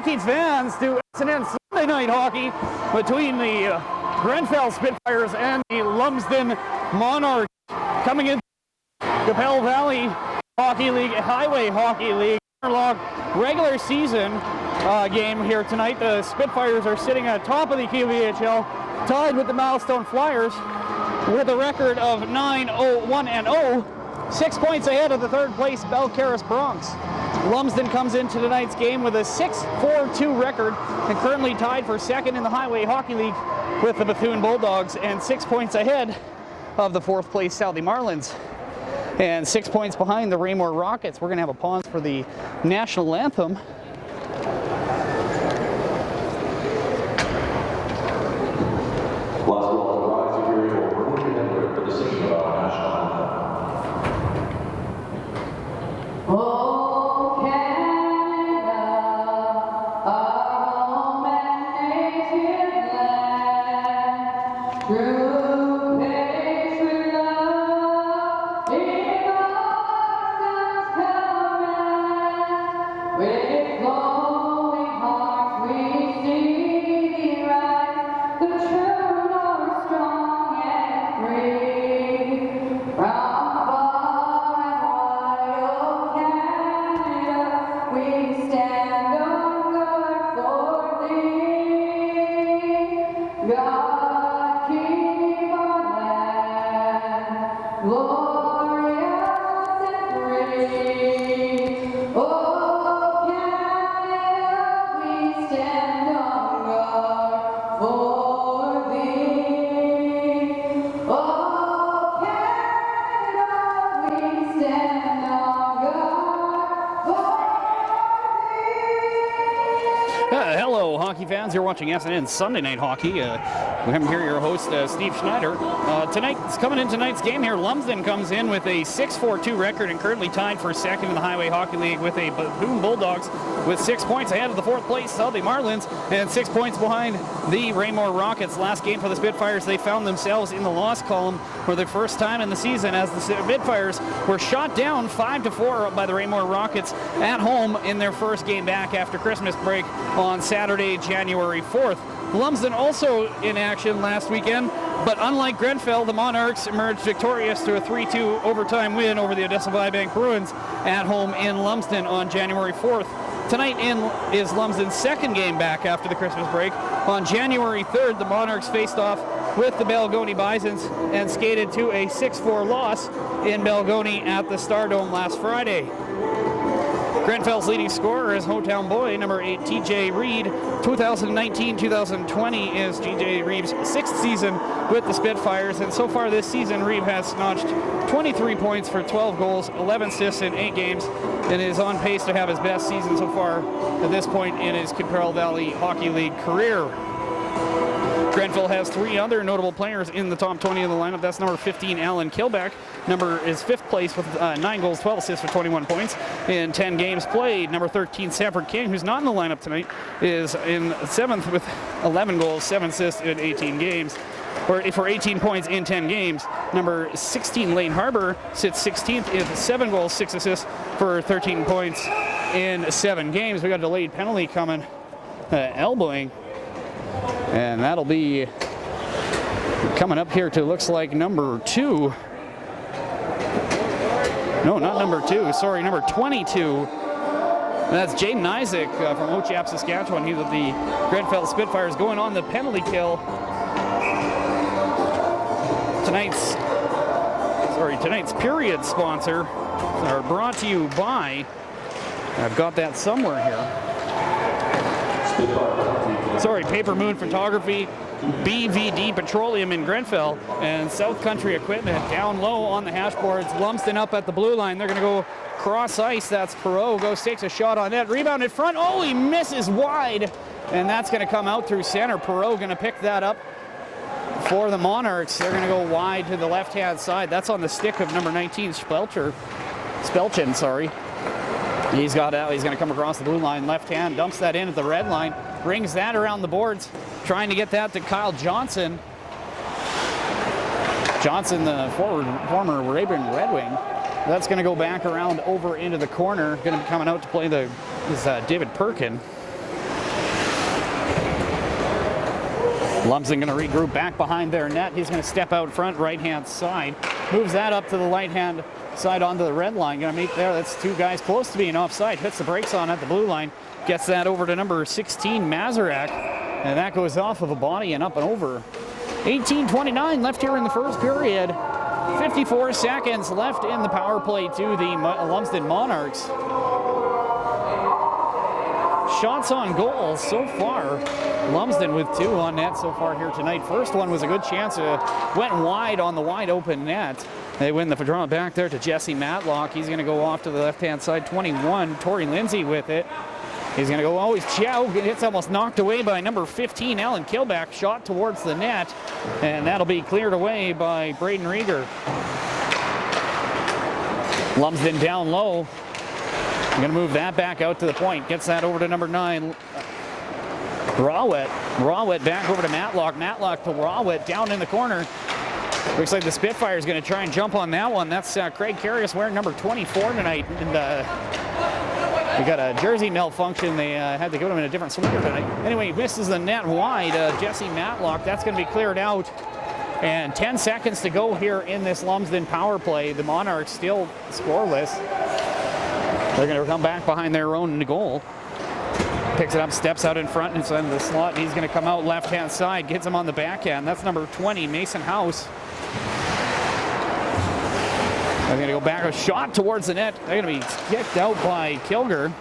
hockey fans to SNN Sunday Night Hockey between the Grenfell Spitfires and the Lumsden Monarchs. Coming in Qu'appelle Valley Hockey League, Highway Hockey League Interlock regular season game here tonight. The Spitfires are sitting at top of the QVHL, tied with the Milestone Flyers with a record of 9-0-1-0, 6 points ahead of the third place Belcaris Bronx. Lumsden comes into tonight's game with a 6-4-2 record and currently tied for second in the Highway Hockey League with the Bethune Bulldogs and 6 points ahead of the fourth place Southey Marlins and 6 points behind the Raymore Rockets. We're going to have a pause for the national anthem. Hello, hockey fans. You're watching SNN Sunday Night Hockey. I'm here, your host, Steve Schneider. Coming in tonight's game here, Lumsden comes in with a 6-4-2 record and currently tied for second in the Highway Hockey League with a Bethune Bulldogs with 6 points ahead of the fourth place Southey Marlins and 6 points behind the Raymore Rockets. Last game for the Spitfires, they found themselves in the loss column for the first time in the season as the Spitfires were shot down 5-4 by the Raymore Rockets at home in their first game back after Christmas break on Saturday, January 4th. Lumsden also in action last weekend, but unlike Grenfell, the Monarchs emerged victorious to a 3-2 overtime win over the Odessa Vibank Bruins at home in Lumsden on January 4th. Tonight is Lumsden's second game back after the Christmas break. On January 3rd, the Monarchs faced off with the Balgonie Bisons and skated to a 6-4 loss in Balgonie at the Stardome last Friday. Grenfell's leading scorer is hometown boy, number 8, TJ Reed. 2019-2020 is TJ Reed's sixth season with the Spitfires, and so far this season, Reed has notched 23 points for 12 goals, 11 assists in 8 games, and is on pace to have his best season so far at this point in his Qu'appelle Valley Hockey League career. Grenfell has 3 other notable players in the top 20 of the lineup. That's number 15, Alan Kilback. Number is 5th place with 9 goals, 12 assists for 21 points in 10 games played. Number 13, Sanford King, who's not in the lineup tonight, is in 7th with 11 goals, 7 assists in 18 games, or for 18 points in 10 games. Number 16, Lane Harbor, sits 16th with 7 goals, 6 assists for 13 points in 7 games. We got a delayed penalty coming, elbowing. And that'll be coming up here to, looks like, number 2. No, not number 2. Sorry, number 22. That's Jaden Isaac from Ochiap, Saskatchewan. He's with the Grenfell Spitfires going on the penalty kill. Tonight's period sponsor are brought to you by, I've got that somewhere here. Paper Moon Photography, BVD Petroleum in Grenfell, and South Country Equipment down low on the hashboards. Lumsden up at the blue line. They're going to go cross ice. That's Perot. Takes a shot on net. Rebound in front. Oh, he misses wide. And that's going to come out through center. Perot going to pick that up for the Monarchs. They're going to go wide to the left-hand side. That's on the stick of number 19, Spelchin, sorry. He's got out. He's going to come across the blue line, left hand, dumps that in at the red line, brings that around the boards, trying to get that to Kyle Johnson. Johnson, the former Rayburn Red Wing. That's going to go back around over into the corner. Going to be coming out to play is David Perkin. Lumsden going to regroup back behind their net. He's going to step out front, right-hand side. Moves that up to the right-hand side onto the red line. Going to meet there. That's two guys close to being offside. Hits the brakes on at the blue line. Gets that over to number 16, Mazarak. And that goes off of a body and up and over. 18:29 left here in the first period. 54 seconds left in the power play to the Lumsden Monarchs. Shots on goal so far. Lumsden with 2 on net so far here tonight. First one was a good chance. Went wide on the wide open net. They win the draw back there to Jesse Matlock. He's going to go off to the left-hand side. 21, Tori Lindsay with it. He's going to go always chow. It's almost knocked away by number 15, Alan Kilback. Shot towards the net. And that'll be cleared away by Braden Rieger. Lumsden down low. Going to move that back out to the point. Gets that over to number 9, Rawet. Rawet back over to Matlock. Matlock to Rawet down in the corner. Looks like the Spitfires going to try and jump on that one. That's Craig Carius wearing number 24 tonight. And we got a jersey malfunction. They had to give him in a different sweater tonight. Anyway, he misses the net wide. Jesse Matlock. That's going to be cleared out. And 10 seconds to go here in this Lumsden power play. The Monarchs still scoreless. They're going to come back behind their own goal. Picks it up, steps out in front inside the slot. He's going to come out left-hand side, gets him on the backhand. That's number 20, Mason House. They're going to go back, a shot towards the net. They're going to be kicked out by Kilger.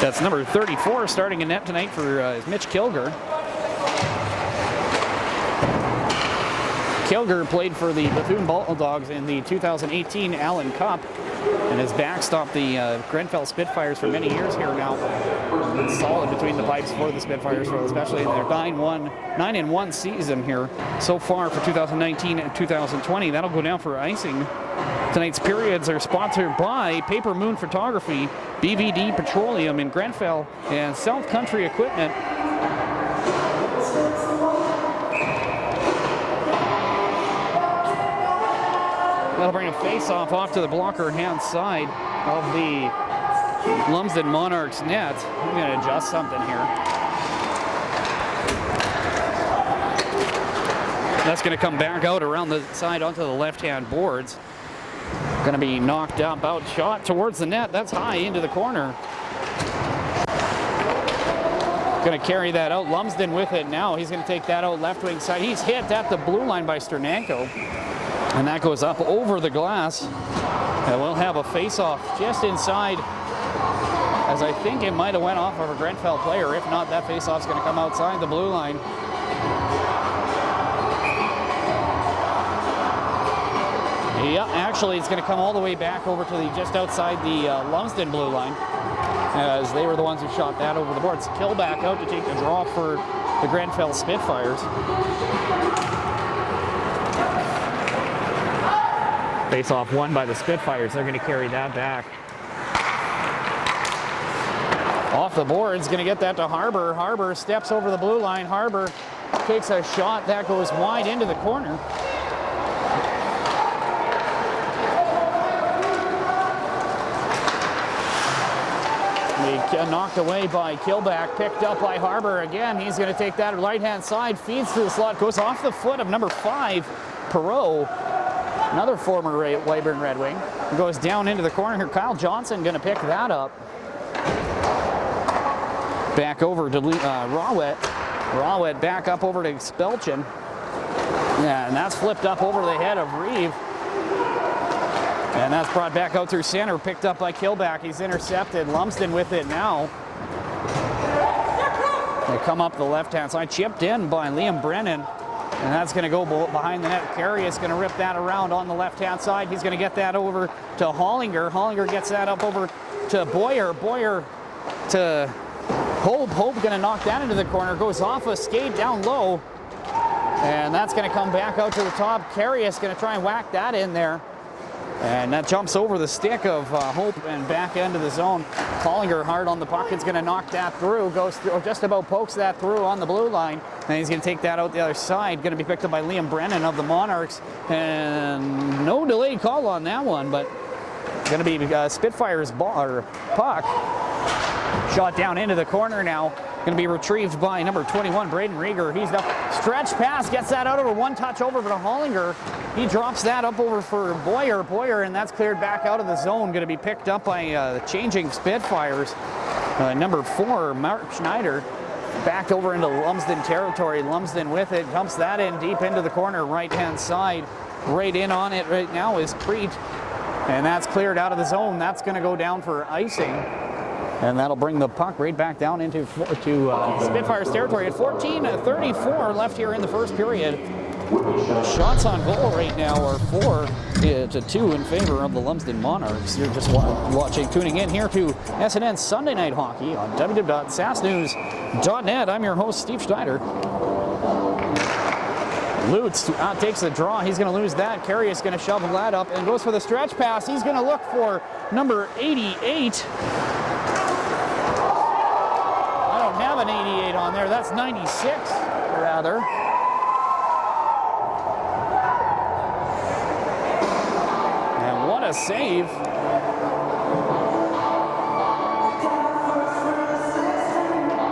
That's number 34 starting in net tonight for Mitch Kilger. Kilger played for the Bethune Bulldogs in the 2018 Allen Cup and has backstopped the Grenfell Spitfires for many years here now. It's solid between the pipes for the Spitfires, especially in their 9-1 season here so far for 2019 and 2020. That'll go down for icing. Tonight's periods are sponsored by Paper Moon Photography, BVD Petroleum in Grenfell, and South Country Equipment. That'll bring a face-off off to the blocker hand side of the Lumsden Monarchs net. I'm going to adjust something here. That's going to come back out around the side onto the left-hand boards. Going to be knocked up, out shot towards the net. That's high into the corner. Going to carry that out. Lumsden with it now. He's going to take that out left wing side. He's hit at the blue line by Sternanko. And that goes up over the glass. And we'll have a face-off just inside, as I think it might have went off of a Grenfell player. If not, that face-off's going to come outside the blue line. Yeah, actually, it's going to come all the way back over to the just outside the Lumsden blue line, as they were the ones who shot that over the boards. Kilback out to take the draw for the Grenfell Spitfires. Face-off won by the Spitfires. They're going to carry that back. Off the boards, going to get that to Harbour. Harbour steps over the blue line. Harbour takes a shot that goes wide into the corner. Knocked away by Kilback, picked up by Harbour again. He's going to take that right-hand side, feeds to the slot, goes off the foot of number 5, Perot. Another former Weyburn Red Wing. Goes down into the corner here. Kyle Johnson going to pick that up. Back over to Rawet. Rawet back up over to Spelchin. Yeah, and that's flipped up over the head of Reeve. And that's brought back out through center, picked up by Kilback. He's intercepted. Lumsden with it now. They come up the left-hand side, chipped in by Liam Brennan. And that's going to go behind the net. Carey is going to rip that around on the left-hand side. He's going to get that over to Hollinger. Hollinger gets that up over to Boyer. Boyer to Hope. Hope going to knock that into the corner. Goes off a skate down low. And that's going to come back out to the top. Carey is going to try and whack that in there. And that jumps over the stick of Hope and back into the zone. Hollinger hard on the puck. It's going to knock that through. Goes through, just about pokes that through on the blue line. And he's going to take that out the other side. Going to be picked up by Liam Brennan of the Monarchs. And no delayed call on that one, but going to be Spitfires ball or puck. Shot down into the corner now. Going to be retrieved by number 21, Braden Rieger. He's up. Stretch pass, gets that out over one touch over to Hollinger. He drops that up over for Boyer, and that's cleared back out of the zone. Going to be picked up by the changing Spitfires. Number 4, Mark Schneider, backed over into Lumsden territory. Lumsden with it, dumps that in deep into the corner, right-hand side. Right in on it right now is Preet, and that's cleared out of the zone. That's going to go down for icing. And that'll bring the puck right back down into Spitfires territory at 14:34 left here in the first period. Shots on goal right now are 4-2 in favor of the Lumsden Monarchs. You're just tuning in here to SNN Sunday Night Hockey on www.sasknews.net. I'm your host, Steve Schneider. Lutz takes the draw. He's going to lose that. Carey is going to shovel that up and goes for the stretch pass. He's going to look for number 88. Have an 88 on there. That's 96, rather. And what a save.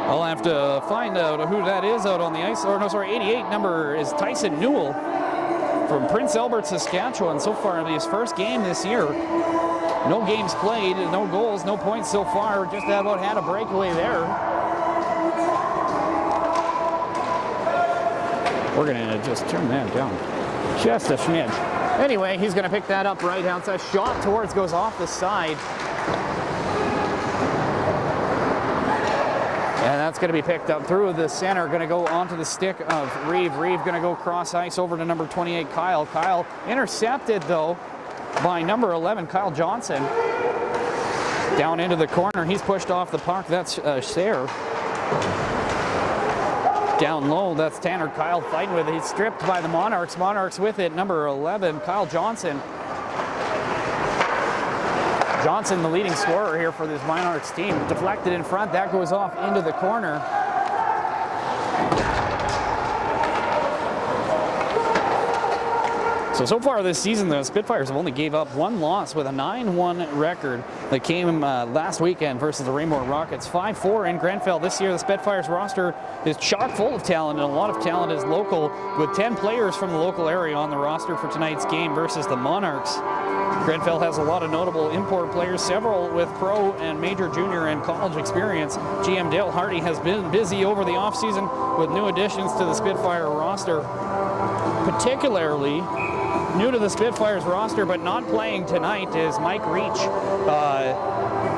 I'll have to find out who that is out on the ice. Or no, sorry, 88 number is Tyson Newell from Prince Albert, Saskatchewan. So far in his first game this year. No games played, no goals, no points so far. Just about had a breakaway there. We're going to just turn that down just a smidge. Anyway, he's going to pick that up right outside. Shot towards, goes off the side. And that's going to be picked up through the center. Going to go onto the stick of Reeve. Reeve going to go cross ice over to number 28, Kyle. Kyle intercepted, though, by number 11, Kyle Johnson. Down into the corner. He's pushed off the puck. That's Sayre. Down low, that's Tanner Kyle fighting with it. He's stripped by the Monarchs. Monarchs with it, number 11, Kyle Johnson. Johnson, the leading scorer here for this Monarchs team. Deflected in front, that goes off into the corner. So far this season, the Spitfires have only gave up one loss with a 9-1 record that came last weekend versus the Rainbow Rockets. 5-4 in Grenfell. This year, the Spitfires roster is chock full of talent, and a lot of talent is local, with 10 players from the local area on the roster for tonight's game versus the Monarchs. Grenfell has a lot of notable import players, several with pro and major junior and college experience. GM Dale Hardy has been busy over the offseason with new additions to the Spitfire roster, particularly new to the Spitfires roster, but not playing tonight, is Mike Reach.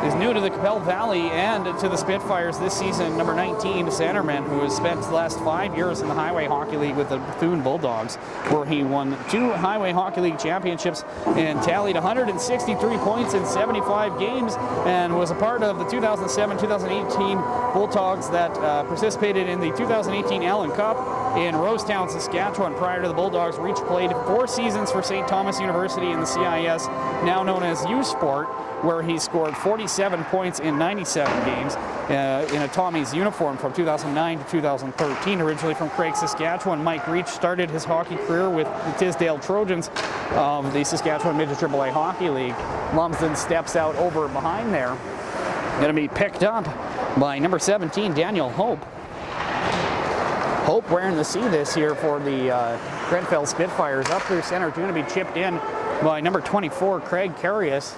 Is new to the Qu'appelle Valley and to the Spitfires this season, number 19, centerman, who has spent the last 5 years in the Highway Hockey League with the Bethune Bulldogs, where he won 2 Highway Hockey League championships and tallied 163 points in 75 games, and was a part of the 2007-2018 Bulldogs that participated in the 2018 Allen Cup in Rosetown, Saskatchewan. Prior to the Bulldogs, Reach played 4 seasons for St. Thomas University in the CIS, now known as U Sport, where he scored 47 points in 97 games in a Tommy's uniform from 2009 to 2013. Originally from Craig, Saskatchewan, Mike Reach started his hockey career with the Tisdale Trojans of the Saskatchewan Midget AAA Hockey League. Lumsden steps out over behind there. Going to be picked up by number 17, Daniel Hope. Hope wearing the C this year for the Grenfell Spitfires. Up through center, going to be chipped in by number 24, Craig Carius.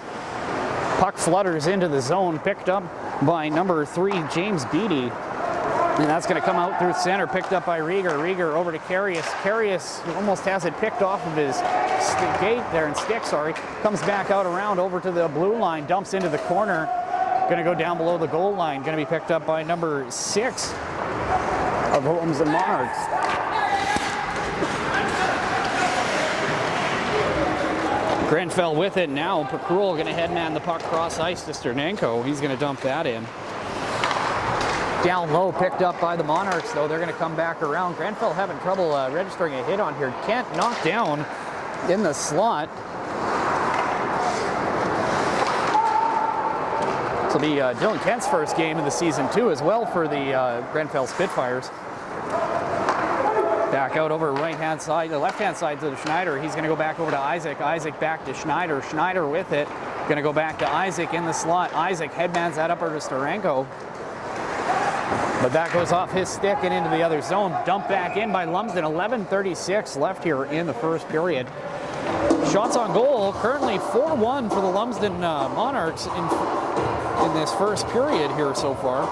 Puck flutters into the zone, picked up by number 3, James Beattie. And that's going to come out through center, picked up by Rieger. Rieger over to Carius. Carius almost has it picked off of his stick, comes back out around over to the blue line, dumps into the corner. Going to go down below the goal line. Going to be picked up by number 6 of Lumsden Monarchs. Grenfell with it now. Pacrul going to headman the puck cross ice to Sternenko. He's going to dump that in. Down low, picked up by the Monarchs, though. They're going to come back around. Grenfell having trouble registering a hit on here. Kent knocked down in the slot. This will be Dylan Kent's first game of the season, too, as well for the Grenfell Spitfires. Back out over right-hand side, the left-hand side to Schneider. He's going to go back over to Isaac. Isaac back to Schneider. Schneider with it. Going to go back to Isaac in the slot. Isaac headmans that up over to Steranko. But that goes off his stick and into the other zone. Dumped back in by Lumsden. 11:36 left here in the first period. Shots on goal, currently 4-1 for the Lumsden Monarchs in this first period here so far.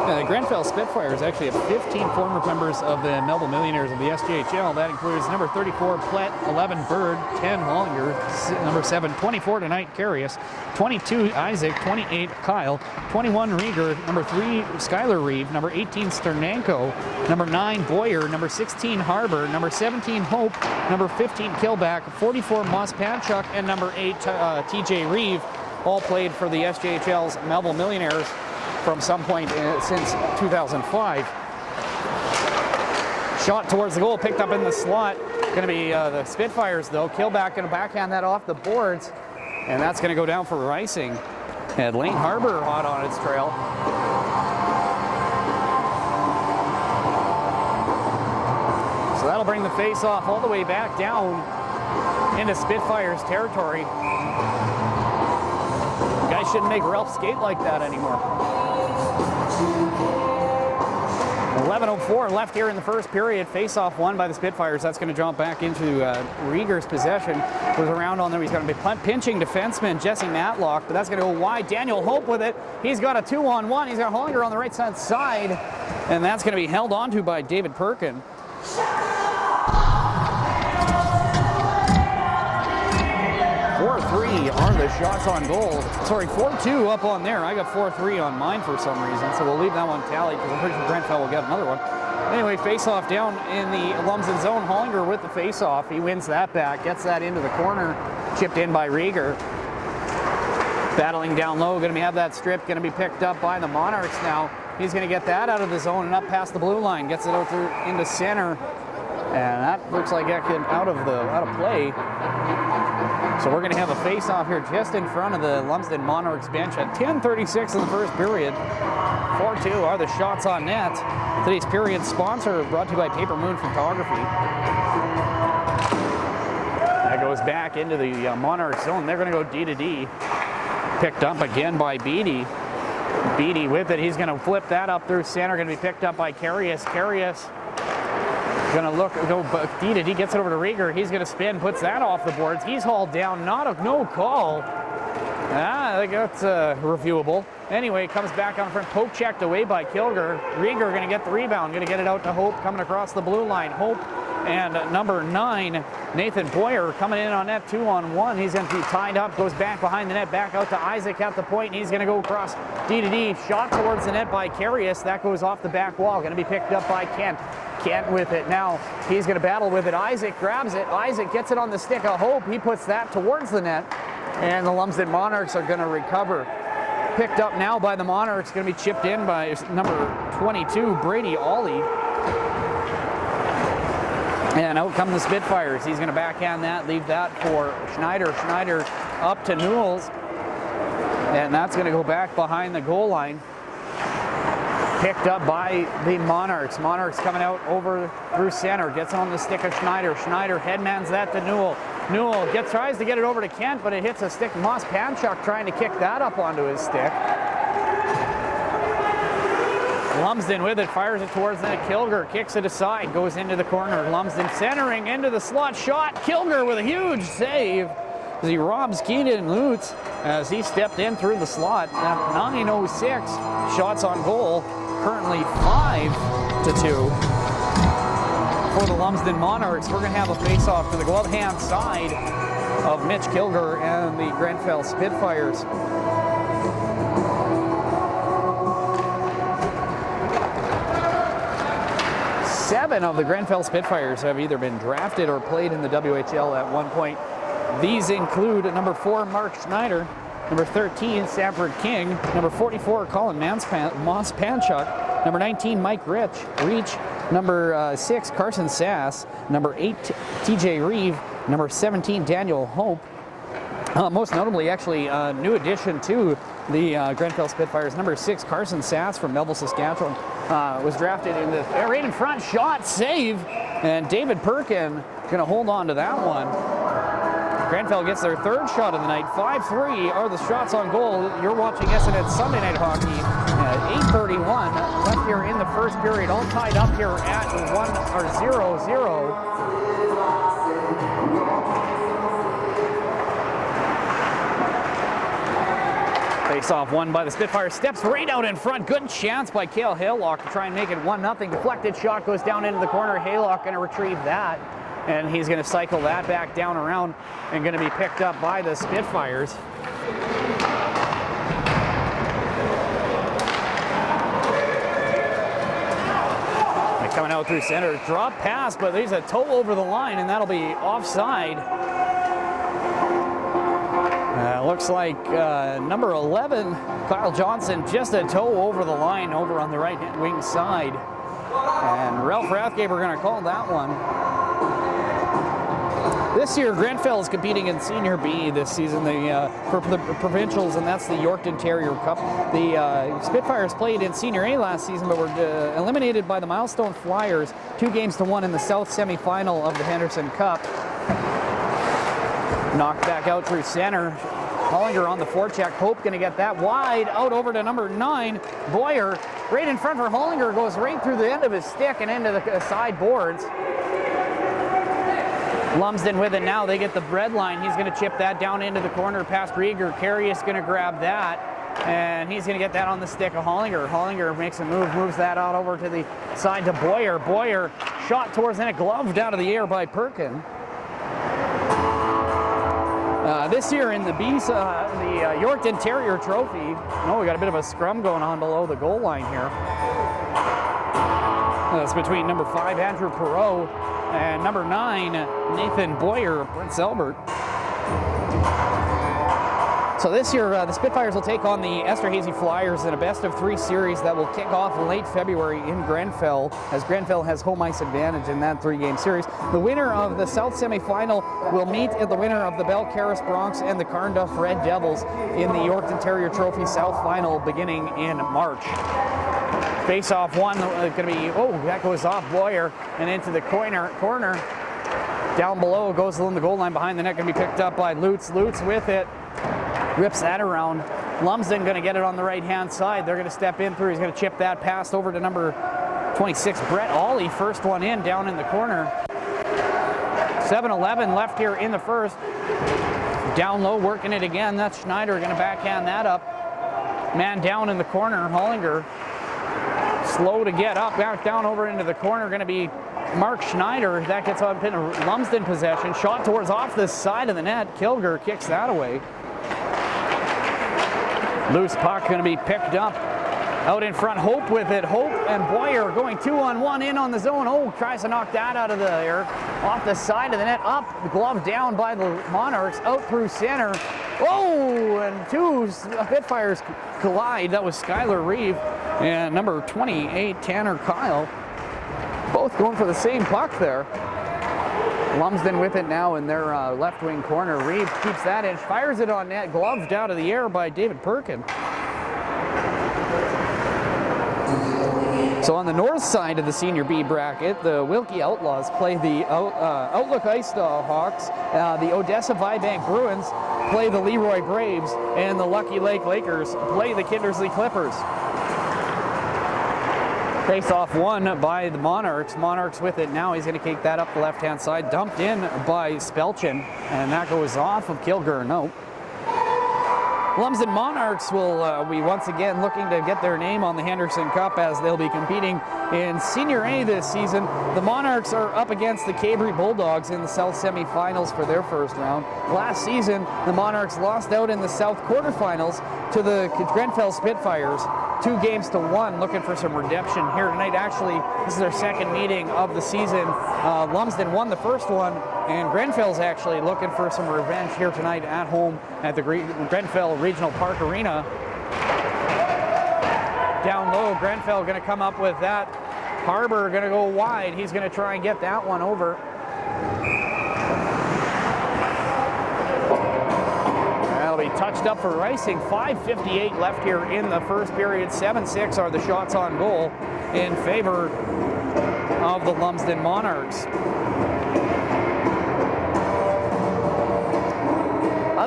The Grenfell Spitfires actually have 15 former members of the Melville Millionaires of the SJHL. That includes number 34, Plett, 11, Bird, 10, Hollinger, number 7, 24 tonight, Carius, 22, Isaac, 28, Kyle, 21, Rieger, number 3, Skylar Reeve, number 18, Sternanko, number 9, Boyer, number 16, Harbor, number 17, Hope, number 15, Killback, 44, Moss Panchuk, and number 8, TJ Reeve, all played for the SJHL's Melville Millionaires from some point since 2005. Shot towards the goal, picked up in the slot. Going to be the Spitfires though. Killback going to backhand that off the boards, and that's going to go down for icing. And Lane Harbor hot on its trail. So that'll bring the face-off all the way back down into Spitfires territory. You guys shouldn't make Ralph skate like that anymore. 11:04 left here in the first period. Face-off won by the Spitfires. That's going to jump back into Rieger's possession. Was around on there. He's going to be pinching defenseman Jesse Matlock, but that's going to go wide. Daniel Hope with it. He's got a 2-on-1. He's got Hollinger on the right side, and that's going to be held onto by David Perkin. 4-3 are the shots on goal. Sorry, 4-2 up on there. I got 4-3 on mine for some reason, so we'll leave that one tallied because I'm pretty sure Grenfell will get another one. Anyway, face-off down in the Lumsden zone. Hollinger with the face-off. He wins that back, gets that into the corner, chipped in by Rieger. Battling down low, going to have that strip, going to be picked up by the Monarchs now. He's going to get that out of the zone and up past the blue line, gets it out through into center, and that looks like that get out of play. So we're going to have a face-off here just in front of the Lumsden Monarchs bench at 10:36 in the first period. 4-2 are the shots on net. Today's period sponsor brought to you by Paper Moon Photography. That goes back into the Monarchs zone. They're going to go D to D. Picked up again by Beatty. Beatty with it. He's going to flip that up through center. Going to be picked up by Carius. Carius going to go D to D. Gets it over to Rieger. He's going to spin. Puts that off the boards. He's hauled down. No call. I think that's reviewable. Anyway, comes back on front. Poke checked away by Kilger. Rieger going to get the rebound. Going to get it out to Hope. Coming across the blue line. Hope and number 9, Nathan Boyer, coming in on net 2-on-1. He's going to be tied up. Goes back behind the net. Back out to Isaac at the point. And he's going to go across D to D. Shot towards the net by Carius. That goes off the back wall. Going to be picked up by Kent. Kent with it now. He's going to battle with it. Isaac grabs it. Isaac gets it on the stick of Hope. He puts that towards the net. And the Lumsden Monarchs are going to recover. Picked up now by the Monarchs. Going to be chipped in by number 22, Brady Ollie. And out come the Spitfires. He's going to backhand that, leave that for Schneider. Schneider up to Newells. And that's going to go back behind the goal line. Picked up by the Monarchs. Monarchs coming out over through center. Gets on the stick of Schneider. Schneider headmans that to Newell. Newell tries to get it over to Kent, but it hits a stick. Moss Panchuk trying to kick that up onto his stick. Lumsden with it, fires it towards the net. Kilger kicks it aside, goes into the corner. Lumsden centering into the slot shot. Kilger with a huge save as he robs Keenan Lutz as he stepped in through the slot. At 9:06, shots on goal, currently 5-2 for the Lumsden Monarchs. We're going to have a face-off to the glove-hand side of Mitch Kilger and the Grenfell Spitfires. Seven of the Grenfell Spitfires have either been drafted or played in the WHL at one point. These include number 4, Mark Schneider, number 13, Sanford King, number 44, Colin Moss Panchuk, number 19, Mike Reach, number 6, Carson Sass, number 8, TJ Reeve, number 17, Daniel Hope. Most notably, actually, a new addition to the Grenfell Spitfires, number 6, Carson Sass from Melville, Saskatchewan, was drafted in the right in front shot, save, and David Perkin going to hold on to that one. Grenfell gets their third shot of the night. 5-3 are the shots on goal. You're watching SNN Sunday Night Hockey at 8:31 left here in the first period. All tied up here at 0-0. Face-off won by the Spitfires. Steps right out in front. Good chance by QVHL-HHL to try and make it 1-0. Deflected shot goes down into the corner. HHL going to retrieve that. And he's going to cycle that back down around and going to be picked up by the Spitfires. They're coming out through center. Drop pass, but there's a toe over the line, and that'll be offside. Looks like number 11, Kyle Johnson, just a toe over the line over on the right wing side. And Ralph Rathgaber are going to call that one. This year, Grenfell is competing in Senior B this season for the provincials, and that's the Yorkton Terrier Cup. The Spitfires played in Senior A last season, but were eliminated by the Milestone Flyers 2-1 in the South semifinal of the Henderson Cup. Knocked back out through center. Hollinger on the forecheck. Hope going to get that wide out over to number 9, Boyer. Right in front for Hollinger, goes right through the end of his stick and into the side boards. Lumsden with it now. They get the bread line. He's going to chip that down into the corner past Rieger. Carey is going to grab that, and he's going to get that on the stick of Hollinger. Hollinger makes a move, moves that out over to the side to Boyer. Boyer shot towards the net, gloved out of the air by Perkin. This year in the Yorkton Terrier Trophy, we got a bit of a scrum going on below the goal line here. That's between number 5, Andrew Perreault, and number 9, Nathan Boyer of Prince Albert. So this year, the Spitfires will take on the Esterhazy Flyers in a best-of-3 series that will kick off in late February in Grenfell, as Grenfell has home ice advantage in that 3-game series. The winner of the South semifinal will meet the winner of the Belcaris Bronx and the Carnduff Red Devils in the Yorkton Terrier Trophy South final beginning in March. Face-off one, going to be, that goes off Boyer and into the corner. Down below goes along the goal line behind the net, going to be picked up by Lutz. Lutz with it. Rips that around. Lumsden going to get it on the right-hand side. They're going to step in through. He's going to chip that pass over to number 26, Brett Ollie. First one in, down in the corner. 7-11 left here in the first. Down low, working it again. That's Schneider going to backhand that up. Man down in the corner, Hollinger. Slow to get up, back down over into the corner. Going to be Mark Schneider. That gets up in Lumsden possession. Shot towards off the side of the net. Kilger kicks that away. Loose puck going to be picked up out in front. Hope with it. Hope and Boyer going 2-on-1 in on the zone. Tries to knock that out of the air. Off the side of the net. Up. Glove down by the Monarchs. Out through center. And 2 Spitfires collide. That was Skylar Reeve and number 28, Tanner Kyle. Both going for the same puck there. Lumsden with it now in their left wing corner. Reeves keeps that in, fires it on net, gloved out of the air by David Perkin. So on the north side of the Senior B bracket, the Wilkie Outlaws play the Outlook Ice Hawks, the Odessa Vibank Bruins play the Leroy Braves, and the Lucky Lake Lakers play the Kindersley Clippers. Face-off won by the Monarchs. Monarchs with it now. He's going to kick that up the left-hand side. Dumped in by Spelchin, and that goes off of Kilger. No. Lumsden Monarchs will be once again looking to get their name on the Henderson Cup as they'll be competing in Senior A this season. The Monarchs are up against the Cabri Bulldogs in the South semifinals for their first round. Last season, the Monarchs lost out in the South quarterfinals to the Grenfell Spitfires, 2-1, looking for some redemption here tonight. Actually, this is their second meeting of the season. Lumsden won the first one, and Grenfell's actually looking for some revenge here tonight at home at the Grenfell Regional Park Arena. Down low, Grenfell going to come up with that. Harbor going to go wide. He's going to try and get that one over. That'll be touched up for icing. 5:58 left here in the first period. 7-6 are the shots on goal in favor of the Lumsden Monarchs.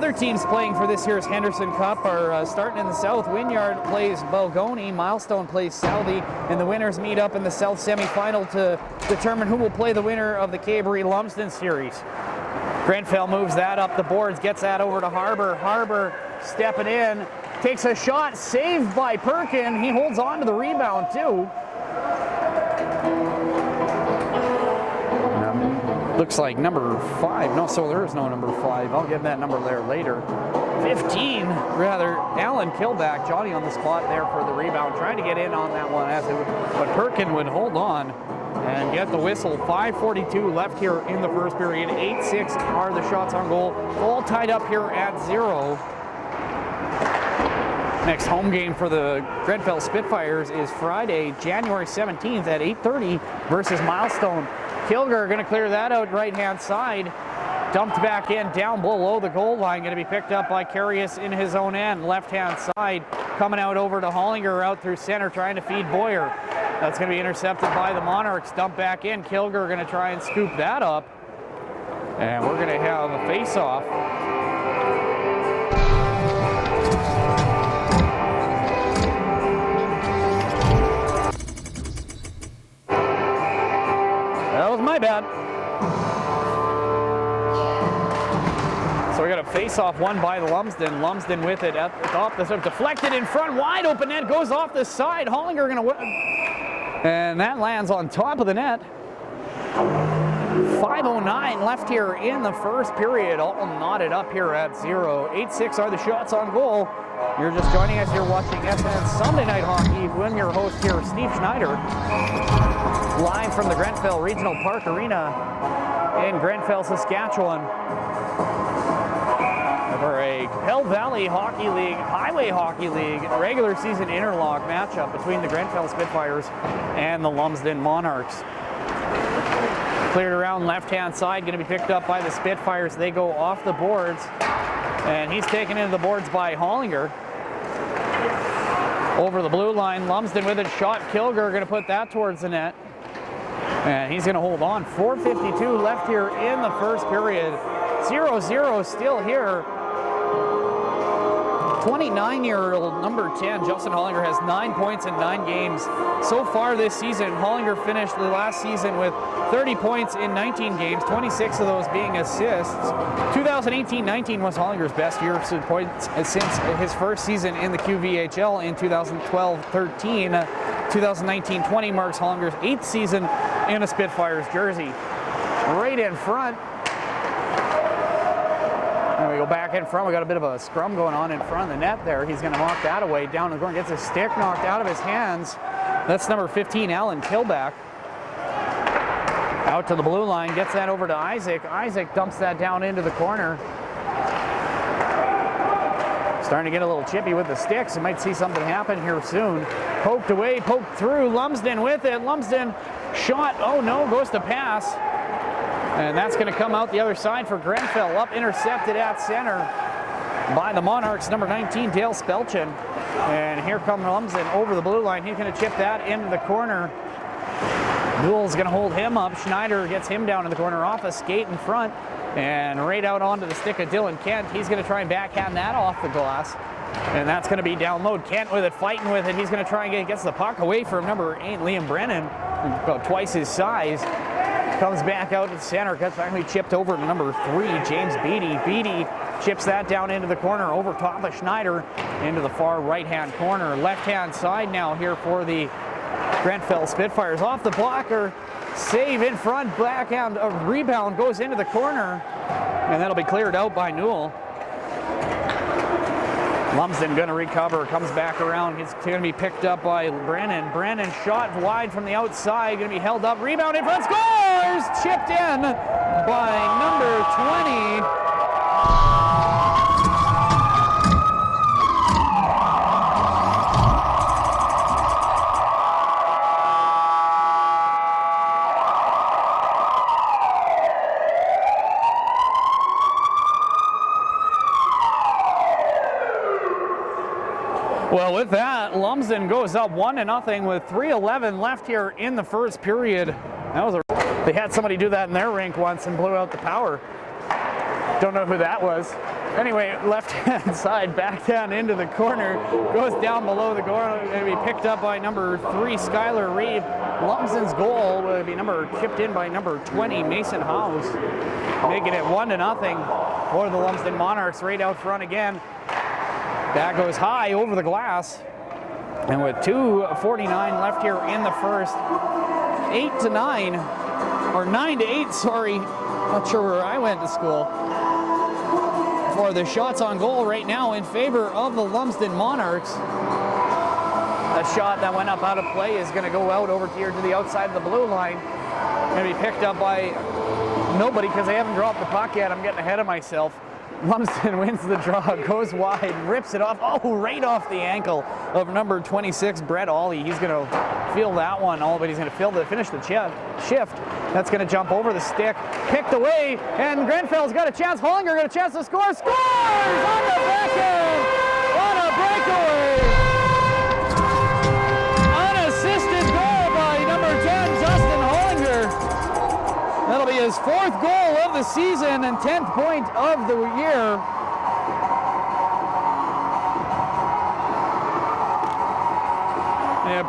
Other teams playing for this year's Henderson Cup are starting in the south. Wynyard plays Balgony, Milestone plays Southey, and the winners meet up in the south semifinal to determine who will play the winner of the Caberry-Lumsden series. Grenfell moves that up the boards, gets that over to Harbour. Harbour stepping in, takes a shot, saved by Perkin. He holds on to the rebound too. Looks like number 5. No, so there is no number 5. I'll get that number there later. 15, rather. Alan Kilback, Johnny on the spot there for the rebound, trying to get in on that one, but Perkin would hold on and get the whistle. 5:42 left here in the first period. 8-6 are the shots on goal. All tied up here at 0. Next home game for the Grenfell Spitfires is Friday, January 17th at 8:30 versus Milestone. Kilger going to clear that out right-hand side. Dumped back in, down below the goal line. Going to be picked up by Carius in his own end. Left-hand side, coming out over to Hollinger, out through center, trying to feed Boyer. That's going to be intercepted by the Monarchs. Dumped back in. Kilger going to try and scoop that up. And we're going to have a face-off. That was my bad. So we got a face-off won by the Lumsden. Lumsden with it at the top. This is deflected in front, wide open net, goes off the side. Hollinger going to win. And that lands on top of the net. 5:09 left here in the first period. All knotted up here at 0. 8-6 are the shots on goal. You're just joining us. You're watching SNN Sunday Night Hockey. I'm your host here, Steve Schneider. Live from the Grenfell Regional Park Arena in Grenfell, Saskatchewan. For a Qu'appelle Valley Hockey League, Highway Hockey League regular season interlock matchup between the Grenfell Spitfires and the Lumsden Monarchs. Cleared around left-hand side, going to be picked up by the Spitfires. They go off the boards, and he's taken into the boards by Hollinger. Over the blue line, Lumsden with a shot. Kilger going to put that towards the net. And he's going to hold on. 4:52 left here in the first period. 0-0 still here. 29-year-old number 10, Justin Hollinger, has 9 points in 9 games so far this season. Hollinger finished the last season with 30 points in 19 games, 26 of those being assists. 2018-19 was Hollinger's best year of points since his first season in the QVHL in 2012-13. 2019-20 marks Hollinger's 8th season in a Spitfires jersey. Right in front. And we go back in front. We got a bit of a scrum going on in front of the net there. He's going to knock that away down the corner. Gets his stick knocked out of his hands. That's number 15, Alan Kilback. Out to the blue line. Gets that over to Isaac. Isaac dumps that down into the corner. Starting to get a little chippy with the sticks. You might see something happen here soon. Poked away, poked through. Lumsden with it. Lumsden shot. Oh no, goes to pass. And that's going to come out the other side for Grenfell. Up intercepted at center by the Monarchs, number 19, Dale Spelchin. And here comes Lumsden over the blue line. He's going to chip that into the corner. Newell's going to hold him up. Schneider gets him down in the corner off a skate in front. And right out onto the stick of Dylan Kent. He's going to try and backhand that off the glass. And that's going to be down low. Kent with it, fighting with it. He's going to try and gets the puck away from number 8, Liam Brennan, about twice his size. Comes back out to the center, gets finally chipped over to number 3, James Beattie. Beattie chips that down into the corner, over top of Schneider, into the far right-hand corner. Left-hand side now here for the Grenfell Spitfires. Off the blocker, save in front, backhand, a rebound goes into the corner, and that'll be cleared out by Newell. Lumsden going to recover, comes back around. He's going to be picked up by Brennan. Brennan shot wide from the outside, going to be held up, rebound in front, scores! Chipped in by number 20. Well, with that, Lumsden goes up 1-0 with 3:11 left here in the first period. They had somebody do that in their rink once and blew out the power. Don't know who that was. Anyway, left-hand side, back down into the corner, goes down below the goal, going to be picked up by number 3, Skylar Reeve. Lumsden's goal will be chipped in by number 20, Mason Howes, making it 1-0 for the Lumsden Monarchs. Right out front again. That goes high over the glass. And with 2:49 left here in the first, 8-9, or 9-8, sorry. Not sure where I went to school. For the shots on goal right now in favor of the Lumsden Monarchs. A shot that went up out of play is going to go out over here to the outside of the blue line. Going to be picked up by nobody because they haven't dropped the puck yet. I'm getting ahead of myself. Lumsden wins the draw, goes wide, rips it off. Oh, right off the ankle of number 26, Brett Ollie. He's going to feel that one, but he's going to finish the shift. That's going to jump over the stick, picked away, and Grenfell's got a chance. Hollinger got a chance to score. Scores on the backhand on a breakaway. Unassisted goal by number 10, Justin Hollinger. That'll be his 4th goal of the season and 10th point of the year.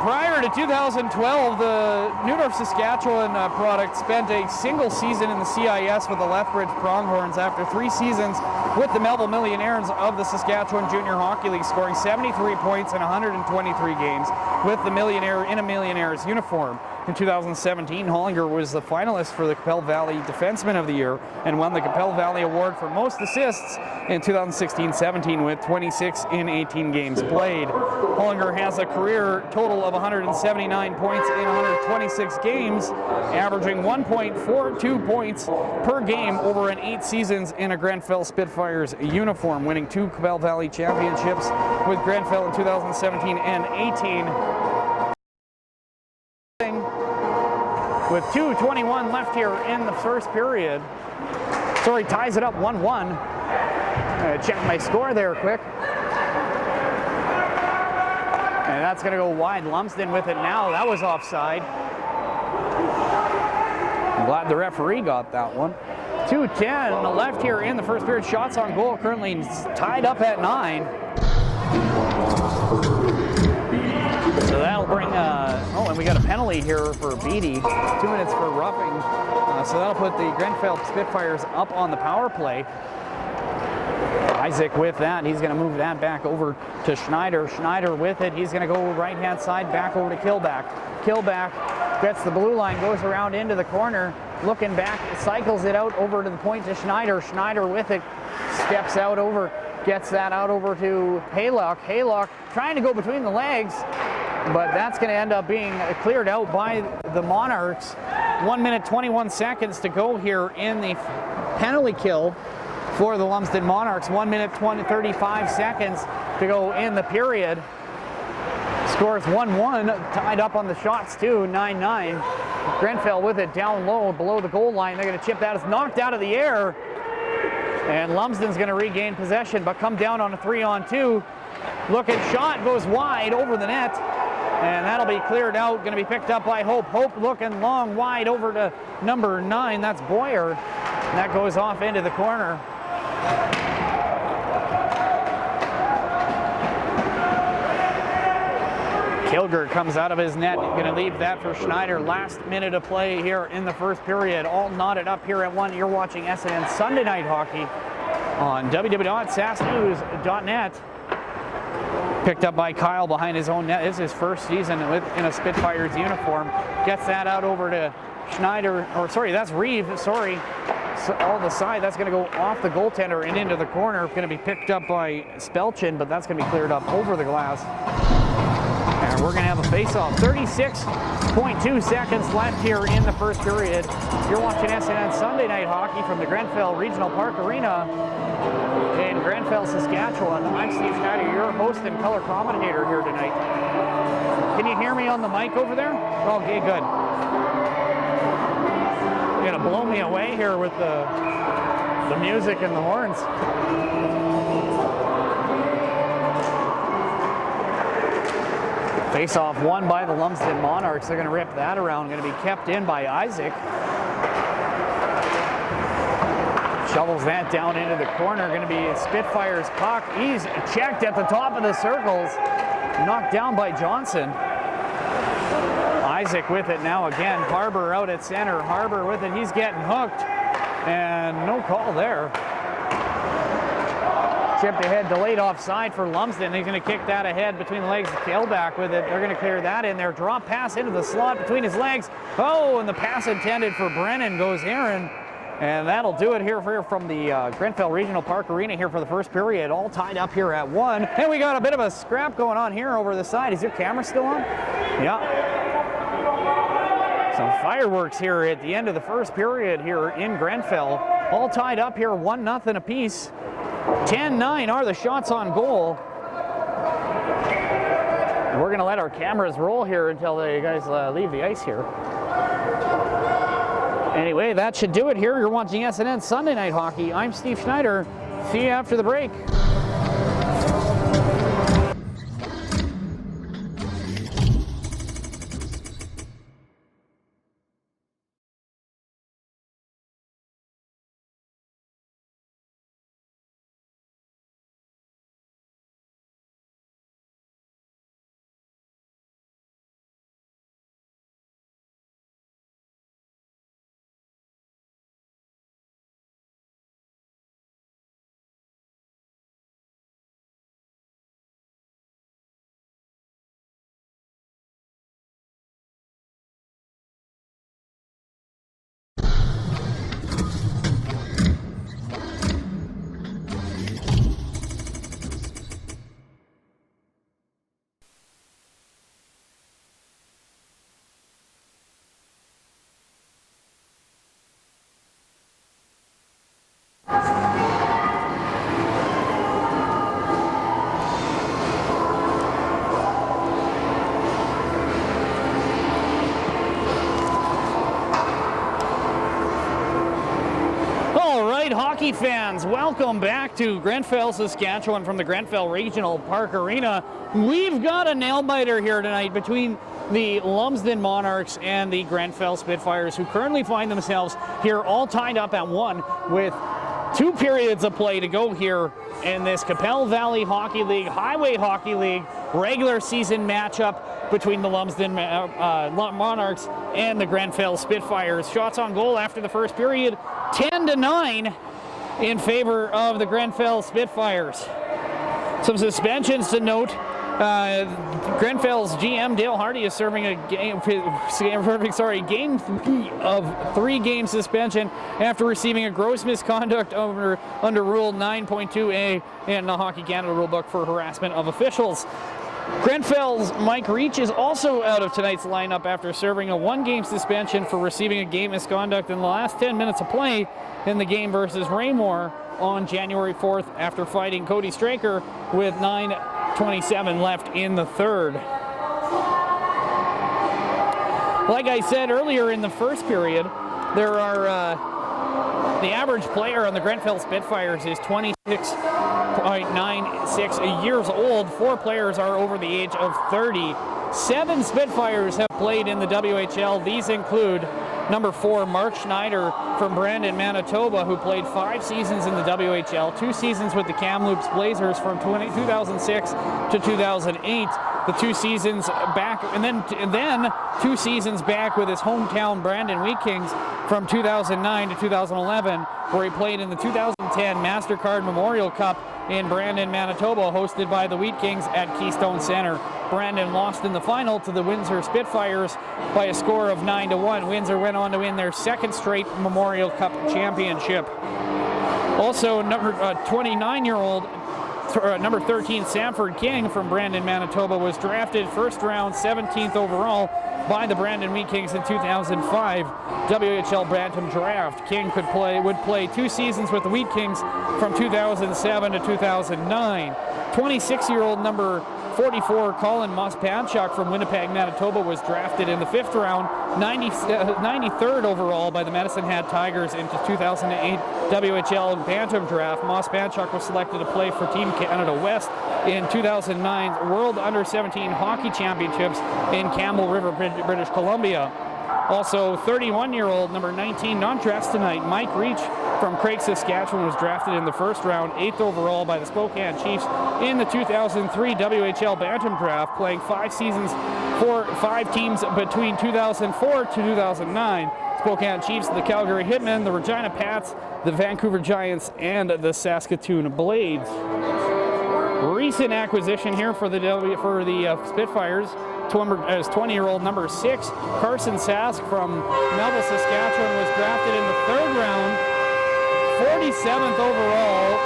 Prior to 2012, the New York, Saskatchewan product spent a single season in the CIS with the Lethbridge Pronghorns after 3 seasons with the Melville Millionaires of the Saskatchewan Junior Hockey League, scoring 73 points in 123 games with the Millionaires uniform. In 2017, Hollinger was the finalist for the Qu'appelle Valley Defenseman of the Year and won the Qu'appelle Valley Award for most assists in 2016-17 with 26 in 18 games played. Hollinger has a career total of 179 points in 126 games, averaging 1.42 points per game over 8 seasons in a Grenfell Spitfires uniform, winning 2 Qu'appelle Valley championships with Grenfell in 2017 and 18. With 2:21 left here in the first period. Sorry, ties it up 1-1. Check my score there quick. And that's going to go wide. Lumsden with it now. That was offside. I'm glad the referee got that one. 2:10 on the left here in the first period. Shots on goal currently tied up at 9. So that'll bring, and we got a penalty here for Beatty. 2 minutes for roughing. So that'll put the Grenfell Spitfires up on the power play. Isaac with that. He's going to move that back over to Schneider. Schneider with it. He's going to go right-hand side back over to Killback. Killback gets the blue line, goes around into the corner. Looking back, cycles it out over to the point to Schneider. Schneider with it. Steps out over. Gets that out over to Haylock. Haylock trying to go between the legs, but that's going to end up being cleared out by the Monarchs. 1 minute 21 seconds to go here in the penalty kill for the Lumsden Monarchs. 1 minute 35 seconds to go in the period. Scores 1-1, tied up on the shots too, 9-9. Grenfell with it down low below the goal line. They're going to chip that. It's knocked out of the air. And Lumsden's going to regain possession, but come down on a 3-on-2. Looking shot goes wide over the net. And that'll be cleared out. Going to be picked up by Hope. Hope looking long, wide over to number 9. That's Boyer. And that goes off into the corner. Kilger comes out of his net. Going to leave that for Schneider. Last minute of play here in the first period. All knotted up here at 1. You're watching SNN Sunday Night Hockey on www.sasnews.net. Picked up by Kyle behind his own net. This is his first season in a Spitfires uniform. Gets that out over to Schneider, or sorry, that's Reeve, sorry. So on the side, that's going to go off the goaltender and into the corner. Going to be picked up by Spelchin, but that's going to be cleared up over the glass. And we're going to have a face-off. 36.2 seconds left here in the first period. You're watching SNN Sunday Night Hockey from the Grenfell Regional Park Arena in Grenfell, Saskatchewan. I'm Steve Schneider, your host and color commentator here tonight. Can you hear me on the mic over there? Okay, good. You're going to blow me away here with the music and the horns. Face-off won by the Lumsden Monarchs. They're going to rip that around. Going to be kept in by Isaac. Shovels that down into the corner. Going to be Spitfires puck. He's checked at the top of the circles. Knocked down by Johnson. Isaac with it now again. Harbour out at center. Harbour with it. He's getting hooked. And no call there. Chipped ahead, delayed offside for Lumsden. He's going to kick that ahead between the legs of Tailback with it. They're going to clear that in there. Drop pass into the slot between his legs. Oh, and the pass intended for Brennan goes Aaron. And that'll do it here from the Grenfell Regional Park Arena here for the first period. All tied up here at 1. And we got a bit of a scrap going on here over the side. Is your camera still on? Yeah. Some fireworks here at the end of the first period here in Grenfell. All tied up here, 1-0 apiece. 10-9 are the shots on goal. We're going to let our cameras roll here until the guys leave the ice here. Anyway, that should do it here. You're watching SNN Sunday Night Hockey. I'm Steve Schneider. See you after the break. Hockey fans, welcome back to Grenfell, Saskatchewan from the Grenfell Regional Park Arena. We've got a nail-biter here tonight between the Lumsden Monarchs and the Grenfell Spitfires, who currently find themselves here all tied up at 1 with 2 periods of play to go here in this Qu'appelle Valley Hockey League, Highway Hockey League regular season matchup between the Lumsden Monarchs and the Grenfell Spitfires. Shots on goal after the first period, 10-9 in favor of the Grenfell Spitfires. Some suspensions to note. Grenfell's GM Dale Hardy is serving a game of 3-game suspension after receiving a gross misconduct under Rule 9.2A in the Hockey Canada rulebook for harassment of officials. Grenfell's Mike Reach is also out of tonight's lineup after serving a 1-game suspension for receiving a game misconduct in the last 10 minutes of play in the game versus Raymore on January 4th after fighting Cody Straker with 9:27 left in the third. Like I said earlier in the first period, there are the average player on the Grenfell Spitfires is 26.96 years old. 4 players are over the age of 30. 7 Spitfires have played in the WHL. These include number 4, Mark Schneider from Brandon, Manitoba, who played 5 seasons in the WHL, 2 seasons with the Kamloops Blazers from 2006 to 2008, the 2 seasons back, and then 2 seasons back with his hometown Brandon Wheat Kings from 2009 to 2011, where he played in the 2010 MasterCard Memorial Cup in Brandon, Manitoba, hosted by the Wheat Kings at Keystone Center. Brandon lost in the final to the Windsor Spitfires by a score of 9-1. Windsor went on to win their 2nd straight Memorial Cup championship. Also, number 29-year-old, number 13, Sanford King from Brandon, Manitoba, was drafted first round 17th overall by the Brandon Wheat Kings in 2005 WHL Bantam Draft. King would play 2 seasons with the Wheat Kings from 2007 to 2009. 26-year-old number 44, Colin Mospanchuk from Winnipeg, Manitoba, was drafted in the 5th round, 93rd overall by the Medicine Hat Tigers into 2008 WHL Bantam Draft. Mospanchuk was selected to play for Team Canada West in 2009 World Under-17 Hockey Championships in Campbell River, British Columbia. Also, 31-year-old number 19, non-dressed tonight, Mike Reach from Craig, Saskatchewan, was drafted in the first round, 8th overall by the Spokane Chiefs in the 2003 WHL Bantam Draft, playing 5 seasons for 5 teams between 2004 to 2009. Spokane Chiefs, the Calgary Hitmen, the Regina Pats, the Vancouver Giants, and the Saskatoon Blades. Recent acquisition here for the Spitfires, 20-year-old number 6, Carson Sask from Melville, Saskatchewan, was drafted in the 3rd round, 47th overall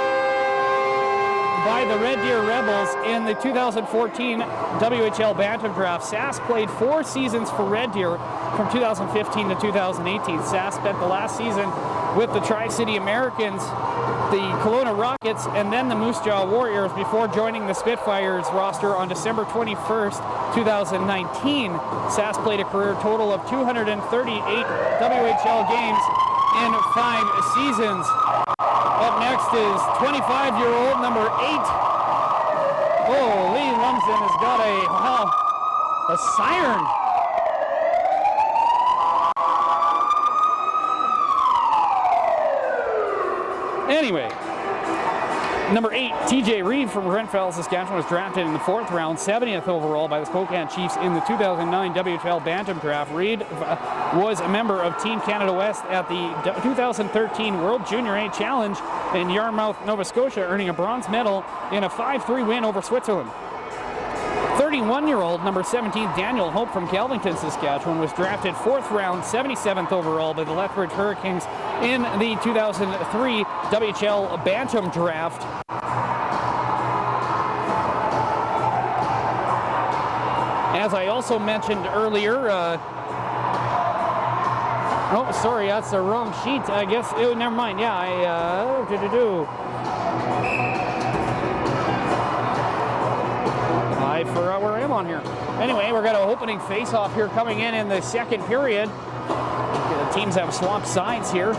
by the Red Deer Rebels in the 2014 WHL Bantam Draft. Sask played 4 seasons for Red Deer from 2015 to 2018. Sask spent the last season with the Tri-City Americans, the Kelowna Rockets, and then the Moose Jaw Warriors before joining the Spitfires roster on December 21st, 2019. Sask played a career total of 238 WHL games in 5 seasons. Up next is 25-year-old number 8. Oh, Lee Lumsden has got a siren. Anyway, number 8, TJ Reed from Grenfell, Saskatchewan, was drafted in the 4th round, 70th overall by the Spokane Chiefs in the 2009 WHL Bantam Draft. Reed was a member of Team Canada West at the 2013 World Junior A Challenge in Yarmouth, Nova Scotia, earning a bronze medal in a 5-3 win over Switzerland. 31-year-old number 17, Daniel Hope from Kelvington, Saskatchewan, was drafted 4th round, 77th overall by the Lethbridge Hurricanes in the 2003 WHL Bantam Draft. As I also mentioned earlier, oh, sorry, that's the wrong sheet. I guess, never mind. Yeah, I forgot where I am on here. Anyway, we've got an opening face-off here coming in the 2nd period. The teams have swapped sides here.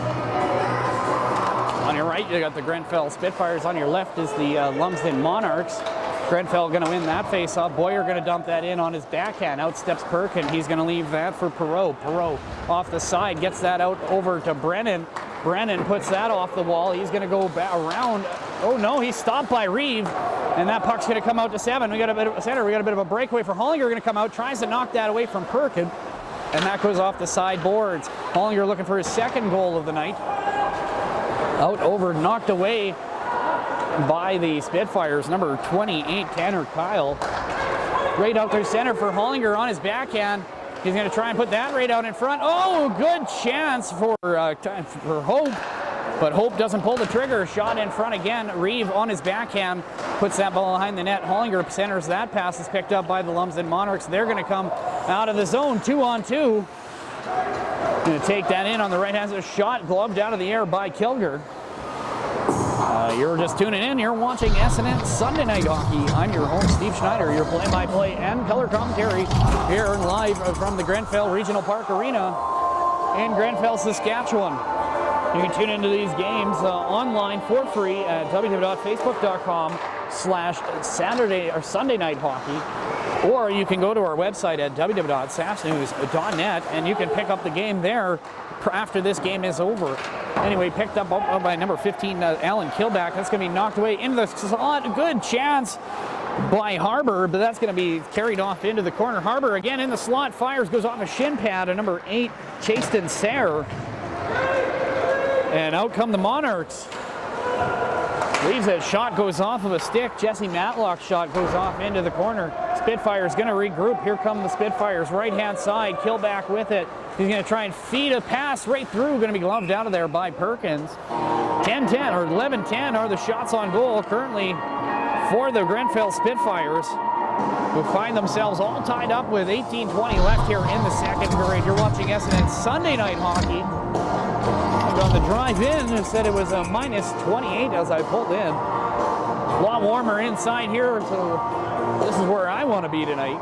On your right, you got the Grenfell Spitfires. On your left is the Lumsden Monarchs. Grenfell going to win that face-off. Boyer going to dump that in on his backhand. Out steps Perkin. He's going to leave that for Perreault. Perreault off the side, gets that out over to Brennan. Brennan puts that off the wall. He's going to go around. Oh no, he's stopped by Reeve. And that puck's going to come out to 7. We got a bit of a center. We got a bit of a breakaway for Hollinger. Going to come out, tries to knock that away from Perkin. And that goes off the side boards. Hollinger looking for his 2nd goal of the night. Out over, knocked away by the Spitfires, number 28, Tanner Kyle. Right out there center for Hollinger on his backhand. He's going to try and put that right out in front. Oh, good chance for Hope. But Hope doesn't pull the trigger. Shot in front again. Reeve on his backhand puts that ball behind the net. Hollinger centers that pass. Is picked up by the Lumsden Monarchs. They're going to come out of the zone, 2-on-2. Going to take that in on the right hand. A shot gloved out of the air by Kilger. You're just tuning in. You're watching SNN Sunday Night Hockey. I'm your host, Steve Schneider, your play-by-play and color commentary here live from the Grenfell Regional Park Arena in Grenfell, Saskatchewan. You can tune into these games online for free at www.facebook.com/Saturday or Sunday Night Hockey, or you can go to our website at www.sasknews.net and you can pick up the game there after this game is over. Anyway, picked up by number 15, Alan Kilback. That's going to be knocked away into the slot. Good chance by Harbour, but that's going to be carried off into the corner. Harbour again in the slot, fires, goes off a shin pad, and number 8, Chaston Sayre. And out come the Monarchs. Leaves it. Shot goes off of a stick. Jesse Matlock's shot goes off into the corner. Spitfire's going to regroup. Here come the Spitfires. Right-hand side. Kilback with it. He's going to try and feed a pass right through. Going to be gloved out of there by Perkins. 10-10 or 11-10 are the shots on goal currently for the Grenfell Spitfires, who find themselves all tied up with 18:20 left here in the 2nd period. You're watching SNN Sunday Night Hockey. On the drive in, it said it was a -28 as I pulled in. A lot warmer inside here, so this is where I want to be tonight.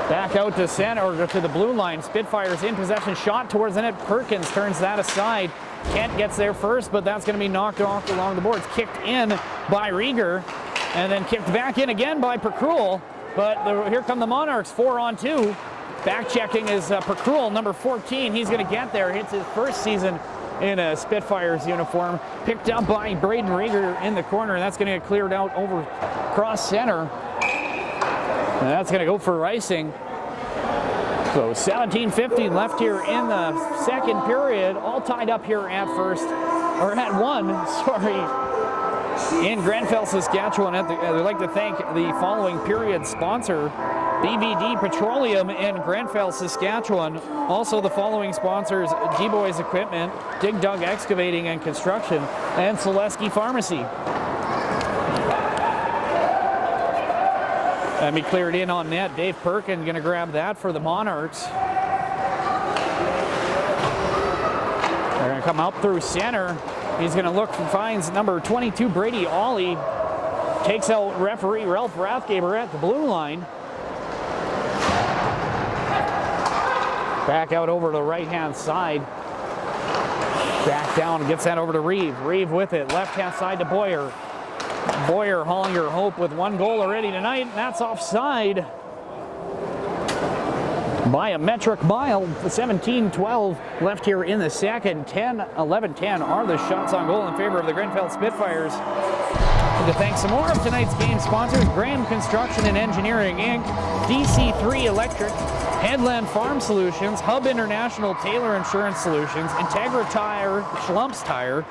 Back out to center, or to the blue line. Spitfires in possession, shot towards the net. Perkins turns that aside. Kent gets there first, but that's going to be knocked off along the boards. Kicked in by Rieger, and then kicked back in again by Percruel. but here come the Monarchs, 4-on-2. Back checking is Percruel, number 14. He's going to get there. Hits his first season in a Spitfires uniform. Picked up by Braden Rieger in the corner. That's going to get cleared out over cross center. And that's going to go for icing. So 17:50 left here in the second period. All tied up here at one, in Grenfell, Saskatchewan. I'd like to thank the following period sponsor, BVD Petroleum in Grenfell, Saskatchewan. Also the following sponsors, G-Boys Equipment, Dig Dug Excavating and Construction, and Selesky Pharmacy. Let me clear it in on net. Dave Perkin going to grab that for the Monarchs. They're going to come up through center. He's going to look and finds number 22, Brady Ollie. Takes out referee Ralph Rathgaber at the blue line. Back out over to the right-hand side. Back down and gets that over to Reeve. Reeve with it. Left-hand side to Boyer. Boyer, Hollinger Hope with one goal already tonight, and that's offside by a metric mile. 17-12 left here in the second. 11-10 are the shots on goal in favor of the Grenfell Spitfires. And to thank some more of tonight's game sponsors, Graham Construction and Engineering Inc., DC3 Electric, Headland Farm Solutions, Hub International Taylor Insurance Solutions, Integra Tire, Schlumps Tire,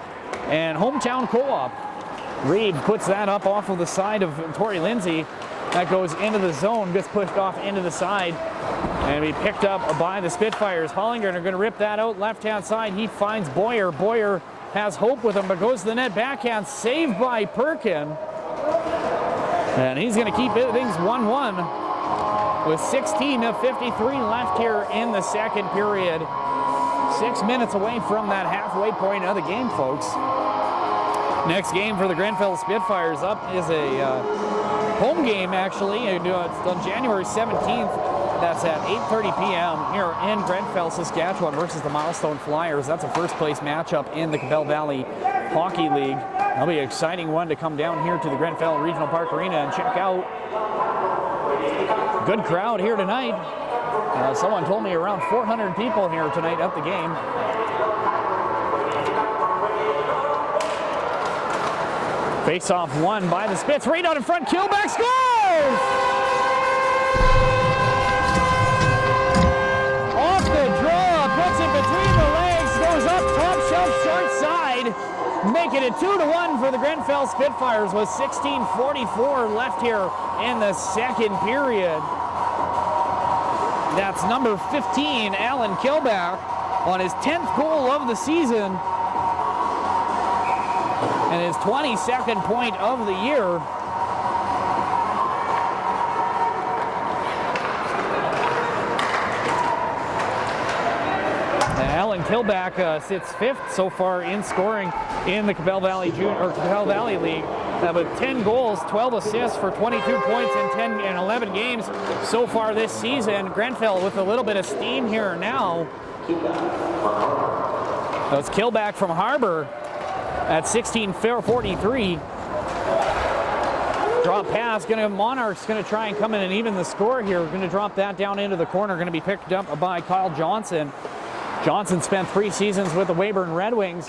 and Hometown Co-op. Reed puts that up off of the side of Tori Lindsay. That goes into the zone, gets pushed off into the side, and be picked up by the Spitfires. Hollinger are going to rip that out left-hand side. He finds Boyer. Boyer has Hope with him, but goes to the net backhand. Saved by Perkin. And he's going to keep things 1-1 with 16:53 left here in the second period. 6 minutes away from that halfway point of the game, folks. Next game for the Grenfell Spitfires up is a home game, actually. It's on January 17th. That's at 8:30 p.m. here in Grenfell, Saskatchewan versus the Milestone Flyers. That's a first-place matchup in the Qu'appelle Valley Hockey League. That'll be an exciting one to come down here to the Grenfell Regional Park Arena and check out. Good crowd here tonight. Someone told me around 400 people here tonight at the game. Face-off won by the Spits. Right out in front, Killback scores! Off the draw, puts it between the legs, goes up top shelf, short side, making it 2-1 for the Grenfell Spitfires with 16:44 left here in the second period. That's number 15, Alan Killback, on his 10th goal of the season. And his 22nd point of the year. Alan Killback sits fifth so far in scoring in the Qu'appelle Valley League. With 10 goals, 12 assists for 22 points in 10 and 11 games so far this season. Grenfell with a little bit of steam here now. That's Killback from Harbor. At 16:43, drop pass. Monarchs going to try and come in and even the score here. Going to drop that down into the corner. Going to be picked up by Kyle Johnson. Johnson spent 3 seasons with the Weyburn Red Wings.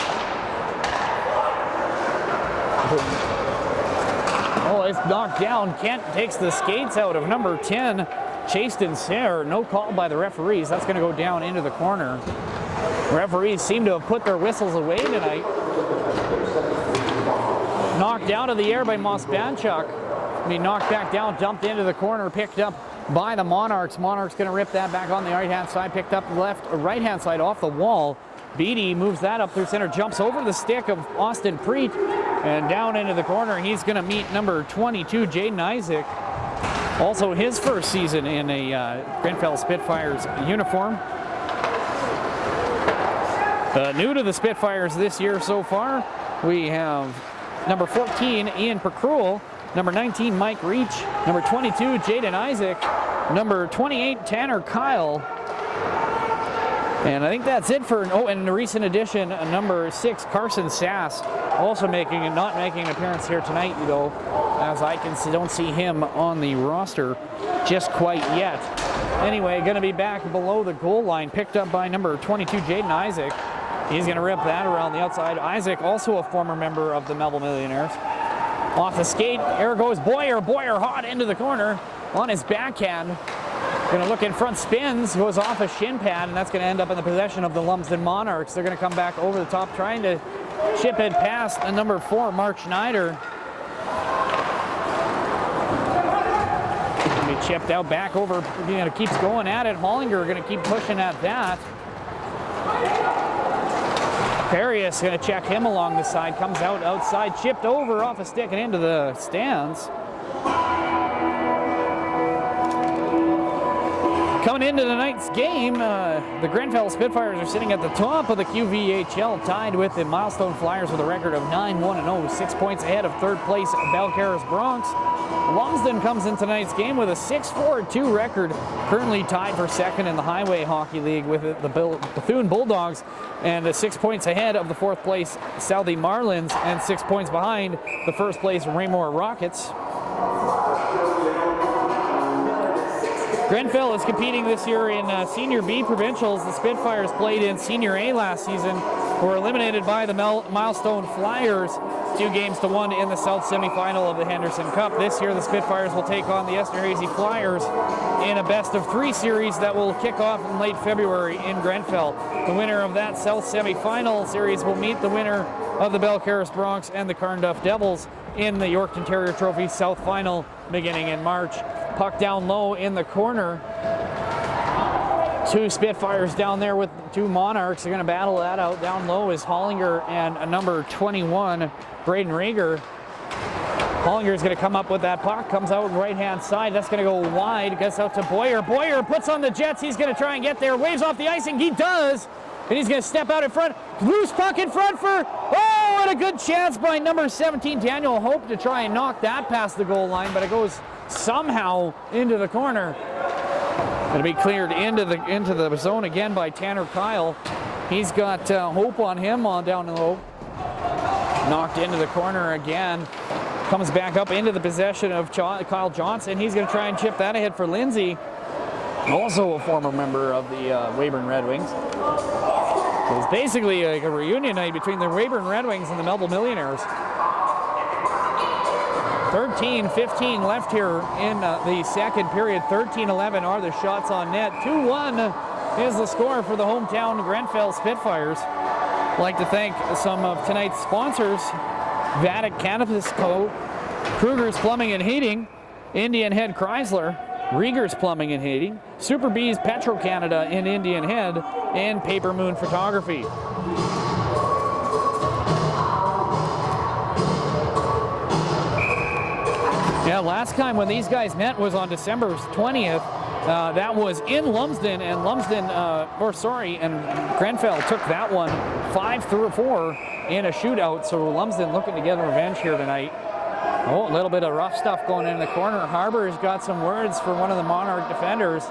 Oh, it's knocked down. Kent takes the skates out of number 10, Chaston Sayre. No call by the referees. That's going to go down into the corner. Referees seem to have put their whistles away tonight. Knocked out of the air by Mosbanchuk. Knocked back down, dumped into the corner, picked up by the Monarchs. Monarchs going to rip that back on the right-hand side, picked up right-hand side off the wall. Beatty moves that up through center, jumps over the stick of Austin Preet, and down into the corner. He's going to meet number 22, Jaden Isaac. Also his first season in a Grenfell Spitfires uniform. New to the Spitfires this year so far, we have number 14, Ian Percruel, number 19, Mike Reach, number 22, Jaden Isaac, number 28, Tanner Kyle, And I think that's it for, and a recent addition, number 6, Carson Sass, also not making an appearance here tonight, though, as I don't see him on the roster just quite yet. Anyway, going to be back below the goal line, picked up by number 22, Jaden Isaac. He's going to rip that around the outside. Isaac, also a former member of the Melville Millionaires. Off the skate, there goes Boyer. Boyer hot into the corner on his backhand. Going to look in front, spins, goes off a shin pad, and that's going to end up in the possession of the Lumsden Monarchs. They're going to come back over the top, trying to chip it past number 4, Mark Schneider. Going to be chipped out back over, keeps going at it. Hollinger going to keep pushing at that. Farias going to check him along the side, comes out outside, chipped over off a stick and into the stands. Coming into tonight's game, the Grenfell Spitfires are sitting at the top of the QVHL, tied with the Milestone Flyers with a record of 9-1-0, 6 points ahead of third place Belcarras Bronx. Lumsden comes in tonight's game with a 6-4-2 record, currently tied for second in the Highway Hockey League with the Bethune Bulldogs, and 6 points ahead of the fourth place Southie Marlins, and 6 points behind the first place Raymore Rockets. Grenfell is competing this year in Senior B Provincials. The Spitfires played in Senior A last season, were eliminated by the Milestone Flyers 2-1 in the South semifinal of the Henderson Cup. This year the Spitfires will take on the Esterhazy Flyers in a best-of-3 series that will kick off in late February in Grenfell. The winner of that South semifinal series will meet the winner of the Belcarras Bronx and the Carnduff Devils in the Yorkton Terrier Trophy South Final beginning in March. Puck down low in the corner. 2 Spitfires down there with 2 Monarchs. They're going to battle that out. Down low is Hollinger and a number 21, Braden Rieger. Hollinger is going to come up with that puck. Comes out right-hand side. That's going to go wide. Gets out to Boyer. Boyer puts on the Jets. He's going to try and get there. Waves off the icing. He does. And he's going to step out in front. Loose puck in front for... Oh, and a good chance by number 17, Daniel Hope, to try and knock that past the goal line, but it goes somehow into the corner. It'll be cleared into the zone again by Tanner Kyle. He's got Hope on him down low. Knocked into the corner again. Comes back up into the possession of Kyle Johnson. He's going to try and chip that ahead for Lindsay, also a former member of the Weyburn Red Wings. So it's basically a reunion night between the Weyburn Red Wings and the Melville Millionaires. 13-15 left here in the second period. 13-11 are the shots on net. 2-1 is the score for the hometown Grenfell Spitfires. I'd like to thank some of tonight's sponsors: Vatic Cannabis Co., Kruger's Plumbing and Heating, Indian Head Chrysler, Rieger's Plumbing and Heating, Super B's Petro Canada in Indian Head, and Paper Moon Photography. Yeah, last time when these guys met was on December 20th. That was in Lumsden, and Grenfell took that one 5-4 in a shootout. So Lumsden looking to get revenge here tonight. Oh, a little bit of rough stuff going in the corner. Harbor's got some words for one of the Monarch defenders.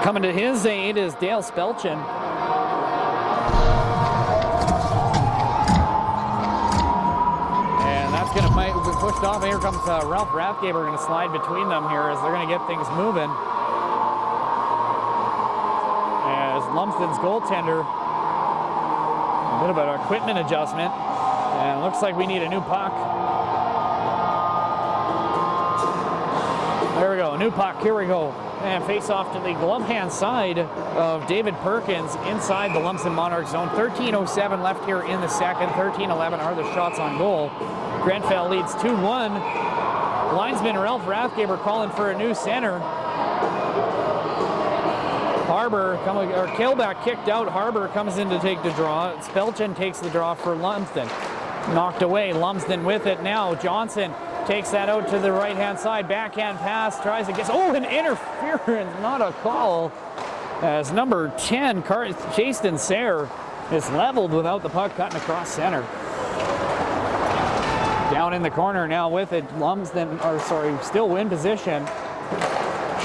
Coming to his aid is Dale Spelchin. And that's going to be pushed off. Here comes Ralph Rathgaber, going to slide between them here as they're going to get things moving. As Lumsden's goaltender, a bit of an equipment adjustment. And it looks like we need a new puck. There we go, new puck, here we go. And face off to the glove hand side of David Perkins inside the Lumsden Monarchs zone. 13:07 left here in the second. 13-11 are the shots on goal. Grenfell leads 2-1. Linesman Ralph Rathgaber calling for a new center. Kaleback kicked out. Harbour comes in to take the draw. Spelchin takes the draw for Lumsden. Knocked away. Lumsden with it now. Johnson takes that out to the right-hand side. Backhand pass. Tries to get... Oh, an interference. Not a call. As number 10, Jason Sayre, is leveled without the puck cutting across center. Down in the corner now with it. Still in position.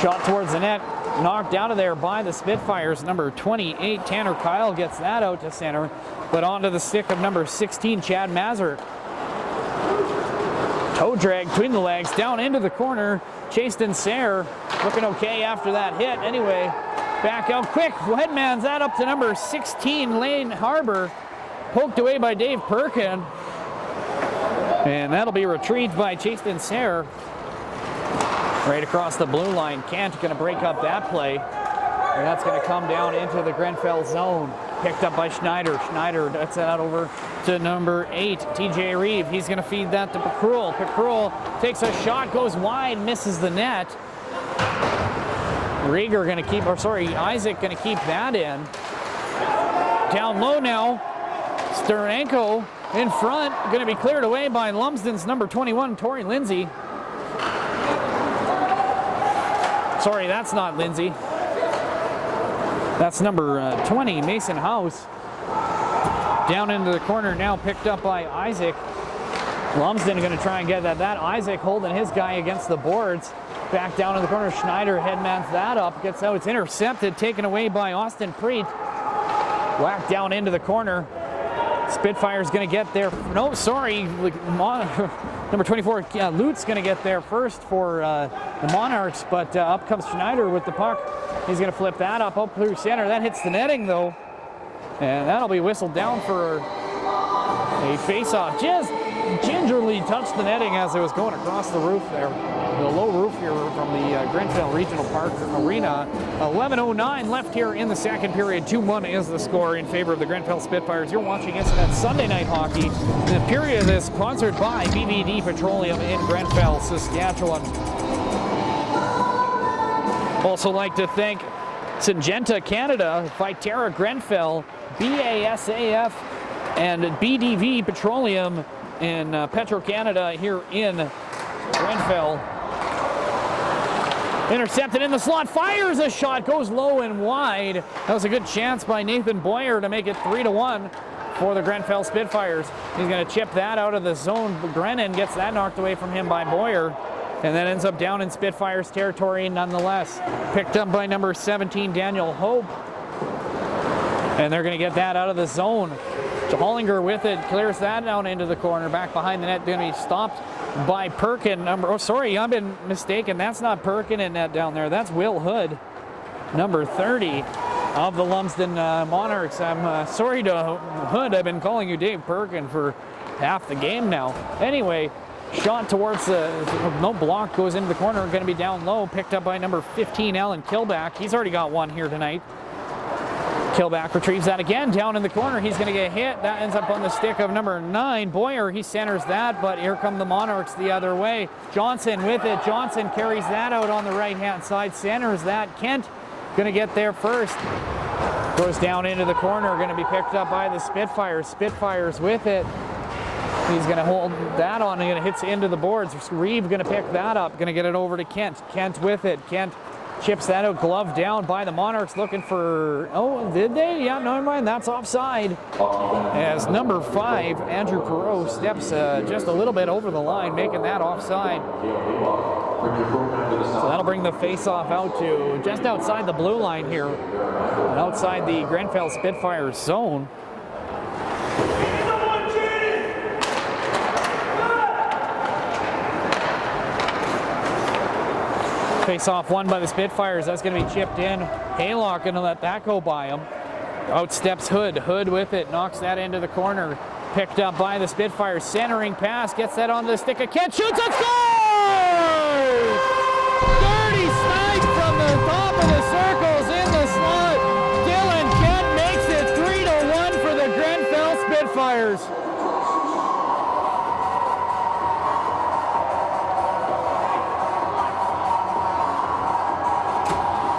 Shot towards the net. knocked out of there by the Spitfires. Number 28, Tanner Kyle, gets that out to center, but onto the stick of number 16, Chad Mazur. Toe drag between the legs, down into the corner. Chasten Sayre looking okay after that hit. Anyway, back out quick. Headman's that up to number 16, Lane Harbor. Poked away by Dave Perkin. And that'll be retrieved by Chasten Sayre. Right across the blue line. Kent going to break up that play. And that's going to come down into the Grenfell zone. Picked up by Schneider. Schneider gets that out over to number 8, TJ Reeve. He's going to feed that to Pacrul. Pacrul takes a shot, goes wide, misses the net. Rieger going to keep, or sorry, Isaac going to keep that in. Down low now. Steranko in front, going to be cleared away by Lumsden's number 21, Tori Lindsay. Sorry, that's not Lindsay. That's number 20, Mason House. Down into the corner now, picked up by Isaac. Lumsden going to try and get that. Isaac holding his guy against the boards. Back down in the corner, Schneider headmans that up, gets out. It's intercepted, taken away by Austin Preet. Whacked down into the corner. Spitfire's going to get there. No, sorry. Number 24, Lutz going to get there first for the Monarchs, but up comes Schneider with the puck. He's going to flip that up through center. That hits the netting, though. And that'll be whistled down for a face-off. Just gingerly touched the netting as it was going across the roof there. The low roof here from the Grenfell Regional Park Arena. 11:09 left here in the second period. 2-1 is the score in favor of the Grenfell Spitfires. You're watching SNN Sunday Night Hockey. The period is sponsored by BVD Petroleum in Grenfell, Saskatchewan. Also like to thank Syngenta Canada, Viterra Grenfell, BASAF, and BDV Petroleum in Petro-Canada here in Grenfell. Intercepted in the slot, fires a shot, goes low and wide. That was a good chance by Nathan Boyer to make it 3-1 for the Grenfell Spitfires. He's going to chip that out of the zone. Brennan gets that knocked away from him by Boyer, and that ends up down in Spitfires territory nonetheless. Picked up by number 17, Daniel Hope. And they're going to get that out of the zone. Hollinger with it, clears that down into the corner, back behind the net, going to be stopped by Perkin. I've been mistaken. That's not Perkin in net down there. That's Will Hood, number 30 of the Lumsden Monarchs. I'm sorry to Hood. I've been calling you Dave Perkin for half the game now. Anyway, shot towards no block, goes into the corner, going to be down low, picked up by number 15, Alan Kilback. He's already got one here tonight. Kilback retrieves that again down in the corner. He's going to get hit. That ends up on the stick of number 9, Boyer. He centers that, but here come the Monarchs the other way. Johnson with it. Johnson carries that out on the right-hand side, centers that. Kent going to get there first. Goes down into the corner, going to be picked up by the Spitfires. Spitfires with it. He's going to hold that on and it hits into the boards. Reeve going to pick that up, going to get it over to Kent. Kent with it. Kent chips that out, glove down by the Monarchs, looking for, oh, did they? Yeah, never mind, that's offside. As number 5, Andrew Perot, steps just a little bit over the line, making that offside. So that'll bring the face-off out to just outside the blue line here, outside the Grenfell Spitfires zone. Face-off won by the Spitfires. That's going to be chipped in. Haylock going to let that go by him. Out steps Hood. Hood with it. Knocks that into the corner. Picked up by the Spitfires. Centering pass. Gets that onto the stick of Kent. Shoots and scores! Dirty snipe from the top of the circles in the slot. Dylan Kent makes it 3-1 for the Grenfell Spitfires.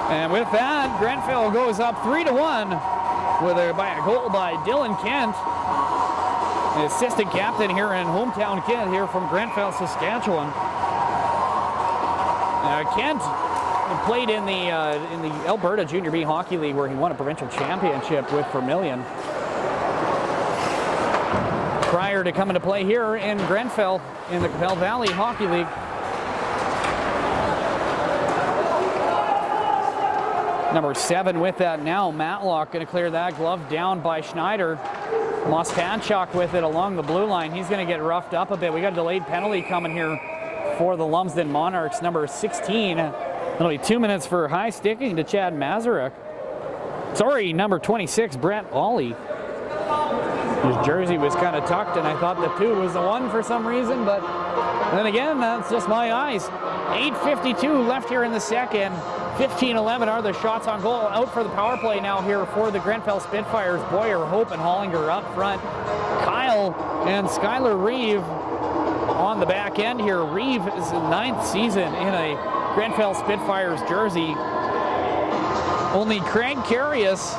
And with that, Grenfell goes up 3-1 by a goal by Dylan Kent, the assistant captain here and hometown kid here from Grenfell, Saskatchewan. Kent played in the Alberta Junior B Hockey League, where he won a provincial championship with Vermilion. Prior to coming to play here in Grenfell in the Qu'appelle Valley Hockey League. Number 7 with that now. Matlock going to clear that. Glove down by Schneider. Mostanchuk with it along the blue line. He's going to get roughed up a bit. We got a delayed penalty coming here for the Lumsden Monarchs. Number 16. It'll be 2 minutes for high sticking to Chad Mazurek. Sorry, number 26, Brett Ollie. His jersey was kind of tucked, and I thought the 2 was the 1 for some reason, but then again, that's just my eyes. 8:52 left here in the second. 15-11 are the shots on goal. Out for the power play now here for the Grenfell Spitfires. Boyer, Hope, and Hollinger up front. Kyle and Skylar Reeve on the back end here. Reeve is his 9th season in a Grenfell Spitfires jersey. Only Craig Carius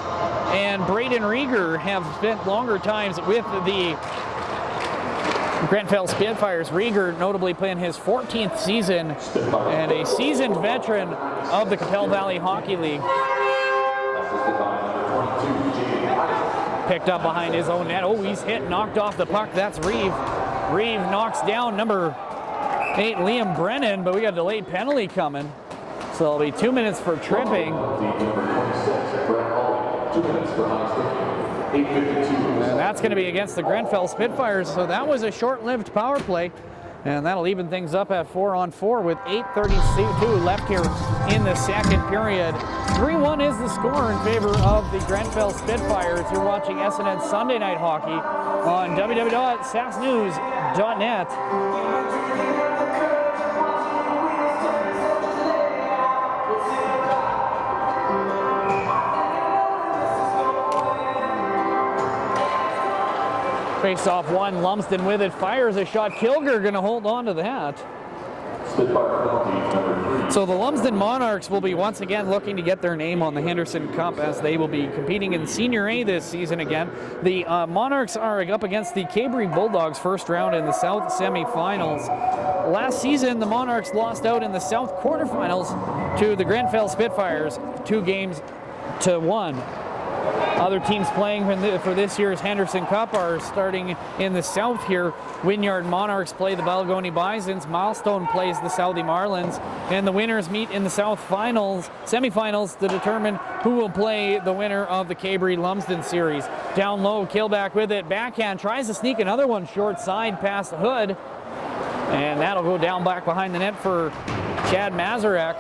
and Braden Rieger have spent longer times with the Grenfell Spitfires. Rieger notably playing his 14th season and a seasoned veteran of the Qu'appelle Valley Hockey League. Picked up behind his own net. Oh, he's hit, knocked off the puck. That's Reeve. Reeve knocks down number 8, Liam Brennan, but we got a delayed penalty coming. So it'll be 2 minutes for tripping. And that's going to be against the Grenfell Spitfires. So that was a short-lived power play. And that'll even things up at 4-on-4 with 8:32 left here in the second period. 3-1 is the score in favor of the Grenfell Spitfires. You're watching SNN Sunday Night Hockey on www.sasknews.net. Face off one, Lumsden with it, fires a shot. Kilger going to hold on to that. So the Lumsden Monarchs will be once again looking to get their name on the Henderson Cup as they will be competing in Senior A this season again. The Monarchs are up against the Cabri Bulldogs first round in the South semifinals. Last season, the Monarchs lost out in the South quarterfinals to the Grenfell Spitfires, 2-1. Other teams playing for this year's Henderson Cup are starting in the south here. Wynyard Monarchs play the Balgoni Bisons. Milestone plays the Southie Marlins. And the winners meet in the South semifinals to determine who will play the winner of the Cabri Lumsden series. Down low, Killback with it. Backhand, tries to sneak another one short side past the hood. And that'll go down back behind the net for Chad Mazurek.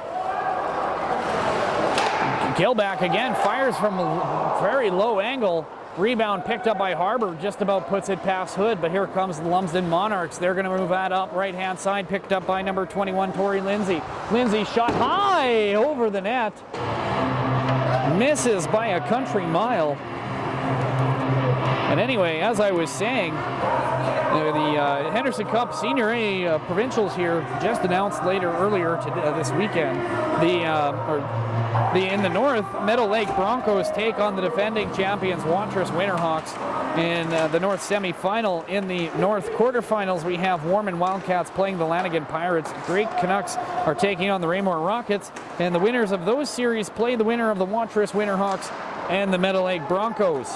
Killback again, fires from a very low angle. Rebound picked up by Harbor, just about puts it past Hood, but here comes the Lumsden Monarchs. They're going to move that up right-hand side, picked up by number 21, Tori Lindsay. Lindsay shot high over the net. Misses by a country mile. And anyway, as I was saying, the Henderson Cup Senior A provincials here just announced earlier this weekend. In the north, Meadow Lake Broncos take on the defending champions Watrous Winterhawks in the north semifinal. In the north quarterfinals, we have Warman Wildcats playing the Lanigan Pirates. Drake Canucks are taking on the Raymore Rockets, and the winners of those series play the winner of the Watrous Winterhawks and the Meadow Lake Broncos.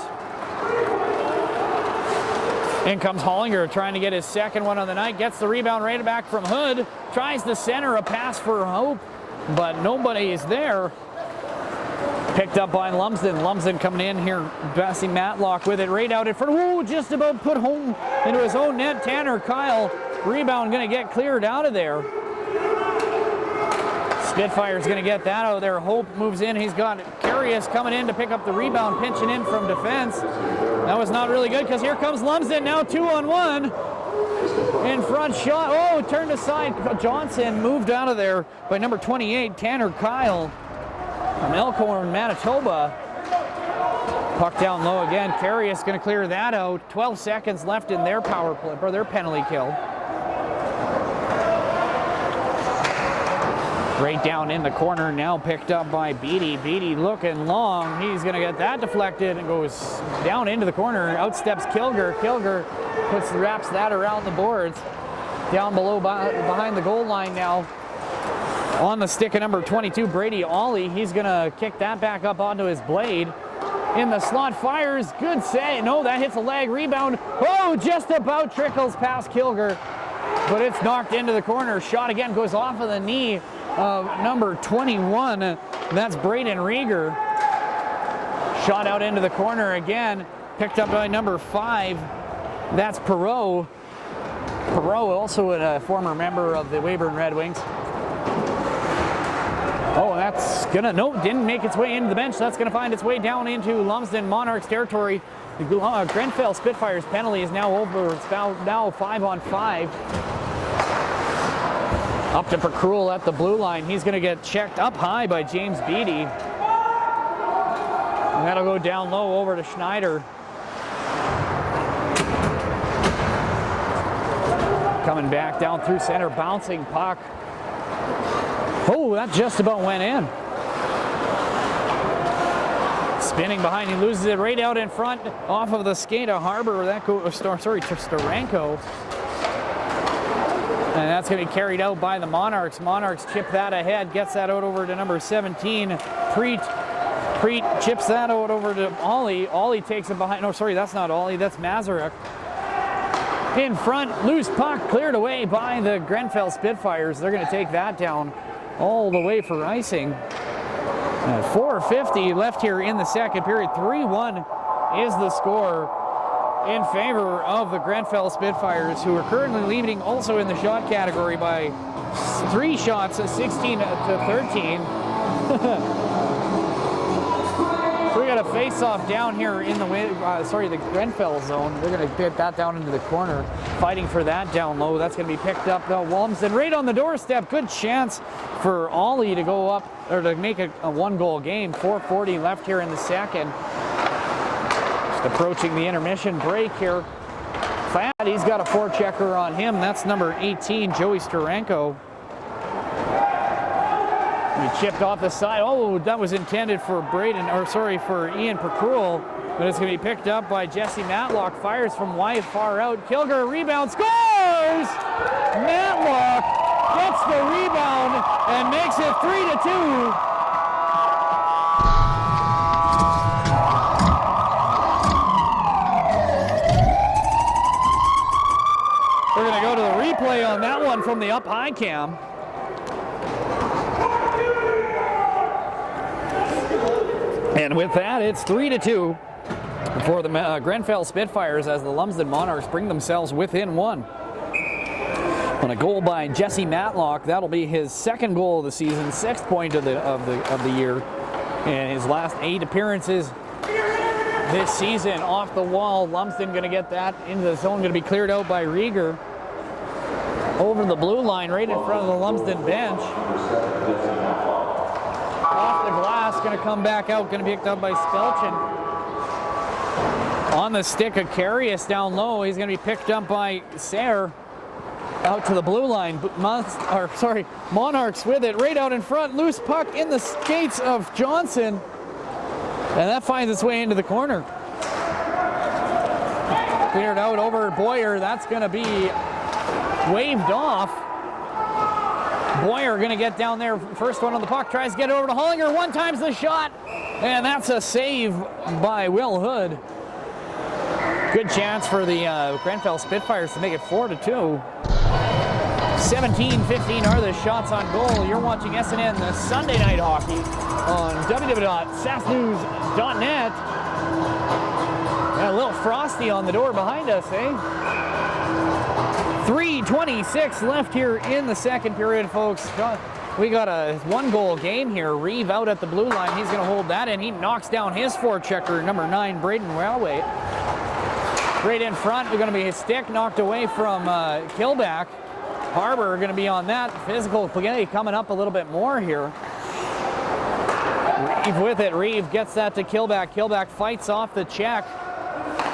In comes Hollinger, trying to get his second one of the night. Gets the rebound right back from Hood. Tries to center a pass for Hope, but nobody is there. Picked up by Lumsden. Lumsden coming in here. Bessie Matlock with it right out in front. Ooh, just about put home into his own net. Tanner Kyle. Rebound going to get cleared out of there. Spitfire's going to get that out of there. Hope moves in. He's got Carius coming in to pick up the rebound, pinching in from defense. That was not really good because here comes Lumsden now 2-on-1. In front shot. Oh, turned aside. Johnson moved out of there by number 28, Tanner Kyle from Elkhorn, Manitoba. Puck down low again. Carius going to clear that out. 12 seconds left in their power play, or their penalty kill. Right down in the corner now, picked up by Beatty. Beatty looking long. He's going to get that deflected and goes down into the corner. Outsteps Kilger. Kilger wraps that around the boards. Down below behind the goal line now. On the stick of number 22, Brady Ollie. He's going to kick that back up onto his blade. In the slot, fires. Good save. No, that hits a leg. Rebound. Oh, just about trickles past Kilger. But it's knocked into the corner. Shot again goes off of the knee of number 21, That's Braden Rieger. Shot out into the corner again. Picked up by number 5. That's Perot. Perot, also a former member of the Weyburn Red Wings. Oh, that's gonna, nope, didn't make its way into the bench. That's gonna find its way down into Lumsden Monarchs territory. The Grenfell Spitfires penalty is now over. It's now 5-on-5. Up to Percruel at the blue line. He's gonna get checked up high by James Beattie. And that'll go down low over to Schneider. Coming back down through center, bouncing puck. Oh, that just about went in. Spinning behind, he loses it right out in front, off of the skate of Harbor. That goes, sorry, to Starenko. And that's going to be carried out by the Monarchs. Monarchs chip that ahead, gets that out over to number 17. Preet chips that out over to Ollie. Ollie takes it behind. No, sorry, that's not Ollie, that's Mazarek. In front, loose puck cleared away by the Grenfell Spitfires. They're going to take that down all the way for icing. 4:50 left here in the second period. 3-1 is the score in favor of the Grenfell Spitfires, who are currently leading also in the shot category by 3 shots, 16-13. We got a face-off down here in the the Grenfell zone. They're going to get that down into the corner, fighting for that down low. That's going to be picked up though. Lumsden right on the doorstep. Good chance for Ollie to go up or to make a 1-goal game. 4:40 left here in the second. Just approaching the intermission break here. Fat, he's got a forechecker on him. That's number 18, Joey Starenko. He chipped off the side. Oh, that was intended for for Ian Percruel, but it's going to be picked up by Jesse Matlock. Fires from wide far out. Kilger rebound, scores! Matlock gets the rebound and makes it 3-2. We're going to go to the replay on that one from the up high cam. And with that, it's 3-2 for the Grenfell Spitfires as the Lumsden Monarchs bring themselves within 1. On a goal by Jesse Matlock, that'll be his 2nd goal of the season, 6th point of the year, and his last 8 appearances this season. Off the wall, Lumsden going to get that into the zone, going to be cleared out by Rieger. Over the blue line, right in front of the Lumsden bench. Off the glass, going to come back out, going to be picked up by Spelchin. On the stick of Carius down low, he's going to be picked up by Sayre. Out to the blue line, Monarchs with it, right out in front, loose puck in the skates of Johnson. And that finds its way into the corner. Cleared out over Boyer, that's going to be waved off. Boyer going to get down there, first one on the puck, tries to get it over to Hollinger, one times the shot, and that's a save by Will Hood. Good chance for the Grenfell Spitfires to make it 4-2. 17-15 are the shots on goal. You're watching SNN Sunday Night Hockey on www.sasknews.net. A little frosty on the door behind us, eh? 3:26 left here in the second period, folks. We got a 1-goal game here. Reeve out at the blue line. He's going to hold that in. He knocks down his forechecker, number 9, Braden Railway. Right in front, we're going to be his stick knocked away from Killback. Harbor going to be on that. Physical play coming up a little bit more here. Reeve with it. Reeve gets that to Killback. Killback fights off the check,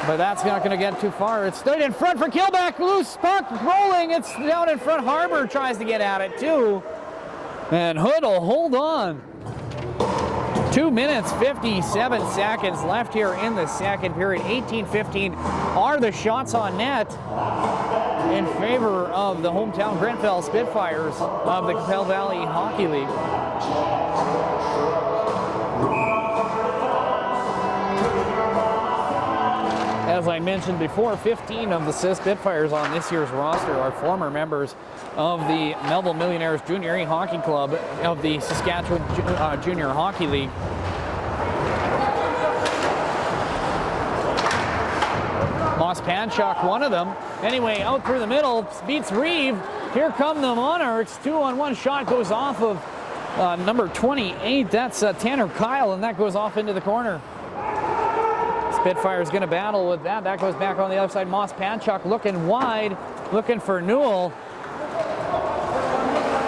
but that's not going to get too far. It's straight in front for Killback. Loose puck rolling. It's down in front. Harbor tries to get at it too. And Hood will hold on. 2 minutes, 57 seconds left here in the second period. 18-15 are the shots on net in favor of the hometown Grenfell Spitfires of the Qu'appelle Valley Hockey League. As I mentioned before, 15 of the Spitfires on this year's roster are former members of the Melville Millionaires Junior A Hockey Club of the Saskatchewan Junior Hockey League. Moss Panchuk, one of them. Anyway, out through the middle, beats Reeve. Here come the Monarchs. 2-on-1 shot goes off of number 28. That's Tanner Kyle, and that goes off into the corner. Spitfire's going to battle with that. That goes back on the other side. Moss Panchuk looking wide, looking for Newell.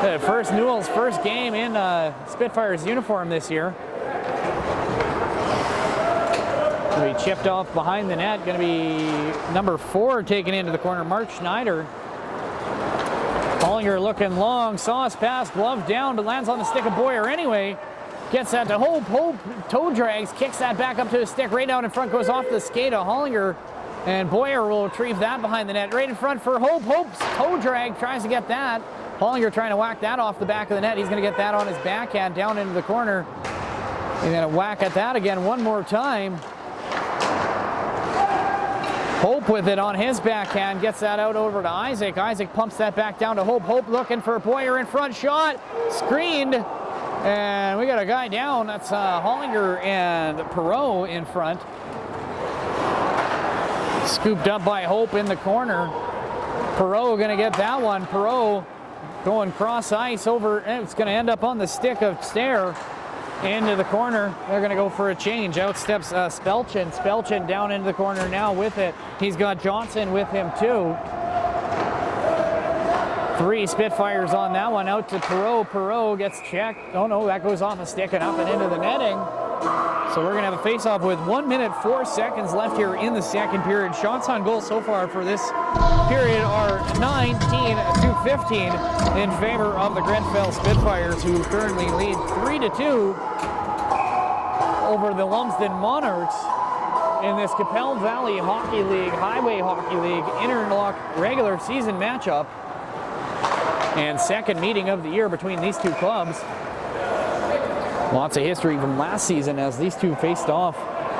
Newell's first game in Spitfire's uniform this year. Going to be chipped off behind the net. Going to be number 4 taken into the corner, Mark Schneider. Hollinger looking long, saw his pass, glove down, but lands on the stick of Boyer anyway. Gets that to Hope. Hope toe drags, kicks that back up to his stick, right down in front, goes off the skate of Hollinger, and Boyer will retrieve that behind the net. Right in front for Hope. Hope's toe drag, tries to get that. Hollinger trying to whack that off the back of the net. He's going to get that on his backhand down into the corner. He's going to whack at that again one more time. Hope with it on his backhand, gets that out over to Isaac. Isaac pumps that back down to Hope. Hope looking for Boyer in front, shot, screened, and we got a guy down. That's Hollinger and Perreault in front. Scooped up by Hope in the corner. Perreault going to get that one. Perreault going cross ice over, it's going to end up on the stick of Stair. Into the corner. They're going to go for a change. Out steps Spelchin. Spelchin down into the corner now with it. He's got Johnson with him too. 3 Spitfires on that one. Out to Perreault. Perreault gets checked. Oh no, that goes off the stick and up and into the netting. So we're going to have a face-off with 1 minute 4 seconds left here in the second period. Shots on goal so far for this period are 19-15 in favor of the Grenfell Spitfires, who currently lead 3-2 over the Lumsden Monarchs in this Qu'appelle Valley Hockey League, Highway Hockey League Interlock regular season matchup and second meeting of the year between these two clubs. Lots of history from last season as these two faced off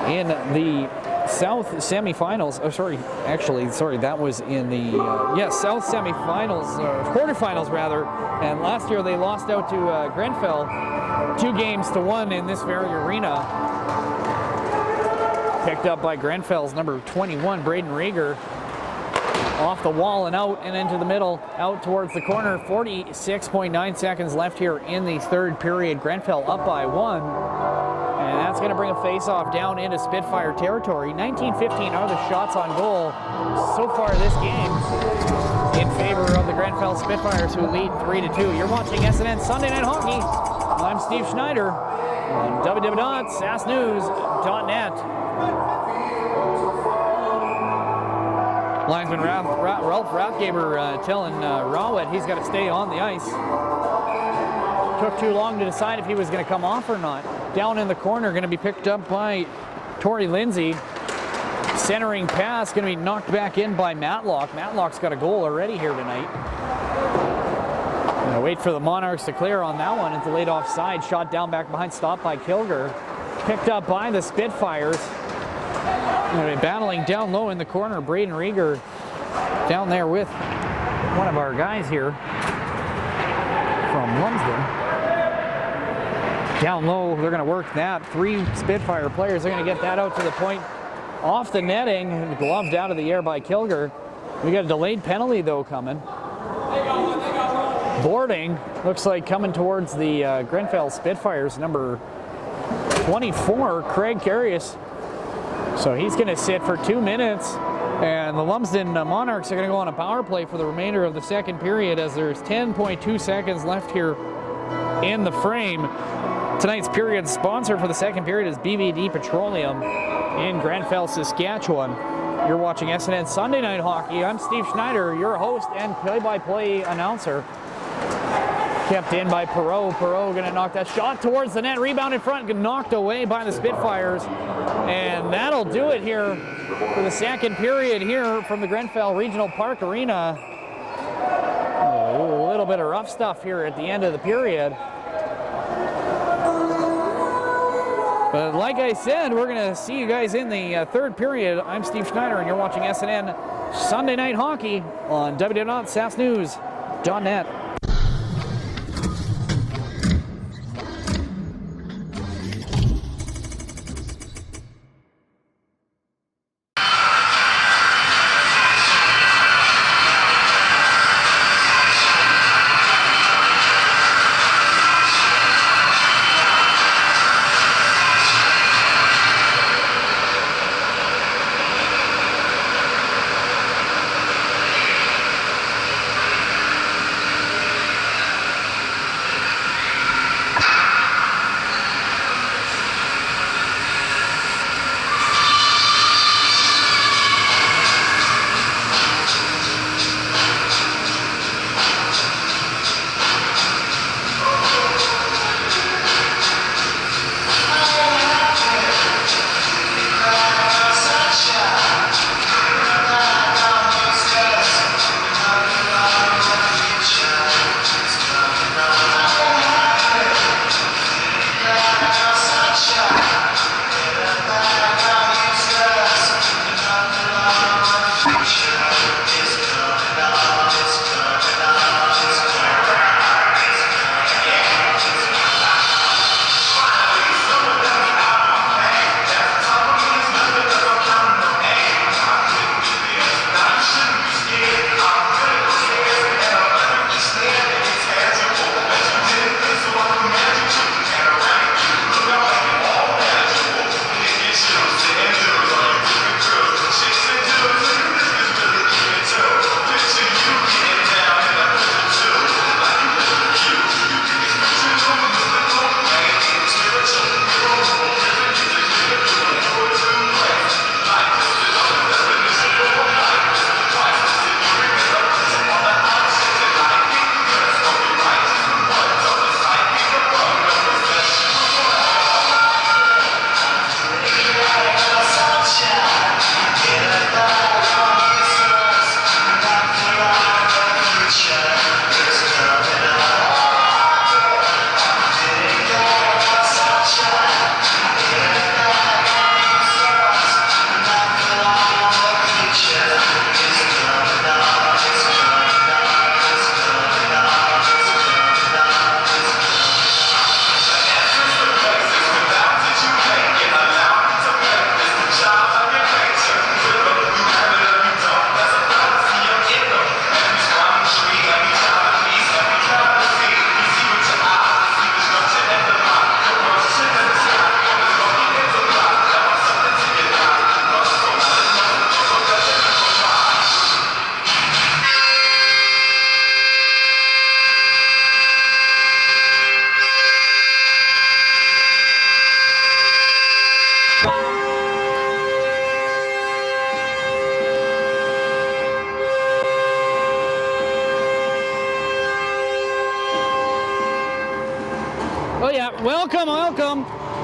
in the South semifinals. Oh, sorry, that was in the South semifinals, quarterfinals rather. And last year they lost out to Grenfell 2-1 in this very arena. Picked up by Grenfell's number 21, Braden Rieger. Off the wall and out and into the middle, out towards the corner. 46.9 seconds left here in the third period. Grenfell up by 1. And that's going to bring a face-off down into Spitfire territory. 19-15 are the shots on goal so far this game in favor of the Grenfell Spitfires, who lead 3-2. You're watching SNN Sunday Night Hockey. I'm Steve Schneider on www.sasknews.net. Linesman Ralph Rathgaber telling Rawet he's got to stay on the ice. Took too long to decide if he was going to come off or not. Down in the corner, going to be picked up by Tori Lindsay. Centering pass going to be knocked back in by Matlock. Matlock's got a goal already here tonight. Going to wait for the Monarchs to clear on that one. It's a late offside. Shot down back behind, stopped by Kilger. Picked up by the Spitfires. Battling down low in the corner. Braden Rieger down there with one of our guys here from Lumsden. Down low, they're going to work that. 3 Spitfire players, they're going to get that out to the point. Off the netting, gloved out of the air by Kilger. We got a delayed penalty though coming. Boarding, looks like coming towards the Grenfell Spitfires, number 24, Craig Carius. So he's going to sit for 2 minutes, and the Lumsden Monarchs are going to go on a power play for the remainder of the second period, as there's 10.2 seconds left here in the frame. Tonight's period sponsor for the second period is BVD Petroleum in Grenfell, Saskatchewan. You're watching SNN Sunday Night Hockey. I'm Steve Schneider, your host and play-by-play announcer. Kept in by Perreault. Perreault going to knock that shot towards the net. Rebound in front, knocked away by the Spitfires. And that'll do it here for the second period here from the Grenfell Regional Park Arena. A little bit of rough stuff here at the end of the period. But like I said, we're going to see you guys in the third period. I'm Steve Schneider, and you're watching SNN Sunday Night Hockey on www.sasnews.net.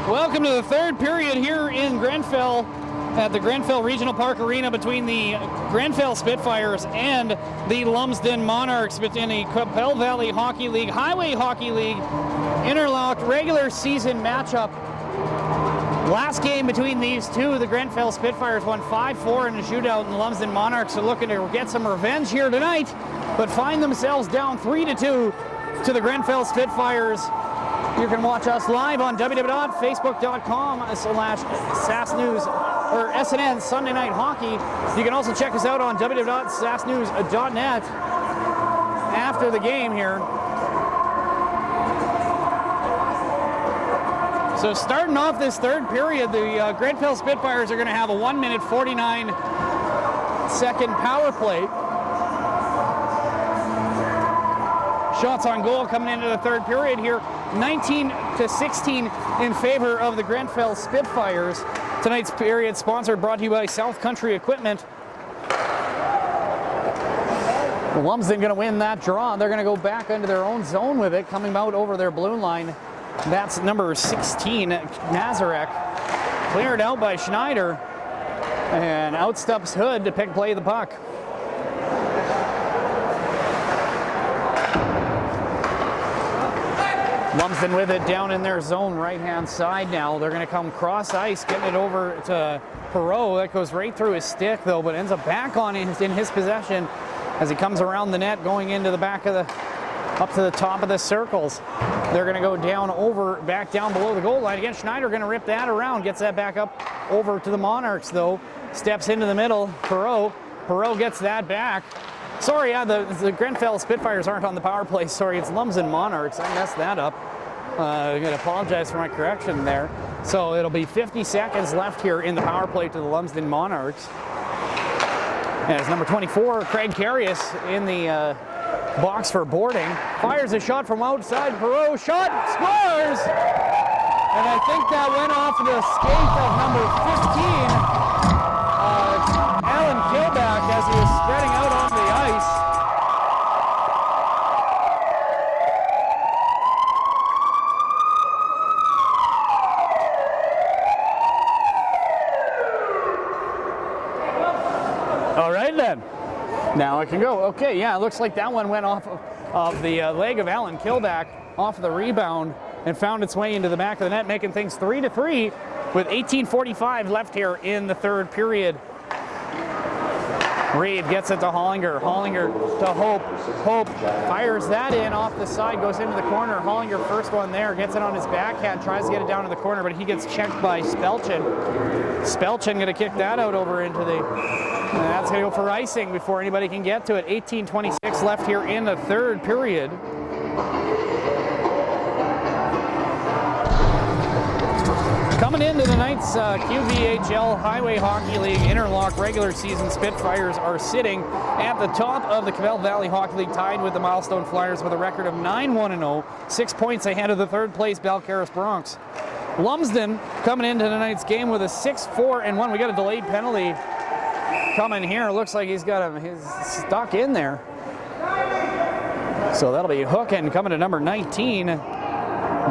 Welcome to the third period here in Grenfell at the Grenfell Regional Park Arena between the Grenfell Spitfires and the Lumsden Monarchs within the Qu'appelle Valley Hockey League, Highway Hockey League Interlock regular season matchup. Last game between these two, the Grenfell Spitfires won 5-4 in a shootout, and the Lumsden Monarchs are looking to get some revenge here tonight, but find themselves down 3-2 to the Grenfell Spitfires. You can watch us live on www.facebook.com/SasNews or SNN Sunday Night Hockey. You can also check us out on www.sasnews.net after the game here. So starting off this third period, the Grenfell Spitfires are going to have a 1-minute 49-second power play. Shots on goal coming into the third period here, 19-16 in favor of the Grenfell Spitfires. Tonight's period brought to you by South Country Equipment. Lumsden going to win that draw. They're going to go back into their own zone with it, coming out over their blue line. That's number 16, Nazarek. Cleared out by Schneider, and out steps Hood to play the puck. Lumsden with it down in their zone, right-hand side now. They're going to come cross ice, getting it over to Perreault. That goes right through his stick, though, but ends up back on in his possession as he comes around the net, going into the back of the, up to the top of the circles. They're going to go down over, back down below the goal line. Again, Schneider going to rip that around, gets that back up over to the Monarchs, though. Steps into the middle, Perreault gets that back. Sorry, yeah, the Grenfell Spitfires aren't on the power play. Sorry, it's Lumsden Monarchs. I messed that up. I'm going to apologize for my correction there. So it'll be 50 seconds left here in the power play to the Lumsden Monarchs. As number 24, Craig Carius in the box for boarding. Fires a shot from outside. Perreault shot, scores! And I think that went off the skate of number 15. Alan Kilback, as he was spreading out on the ice. All right then. Now I can go. Okay, yeah, it looks like that one went off of the leg of Alan Kilback, off the rebound, and found its way into the back of the net, making things 3-3 with 18:45 left here in the third period. Reed gets it to Hollinger. Hollinger to Hope. Hope fires that in off the side, goes into the corner. Hollinger, first one there, gets it on his backhand, tries to get it down to the corner, but he gets checked by Spelchin. Spelchin going to kick that out over into the... And that's going to go for icing before anybody can get to it. 18:26 left here in the third period. Coming into tonight's QVHL Highway Hockey League Interlock regular season, Spitfires are sitting at the top of the Qu'appelle Valley Hockey League, tied with the Milestone Flyers with a record of 9-1-0, 6 points ahead of the third place Balcarres Bronx. Lumsden coming into tonight's game with a 6-4-1. We got a delayed penalty coming here. Looks like he's stuck in there. So that'll be hooking coming to number 19.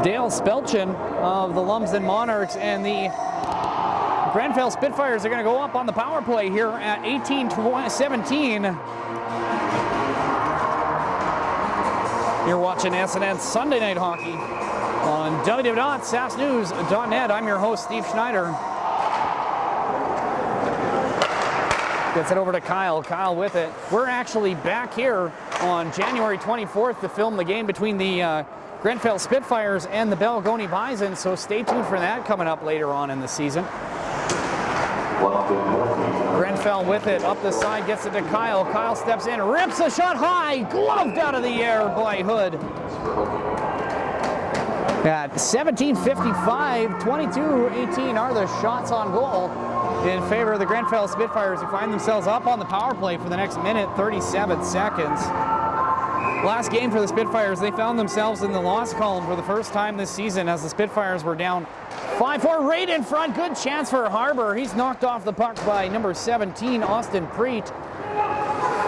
Dale Spelchin of the Lumsden Monarchs, and the Grenfell Spitfires are going to go up on the power play here at 18-17. You're watching SNN Sunday Night Hockey on www.sasnews.net. I'm your host, Steve Schneider. Gets it over to Kyle. Kyle with it. We're actually back here on January 24th to film the game between the Grenfell Spitfires and the Belgoni Bison, so stay tuned for that coming up later on in the season. Grenfell with it, up the side, gets it to Kyle. Kyle steps in, rips a shot high, gloved out of the air by Hood. At 17:55, 22-18 are the shots on goal in favor of the Grenfell Spitfires, who find themselves up on the power play for the next minute, 37 seconds. Last game for the Spitfires, they found themselves in the loss column for the first time this season as the Spitfires were down 5-4 right in front. Good chance for Harbour. He's knocked off the puck by number 17, Austin Preet.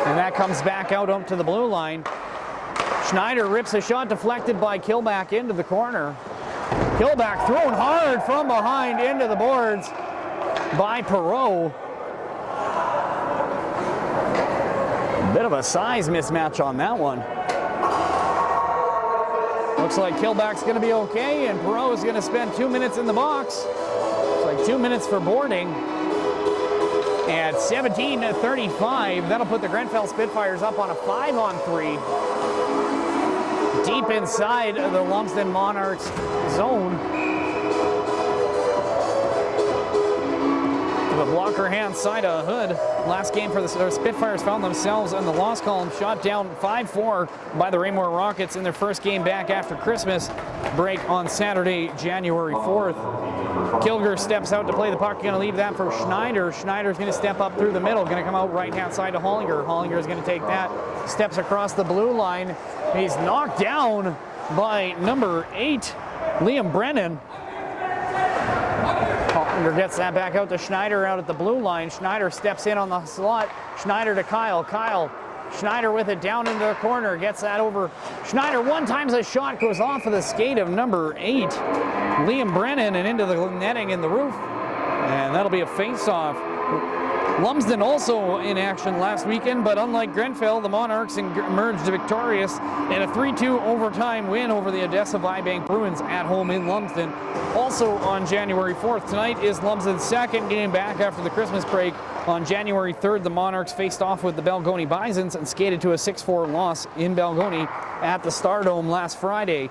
And that comes back out to the blue line. Schneider rips a shot deflected by Kilback into the corner. Kilback thrown hard from behind into the boards by Perreault. Bit of a size mismatch on that one. Looks like Kilback's going to be okay, and Perreault is going to spend 2 minutes in the box. Looks like 2 minutes for boarding. At 17:35, that'll put the Grenfell Spitfires up on a 5-on-3. Deep inside the Lumsden Monarchs zone. The blocker hand side of Hood. Last game for the Spitfires found themselves in the loss column, shot down 5-4 by the Raymore Rockets in their first game back after Christmas break on Saturday, January 4th. Kilger steps out to play the puck, going to leave that for Schneider. Schneider's going to step up through the middle, going to come out right-hand side to Hollinger. Hollinger is going to take that, steps across the blue line. He's knocked down by number 8, Liam Brennan. Hollinger gets that back out to Schneider out at the blue line. Schneider steps in on the slot. Schneider to Kyle. Kyle, Schneider with it down into the corner. Gets that over. Schneider one times a shot goes off of the skate of number 8, Liam Brennan, and into the netting in the roof. And that'll be a face-off. Lumsden also in action last weekend, but unlike Grenfell, the Monarchs emerged victorious in a 3-2 overtime win over the Odessa Vibank Bruins at home in Lumsden. Also on January 4th, tonight is Lumsden's second game back after the Christmas break. On January 3rd, the Monarchs faced off with the Balgonie Bisons and skated to a 6-4 loss in Balgonie at the Stardome last Friday.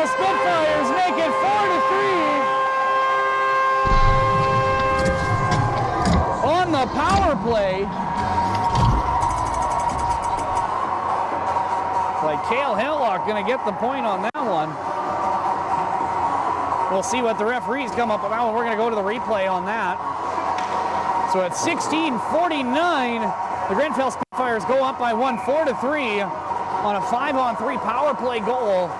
Spitfires make it 4-3 on the power play. Like Cale Hillock going to get the point on that one. We'll see what the referees come up with that one. We're going to go to the replay on that. So at 16:49, the Grenfell Spitfires go up by 1, 4-3 on a 5-on-3 power play goal.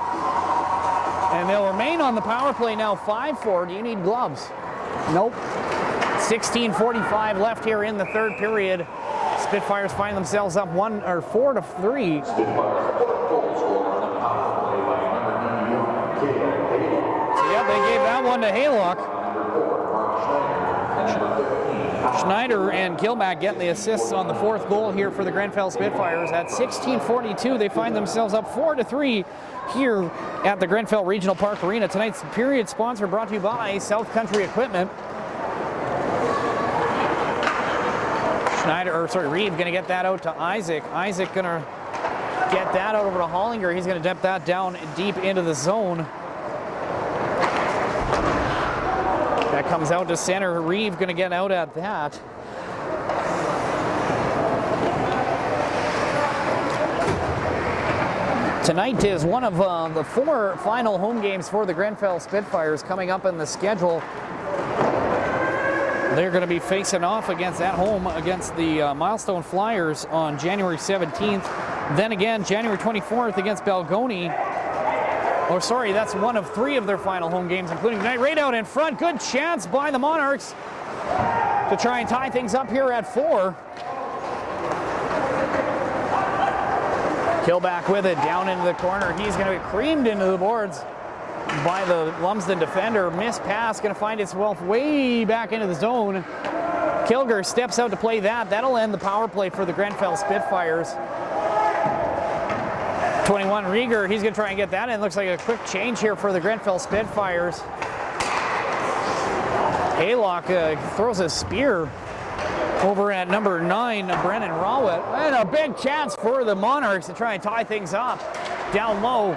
And they'll remain on the power play now 5-4. Do you need gloves? Nope. 16:45 left here in the third period. Spitfires find themselves up 4-3. So yeah, they gave that one to Haylock. Schneider and Kilback getting the assists on the fourth goal here for the Grenfell Spitfires. At 16:42, they find themselves up 4-3 here at the Grenfell Regional Park Arena. Tonight's period sponsor brought to you by South Country Equipment. Reeve going to get that out to Isaac. Isaac going to get that out over to Hollinger. He's going to dump that down deep into the zone. That comes out to center. Reeve going to get out at that. Tonight is one of the 4 final home games for the Grenfell Spitfires coming up in the schedule. They're going to be facing off at home against the Milestone Flyers on January 17th. Then again, January 24th against Balgonie. Oh, sorry, that's one of 3 of their final home games, including tonight. Right out in front, good chance by the Monarchs to try and tie things up here at 4. Kilback with it, down into the corner. He's going to be creamed into the boards by the Lumsden defender. Missed pass, going to find itself way back into the zone. Kilger steps out to play that. That'll end the power play for the Grenfell Spitfires. 21 Rieger, he's going to try and get that in. Looks like a quick change here for the Grenfell Spitfires. Haylock throws a spear over at number 9, Brennan Rawett. And a big chance for the Monarchs to try and tie things up. Down low,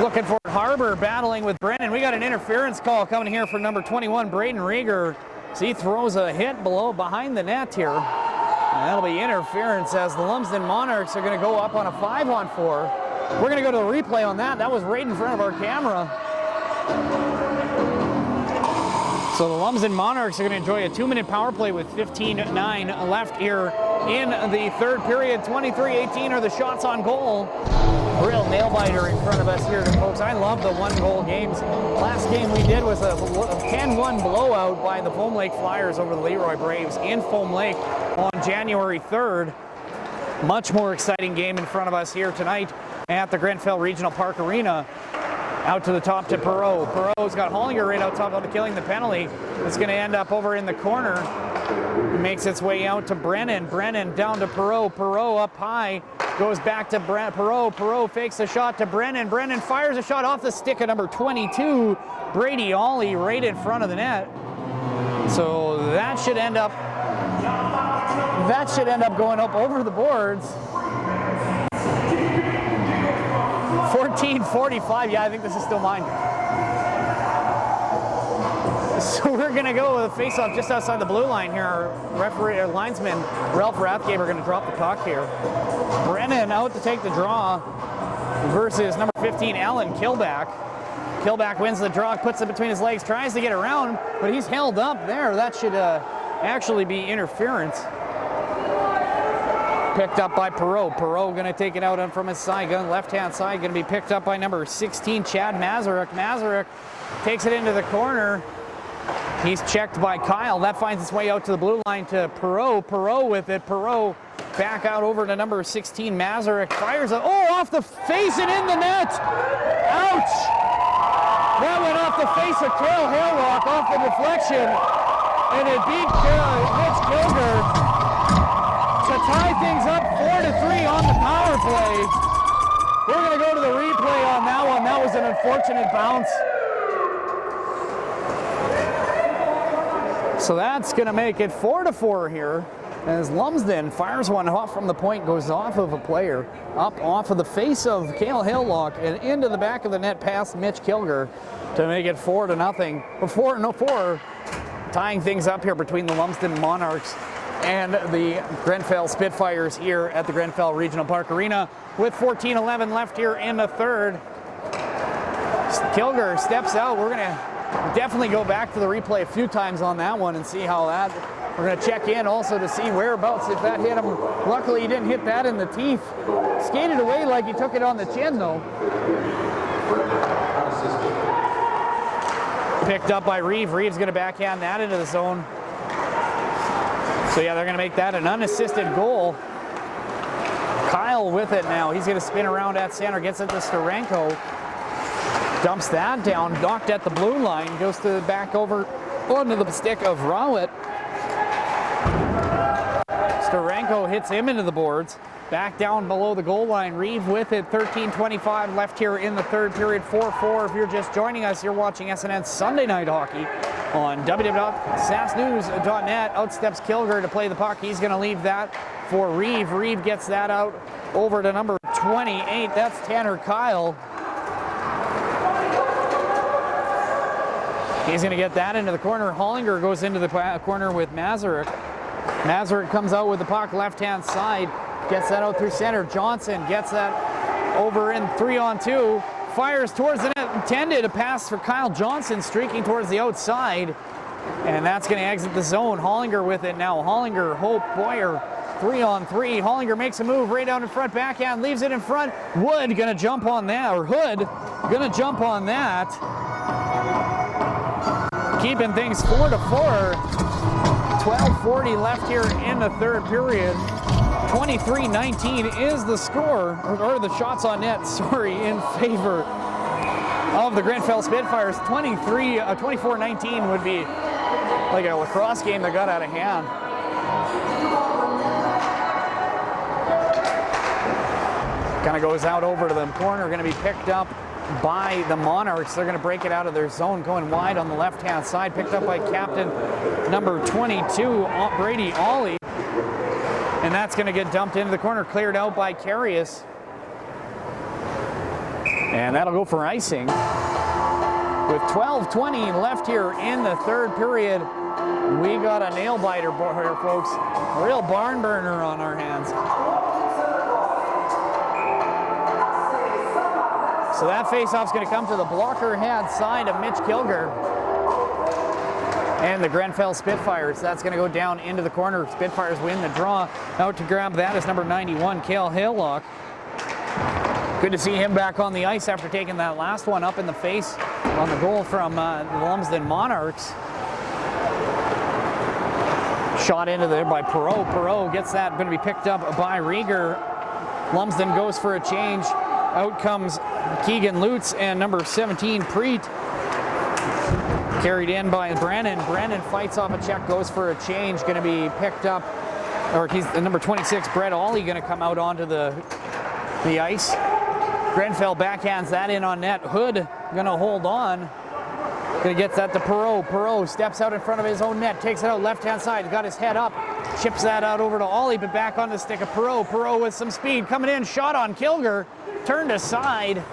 looking for Harbor, battling with Brennan. We got an interference call coming here for number 21, Braden Rieger. So he throws a hit behind the net here. And that'll be interference as the Lumsden Monarchs are going to go up on a 5-on-4. We're going to go to the replay on that. That was right in front of our camera. So the Lumsden Monarchs are going to enjoy a 2-minute power play with 15:09 left here in the third period. 23-18 are the shots on goal. Real nail-biter in front of us here, folks. I love the 1-goal games. Last game we did was a 10-1 blowout by the Foam Lake Flyers over the Leroy Braves in Foam Lake on January 3rd. Much more exciting game in front of us here tonight at the Grenfell Regional Park Arena. Out to the top to Perreault. Perreault's got Hollinger right out top, killing the penalty. It's going to end up over in the corner. It makes its way out to Brennan. Brennan down to Perreault. Perreault up high. Goes back to Perreault. Perreault fakes a shot to Brennan. Brennan fires a shot off the stick of number 22, Brady Ollie, right in front of the net. So that should end up going up over the boards. 14:45. Yeah, I think this is still mine. So we're going to go with a face-off just outside the blue line here. Our referee, our linesman, Ralph Rathgate, are going to drop the puck here. Brennan out to take the draw versus number 15, Alan Kilback. Kilback wins the draw, puts it between his legs, tries to get around, but he's held up there. That should actually be interference. Picked up by Perreault. Perreault going to take it out from his side, left-hand side, going to be picked up by number 16, Chad Mazurek. Mazurek takes it into the corner. He's checked by Kyle. That finds its way out to the blue line to Perreault. Perreault with it. Perreault back out over to number 16, Mazurek. Fires it. Oh, off the face and in the net. Ouch! That went off the face of Qu'appelle Valley off the deflection. And it beat Mitch Kilger to tie things up 4-3 on the power play. We're going to go to the replay on that one. That was an unfortunate bounce. So that's going to make it 4-4 here as Lumsden fires one off from the point, goes off of a player, up off of the face of Qu'appelle Valley and into the back of the net past Mitch Kilger to make it 4-0. 4-4, tying things up here between the Lumsden Monarchs and the Grenfell Spitfires here at the Grenfell Regional Park Arena with 14:11 left here in the third. Kilger steps out. We're going to definitely go back to the replay a few times on that one and see how that. We're going to check in also to see whereabouts if that hit him. Luckily, he didn't hit that in the teeth. Skated away like he took it on the chin, though. Picked up by Reeve. Reeve's going to backhand that into the zone. So yeah, they're going to make that an unassisted goal. Kyle with it now. He's going to spin around at center, gets it to Steranko. Dumps that down, docked at the blue line, goes to the back over onto the stick of Rowett. Steranko hits him into the boards. Back down below the goal line. Reeve with it. 13:25 left here in the third period. 4-4. If you're just joining us, you're watching SNN Sunday Night Hockey on www.sasnews.net. Out steps Kilger to play the puck. He's going to leave that for Reeve. Reeve gets that out over to number 28. That's Tanner Kyle. He's going to get that into the corner. Hollinger goes into the corner with Mazurek. Mazurek comes out with the puck left-hand side. Gets that out through center. Johnson gets that over in 3-on-2. Fires towards the net. Intended a pass for Kyle Johnson streaking towards the outside. And that's going to exit the zone. Hollinger with it now. Hollinger, Hope, Boyer. 3-on-3. Hollinger makes a move right out in front. Backhand leaves it in front. Wood going to jump on that. Or Hood going to jump on that. Keeping things 4-4. 12:40 left here in the third period. 23-19 is the score, or the shots on net, sorry, in favor of the Grenfell Spitfires. 24-19 would be like a lacrosse game that got out of hand. Kind of goes out over to the corner, going to be picked up by the Monarchs. They're going to break it out of their zone, going wide on the left-hand side. Picked up by captain number 22, Brady Ollie. And that's going to get dumped into the corner, cleared out by Carius. And that'll go for icing. With 12:20 left here in the third period, we got a nail-biter here, folks. A real barn burner on our hands. So that face-off's going to come to the blocker hand side of Mitch Kilger. And the Grenfell Spitfires. That's going to go down into the corner. Spitfires win the draw. Out to grab that is number 91, Qu'appelle Valley. Good to see him back on the ice after taking that last one up in the face on the goal from the Lumsden Monarchs. Shot into there by Perreault. Perreault gets that, going to be picked up by Rieger. Lumsden goes for a change. Out comes Keegan Lutz and number 17, Preet. Carried in by Brennan. Brennan fights off a check, goes for a change. Going to be picked up, or he's the number 26, Brett Ollie, going to come out onto the ice. Grenfell backhands that in on net. Hood going to hold on. Going to get that to Perreault. Perreault steps out in front of his own net, takes it out left-hand side, got his head up, chips that out over to Ollie, but back on the stick of Perreault. Perreault with some speed, coming in, shot on Kilger, turned aside.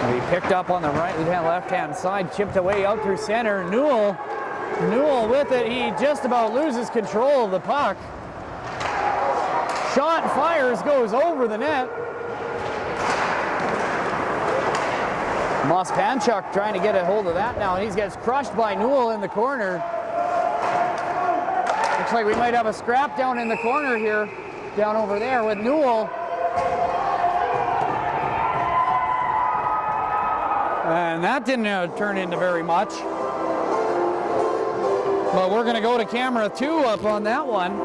He picked up on the right-hand, left-hand side, chipped away out through center. Newell with it. He just about loses control of the puck. Shot fires, goes over the net. Mospanchuk trying to get a hold of that now. He gets crushed by Newell in the corner. Looks like we might have a scrap down in the corner here, down over there with Newell. And that didn't turn into very much. But we're going to go to camera 2 up on that one.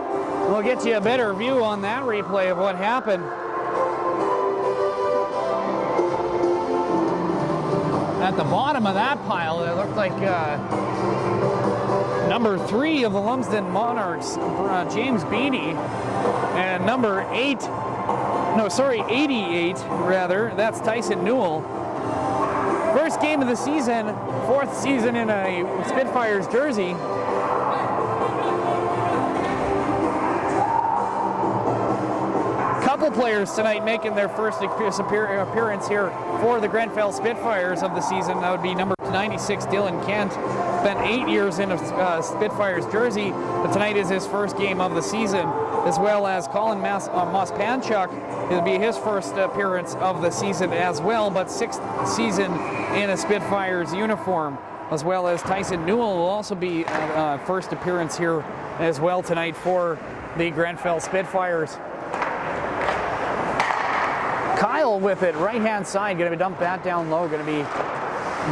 We'll get you a better view on that replay of what happened. At the bottom of that pile, it looked like number 3 of the Lumsden Monarchs, James Beanie, and number 88 rather, that's Tyson Newell. First game of the season, 4th season in a Spitfires jersey. Couple players tonight making their first appearance here for the Grenfell Spitfires of the season. That would be number 96, Dylan Kent. Spent 8 years in a Spitfires jersey, but tonight is his first game of the season, as well as Colin Mospanchuk. It'll be his first appearance of the season as well, but 6th season in a Spitfires uniform, as well as Tyson Newell will also be first appearance here as well tonight for the Grenfell Spitfires. Kyle with it, right-hand side, going to dump that down low, going to be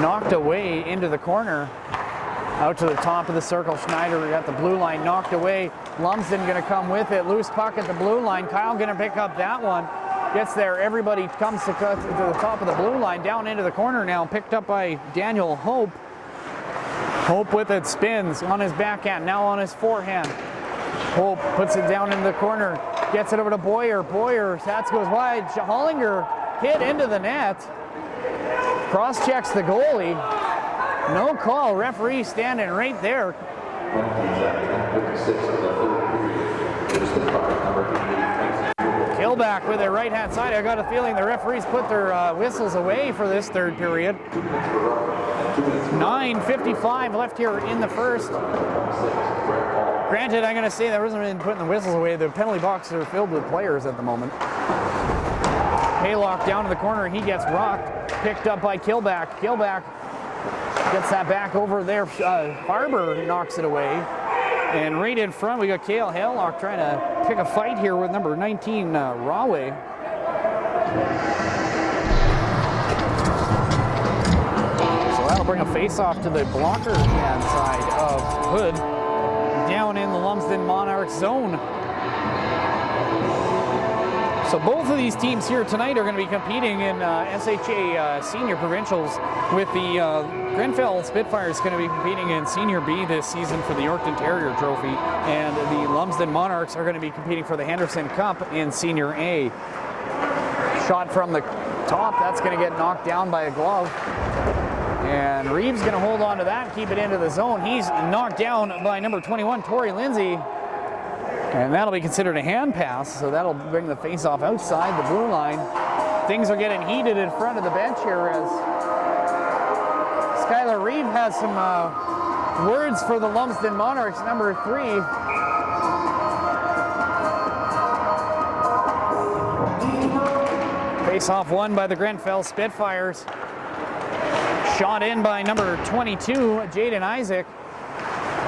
knocked away into the corner. Out to the top of the circle, Schneider, we got the blue line knocked away. Lumsden going to come with it, loose puck at the blue line. Kyle going to pick up that one. Gets there, everybody comes to the top of the blue line, down into the corner now, picked up by Daniel Hope. Hope with it, spins on his backhand, now on his forehand. Hope puts it down in the corner, gets it over to Boyer. Boyer, Sats goes wide. Hollinger hit into the net. Cross-checks the goalie. No call. Referee standing right there. Killback with it right-hand side. I got a feeling the referees put their whistles away for this third period. 9:55 left here in the first. Granted, I'm going to say that wasn't really putting the whistles away. The penalty boxes are filled with players at the moment. Haylock down to the corner. He gets rocked. Picked up by Killback. Killback gets that back over there. Harbour knocks it away. And right in front, we got Cale Haylock trying to pick a fight here with number 19, Rahway. So that'll bring a face-off to the blocker hand side of Hood. Down in the Lumsden Monarchs zone. So both of these teams here tonight are going to be competing in SHA Senior Provincials, with the Grenfell Spitfires going to be competing in Senior B this season for the Yorkton Terrier Trophy, and the Lumsden Monarchs are going to be competing for the Henderson Cup in Senior A. Shot from the top, that's going to get knocked down by a glove. And Reeves going to hold on to that, keep it into the zone. He's knocked down by number 21, Tori Lindsay. And that'll be considered a hand pass, so that'll bring the face-off outside the blue line. Things are getting heated in front of the bench here as Skylar Reeve has some words for the Lumsden Monarchs, number 3. Face-off won by the Grenfell Spitfires. Shot in by number 22, Jaden Isaac.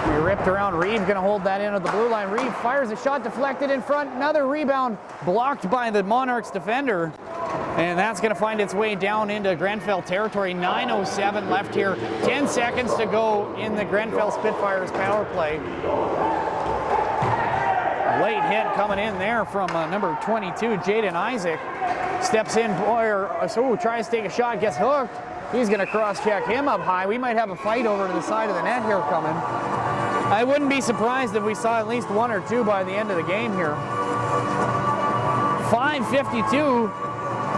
We ripped around. Reeve going to hold that in at the blue line. Reeve fires a shot, deflected in front. Another rebound blocked by the Monarchs defender. And that's going to find its way down into Grenfell territory. 9:07 left here. 10 seconds to go in the Grenfell Spitfires power play. Late hit coming in there from number 22, Jaden Isaac. Steps in, Boyer, tries to take a shot, gets hooked. He's going to cross-check him up high. We might have a fight over to the side of the net here coming. I wouldn't be surprised if we saw at least 1 or 2 by the end of the game here. 5:52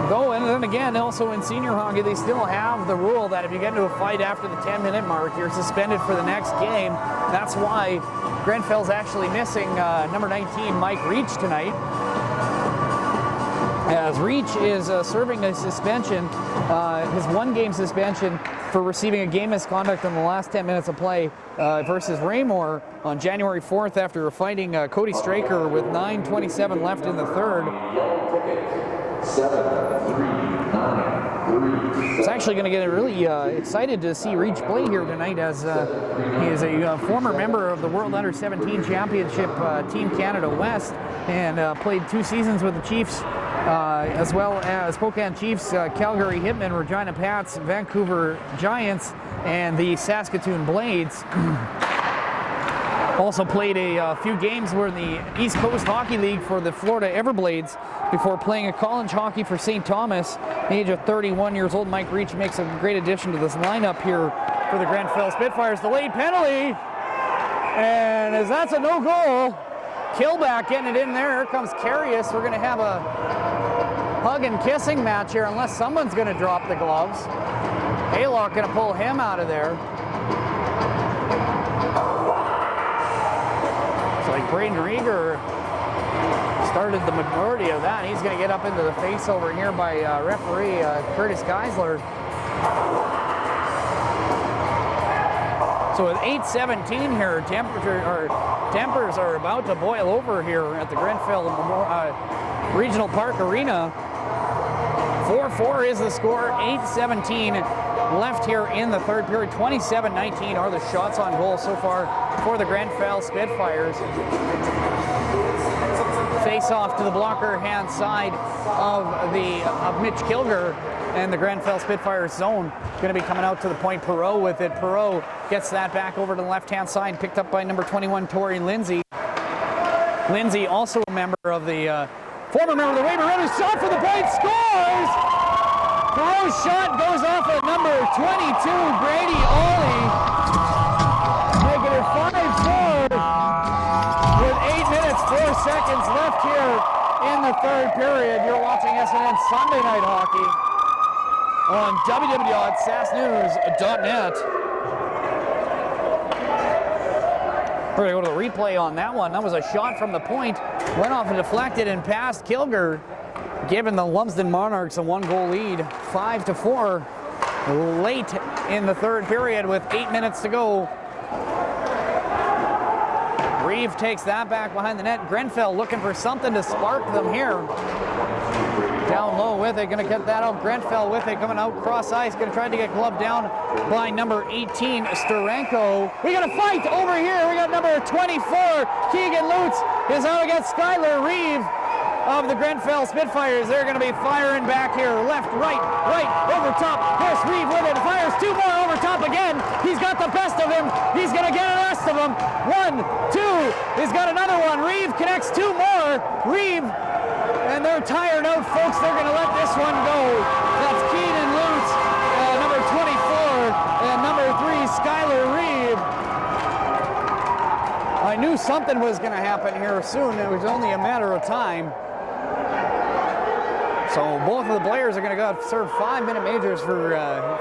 though, and then again, also in senior hockey, they still have the rule that if you get into a fight after the 10-minute mark, you're suspended for the next game. That's why Grenfell's actually missing number 19, Mike Reach, tonight. As Reach is serving a suspension, his 1-game suspension for receiving a game misconduct in the last 10 minutes of play versus Raymore on January 4th after fighting Cody Straker with 9:27 left in the third. 7-3-9-3. It's actually going to get really excited to see Reach play here tonight, as he is a former member of the World Under-17 Championship Team Canada West, and played 2 seasons with the Chiefs as well as Spokane Chiefs, Calgary Hitmen, Regina Pats, Vancouver Giants, and the Saskatoon Blades. Also played a few games were in the East Coast Hockey League for the Florida Everblades before playing a college hockey for St. Thomas. At the age of 31 years old, Mike Reach makes a great addition to this lineup here for the Grenfell Spitfires. Delayed penalty, and as that's a no-goal, Killback getting it in there. Here comes Carius. We're going to have a hug and kissing match here unless someone's going to drop the gloves. Haylock going to pull him out of there. It's like Braden Rieger started the majority of that. He's going to get up into the face over here by referee Curtis Geisler. So with 8:17 here, tempers are about to boil over here at the Grenfell Regional Park Arena. 4-4 is the score, 8:17 left here in the third period. 27-19 are the shots on goal so far for the Grenfell Spitfires. Face off to the blocker hand side of Mitch Kilger, and the Grenfell Spitfires zone going to be coming out to the point. Perreault with it. Perreault gets that back over to the left-hand side, picked up by number 21, Tori Lindsay. Lindsay, also a member of the former member of the Waiver Runners, shot for the point, scores! Perreault's shot goes off at number 22, Grady Ollie. Making it 5-4 with 8 minutes, 4 seconds left here in the third period. You're watching SNN Sunday Night Hockey on www.sasnews.net. We're going to go to the replay on that one. That was a shot from the point, went off and deflected and passed Kilger, giving the Lumsden Monarchs a 1-goal lead, 5-4, late in the third period with 8 minutes to go. Reeve takes that back behind the net. Grenfell looking for something to spark them here. Down low with it, going to get that out. Grenfell with it, coming out cross ice, going to try to get gloved down by number 18, Steranko. We got a fight over here. We got number 24, Keegan Lutz, is out against Skylar Reeve of the Grenfell Spitfires. They're going to be firing back here. Left, right, over top. Here's Reeve with it. Fires two more over top again. He's got the best of him. He's going to get the rest of them. 1, 2. He's got another one. Reeve connects two more. Reeve. And they're tired out, folks. They're going to let this one go. That's Keenan Lutz, number 24, and number 3, Skylar Reeve. I knew something was going to happen here soon. It was only a matter of time. So both of the players are going to go serve 5-minute majors for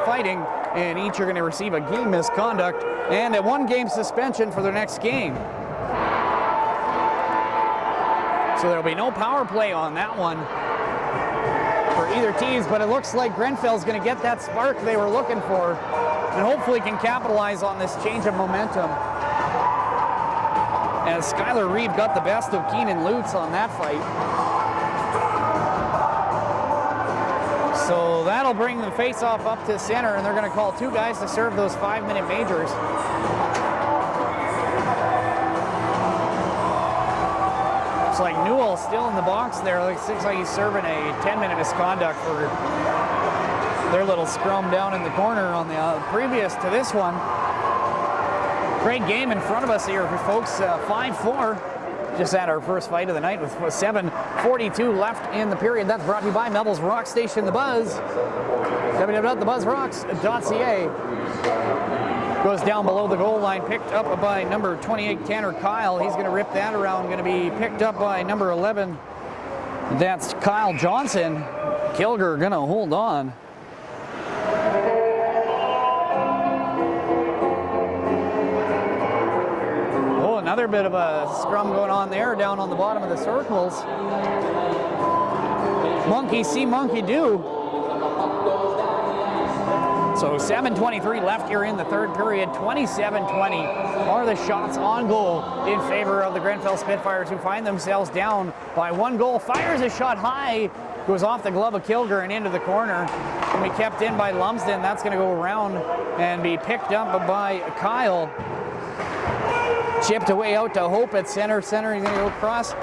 fighting, and each are going to receive a game misconduct and a 1-game suspension for their next game. So there'll be no power play on that one for either teams, but it looks like Grenfell's going to get that spark they were looking for and hopefully can capitalize on this change of momentum. As Skylar Reeve got the best of Keenan Lutz on that fight. So that'll bring the face-off up to center, and they're going to call 2 guys to serve those 5-minute majors. Like Newell still in the box there. Looks like he's serving a 10-minute misconduct for their little scrum down in the corner on the previous to this one. Great game in front of us here, folks. 5-4. Just had our first fight of the night with 7:42 left in the period. That's brought to you by Melville's Rock Station, The Buzz. www.thebuzzrocks.ca. Goes down below the goal line, picked up by number 28, Tanner Kyle. He's going to rip that around, going to be picked up by number 11. That's Kyle Johnson. Kilger going to hold on. Oh, another bit of a scrum going on there, down on the bottom of the circles. Monkey see, monkey do. So 7:23 left here in the third period. 27-20 are the shots on goal in favor of the Grenfell Spitfires, who find themselves down by 1 goal. Fires a shot high, goes off the glove of Kilger and into the corner. And be kept in by Lumsden. That's going to go around and be picked up by Kyle. Chipped away out to Hope at center. He's going to go across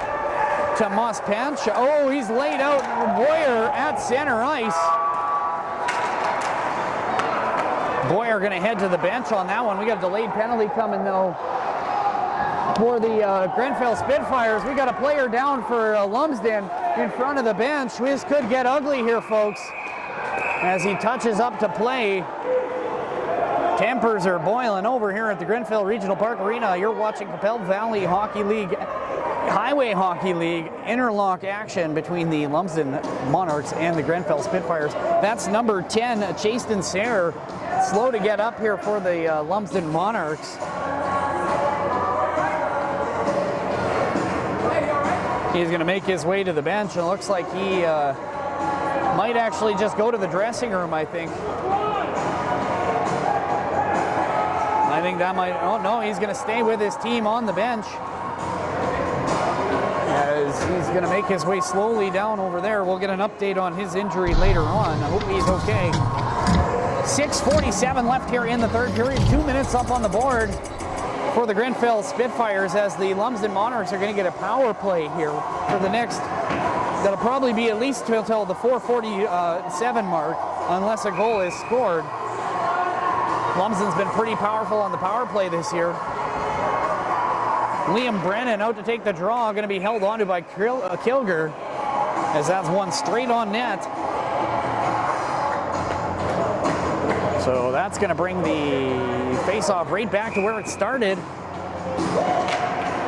to Mospancha. Oh, he's laid out. Boyer at center ice. Boyer going to head to the bench on that one. We got a delayed penalty coming though for the Grenfell Spitfires. We got a player down for Lumsden in front of the bench. This could get ugly here, folks, as he touches up to play. Tempers are boiling over here at the Grenfell Regional Park Arena. You're watching Qu'appelle Valley Hockey League, Highway Hockey League interlock action between the Lumsden Monarchs and the Grenfell Spitfires. That's number 10, Chaston Sayre, slow to get up here for the Lumsden Monarchs. He's going to make his way to the bench, and it looks like he might actually just go to the dressing room, I think. I think that might, oh no, he's going to stay with his team on the bench, as he's going to make his way slowly down over there. We'll get an update on his injury later on. I hope he's okay. 6:47 left here in the third period. 2 minutes up on the board for the Grenfell Spitfires, as the Lumsden Monarchs are going to get a power play here for the next, that'll probably be at least till the 4:47 mark, unless a goal is scored. Lumsden's been pretty powerful on the power play this year. Liam Brennan out to take the draw, going to be held onto by Kilger, as that's one straight on net. So that's going to bring the face-off right back to where it started.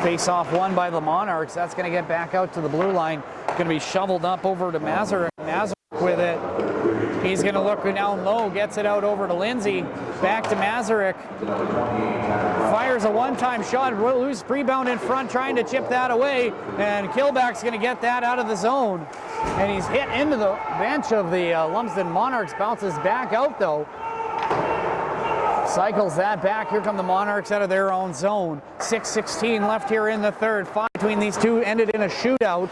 Face-off won by the Monarchs. That's going to get back out to the blue line. Going to be shoveled up over to Mazurek. Mazurek with it. He's going to look down low, gets it out over to Lindsay. Back to Mazurek. Fires a one-time shot, loose rebound in front, trying to chip that away. And Kilback's going to get that out of the zone. And he's hit into the bench of the Lumsden Monarchs. Bounces back out though. Cycles that back. Here come the Monarchs out of their own zone. 6:16 left here in the third. Fight between these two ended in a shootout,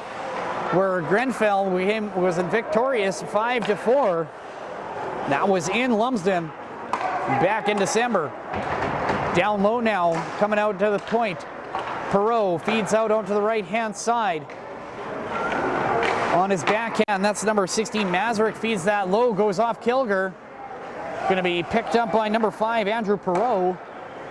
where Grenfell was victorious 5-4. That was in Lumsden back in December. Down low now, coming out to the point. Perreault feeds out onto the right-hand side. On his backhand, that's number 16. Mazurek feeds that low, goes off Kilger. Going to be picked up by number 5, Andrew Perreault.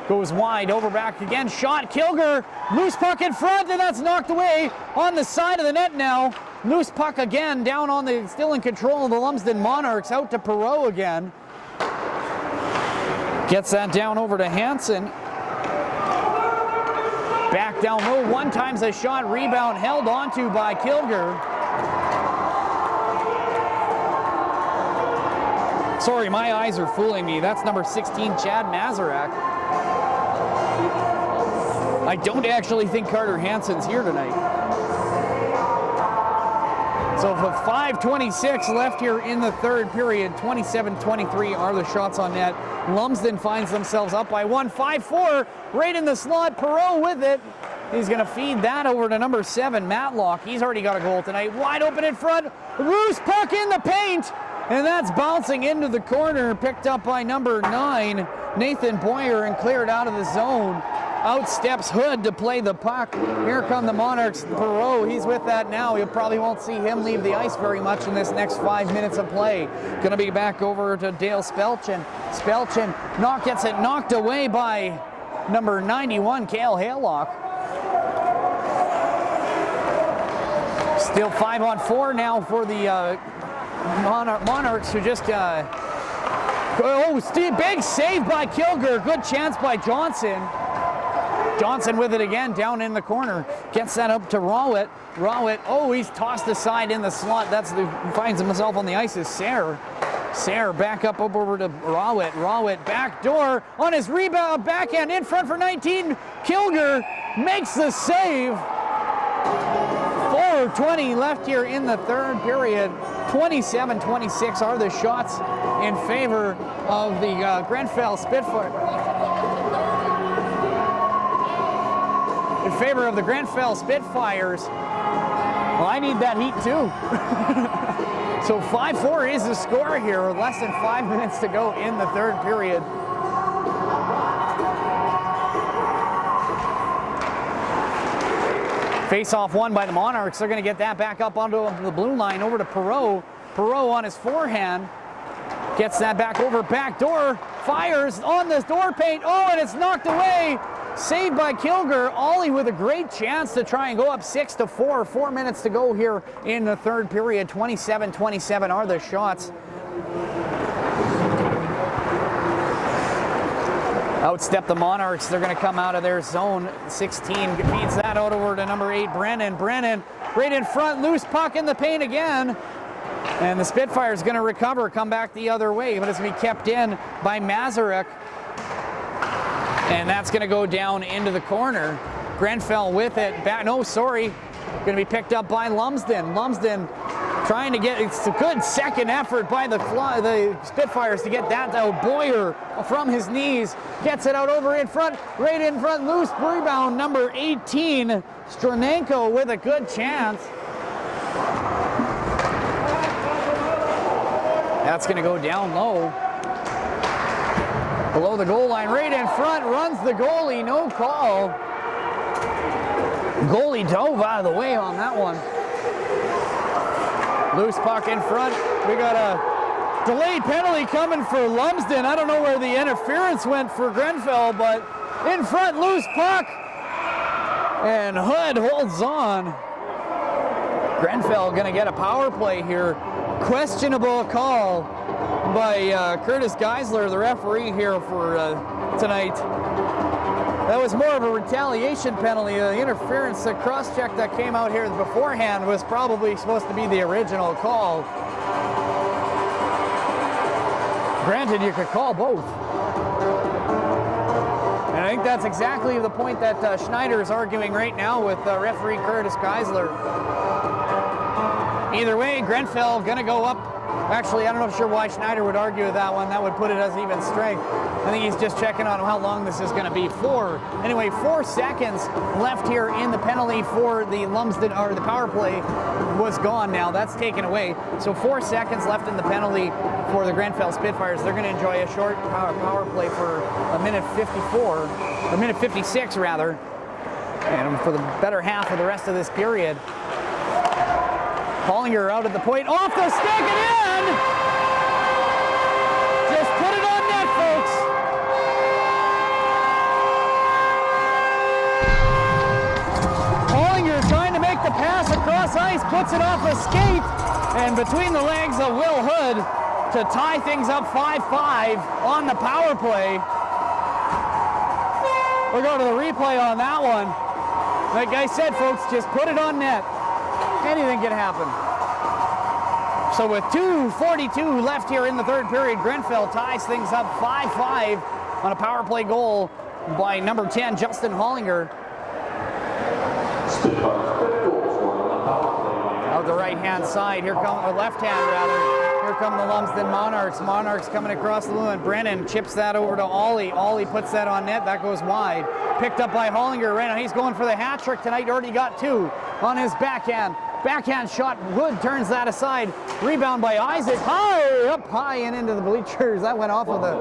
Goes wide, over back again, shot, Kilger, loose puck in front, and that's knocked away on the side of the net now. Loose puck again, down on the, still in control of the Lumsden Monarchs, out to Perreault again. Gets that down over to Hansen. Back down low, one time's a shot, rebound held onto by Kilger. Sorry, my eyes are fooling me. That's number 16, Chad Mazurek. I don't actually think Carter Hansen's here tonight. So for 5:26 left here in the third period, 27-23 are the shots on net. Lumsden finds themselves up by 1, 5-4, right in the slot. Perreault with it. He's going to feed that over to number 7, Matlock. He's already got a goal tonight. Wide open in front. Loose puck in the paint. And that's bouncing into the corner, picked up by number 9, Nathan Boyer, and cleared out of the zone. Out steps Hood to play the puck. Here come the Monarchs. Perreault, he's with that now. You probably won't see him leave the ice very much in this next 5 minutes of play. Going to be back over to Dale Spelchin. Spelchin gets it knocked away by number 91, Cale Haylock. Still 5-on-4 now for the Monarchs, who just big save by Kilger. Good chance by Johnson. Johnson with it again, down in the corner. Gets that up to Rawit. Rawit, he's tossed aside in the slot. Finds himself on the ice is Sayre. Sayre back up over to Rawit. Rawit back door on his rebound, backhand in front for 19. Kilger makes the save. 4:20 left here in the third period. 27-26 are the shots in favor of the Grenfell Spitfires. In favor of the Grenfell Spitfires. Well, I need that heat too. So 5-4 is the score here. Less than 5 minutes to go in the third period. Face-off won by the Monarchs. They're going to get that back up onto the blue line over to Perreault. Perreault on his forehand. Gets that back over back door. Fires on this door paint. Oh, and it's knocked away. Saved by Kilger. Ollie with a great chance to try and go up 6-4. 4 minutes to go here in the third period. 27-27 are the shots. Outstep the Monarchs. They're going to come out of their zone. 16 feeds that out over to number 8, Brennan. Brennan right in front. Loose puck in the paint again. And the Spitfires going to recover, come back the other way. But it's going to be kept in by Mazurek. And that's going to go down into the corner. Grenfell with it. Going to be picked up by Lumsden. Lumsden trying to get, it's a good second effort by the Spitfires to get that out. Boyer from his knees gets it out over in front, right in front, loose rebound, number 18, Stranenko with a good chance. That's going to go down low. Below the goal line, right in front, runs the goalie, no call. Goalie dove out of the way on that one. Loose puck in front. We got a delayed penalty coming for Lumsden. I don't know where the interference went for Grenfell, but in front, loose puck. And Hood holds on. Grenfell going to get a power play here. Questionable call by Curtis Geisler, the referee here for tonight. That was more of a retaliation penalty. The interference, the cross-check that came out here beforehand was probably supposed to be the original call. Granted, you could call both. And I think that's exactly the point that Schneider is arguing right now with referee Curtis Geisler. Either way, Grenfell going to go up. Actually, I'm not sure why Schneider would argue with that one. That would put it as even strength. I think he's just checking on how long this is going to be. 4 seconds left here in the penalty for the Lumsden, or the power play was gone now. That's taken away. So 4 seconds left in the penalty for the Grenfell Spitfires. They're going to enjoy a short power play for a minute 54, a minute 56 rather. And for the better half of the rest of this period. Hollinger out at the point, off the stick and in! Just put it on net, folks! Hollinger trying to make the pass across ice, puts it off a skate, and between the legs of Will Hood to tie things up 5-5 on the power play. We'll go to the replay on that one. Like I said, folks, just put it on net. Anything can happen. So with 2:42 left here in the third period, Grenfell ties things up 5-5 on a power play goal by number 10, Justin Hollinger. Out the right-hand side, here come, or left-hand rather, here come the Lumsden Monarchs. Monarchs coming across the blue, and Brennan chips that over to Ollie. Ollie puts that on net, that goes wide. Picked up by Hollinger right now. He's going for the hat trick tonight, already got 2 on his backhand. Backhand shot, Wood turns that aside. Rebound by Isaac, up high and into the bleachers. That went off of the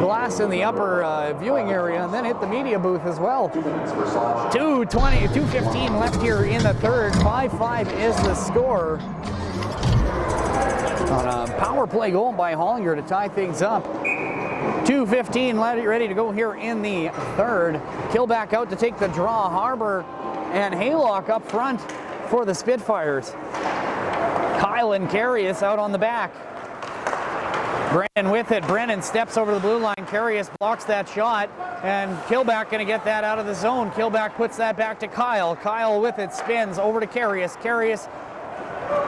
glass in the upper viewing area and then hit the media booth as well. 2:15 left here in the third. 5-5 is the score. On a power play goal by Hollinger to tie things up. 2:15 ready to go here in the third. Killback out to take the draw. Harbour and Haylock up front for the Spitfires. Kyle and Carius out on the back. Brennan with it. Brennan steps over the blue line. Carius blocks that shot, and Killback going to get that out of the zone. Killback puts that back to Kyle. Kyle with it spins over to Carius. Carius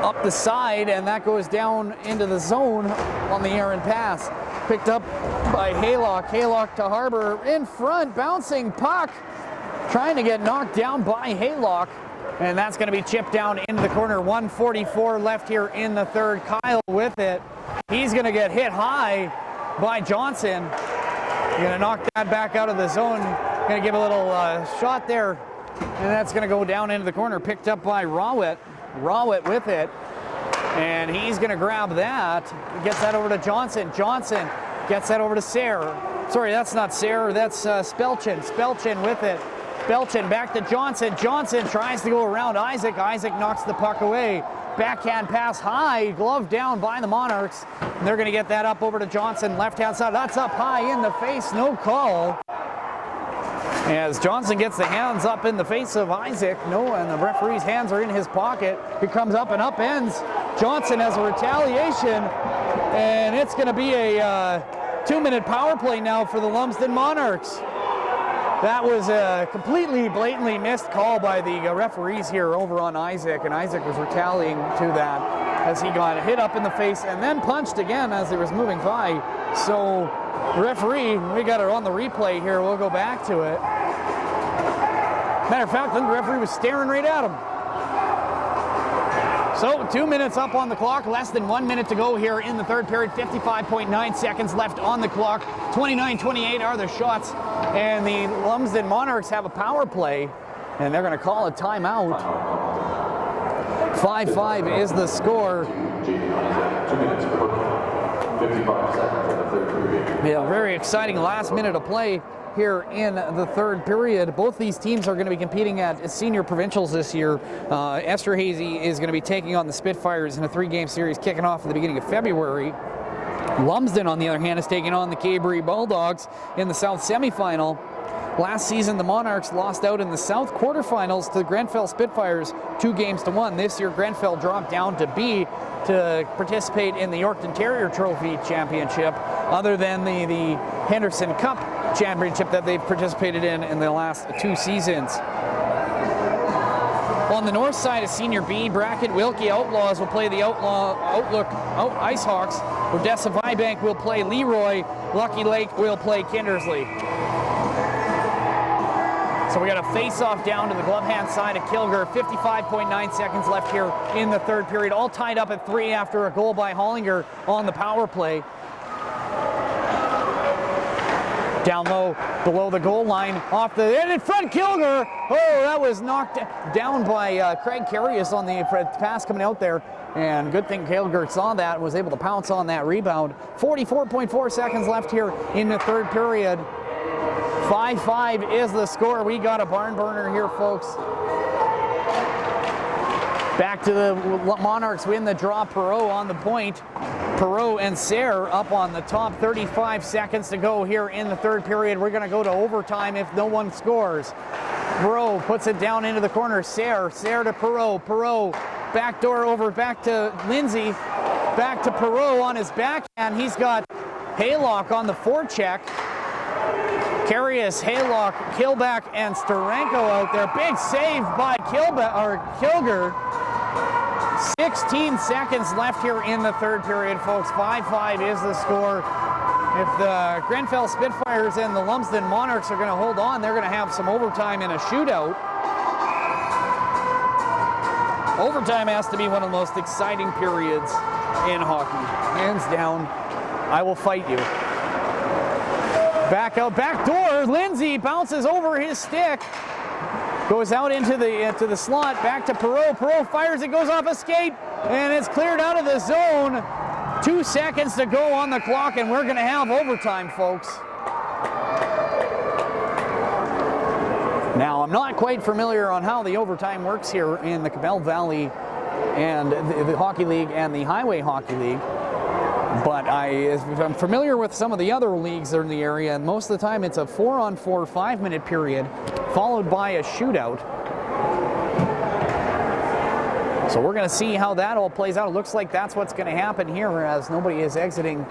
up the side, and that goes down into the zone on the errant pass. Picked up by Haylock. Haylock to Harbour in front, bouncing puck, trying to get knocked down by Haylock. And that's going to be chipped down into the corner. 1:44 left here in the third. Kyle with it. He's going to get hit high by Johnson. Going to knock that back out of the zone. Going to give a little shot there. And that's going to go down into the corner. Picked up by Rawit. Rawit with it. And he's going to grab that. Gets that over to Johnson. Johnson gets that over to Sayre. Sorry, that's not Sayre. That's Spelchin. Spelchin with it. Belchin back to Johnson. Johnson tries to go around Isaac. Isaac knocks the puck away. Backhand pass high, glove down by the Monarchs. And they're going to get that up over to Johnson, left-hand side. That's up high in the face, no call. As Johnson gets the hands up in the face of Isaac, no, and the referee's hands are in his pocket. He comes up and upends. Johnson has a retaliation, and it's going to be a 2-minute power play now for the Lumsden Monarchs. That was a completely blatantly missed call by the referees here over on Isaac, and Isaac was retaliating to that as he got hit up in the face and then punched again as he was moving by. So the referee, we got it on the replay here, we'll go back to it. Matter of fact, the referee was staring right at him. So 2 minutes up on the clock, less than 1 minute to go here in the third period, 55.9 seconds left on the clock. 29-28 are the shots, and the Lumsden Monarchs have a power play, and they're going to call a timeout. 5-5 is the score. 2 minutes, 55 seconds in the third period. Yeah, very exciting last minute of play here in the third period. Both these teams are going to be competing at senior provincials this year. Esterhazy is going to be taking on the Spitfires in a 3-game series kicking off at the beginning of February. Lumsden, on the other hand, is taking on the Caberry Bulldogs in the South semifinal. Last season, the Monarchs lost out in the South quarterfinals to the Grenfell Spitfires 2-1. This year, Grenfell dropped down to B to participate in the Yorkton Terrier Trophy Championship, other than the Henderson Cup Championship that they've participated in the last 2 seasons. On the north side of Senior B bracket, Wilkie Outlaws will play the Outlook Ice Hawks. Odessa Vibank will play Leroy. Lucky Lake will play Kindersley. So we got a face-off down to the glove hand side of Kilger. 55.9 seconds left here in the third period. All tied up at 3 after a goal by Hollinger on the power play. Down low, below the goal line, off the end in front, Kilger. Oh, that was knocked down by Craig Carius on the pass coming out there. And good thing Kilger saw that and was able to pounce on that rebound. 44.4 seconds left here in the third period. 5-5 is the score. We got a barn burner here, folks. Back to the Monarchs win the draw. Perreault on the point. Perreault and Sayre up on the top. 35 seconds to go here in the third period. We're going to go to overtime if no one scores. Perreault puts it down into the corner. Sayre to Perreault. Perreault backdoor over back to Lindsay. Back to Perreault on his backhand. He's got Haylock on the forecheck. Carius, Haylock, Kilback, and Steranko out there. Big save by Kilger. 16 seconds left here in the third period, folks. 5-5 is the score. If the Grenfell Spitfires and the Lumsden Monarchs are going to hold on, they're going to have some overtime in a shootout. Overtime has to be one of the most exciting periods in hockey. Hands down, I will fight you. Back out, back door. Lindsay bounces over his stick. Goes out into the slot. Back to Perreault. Perreault fires. It goes off a skate. And it's cleared out of the zone. 2 seconds to go on the clock. And we're going to have overtime, folks. Now, I'm not quite familiar on how the overtime works here in the Qu'appelle Valley and the Hockey League and the Highway Hockey League. But I'm familiar with some of the other leagues in the area, and most of the time it's a 4-on-4 5-minute period followed by a shootout. So we're going to see how that all plays out. It looks like that's what's going to happen here as nobody is exiting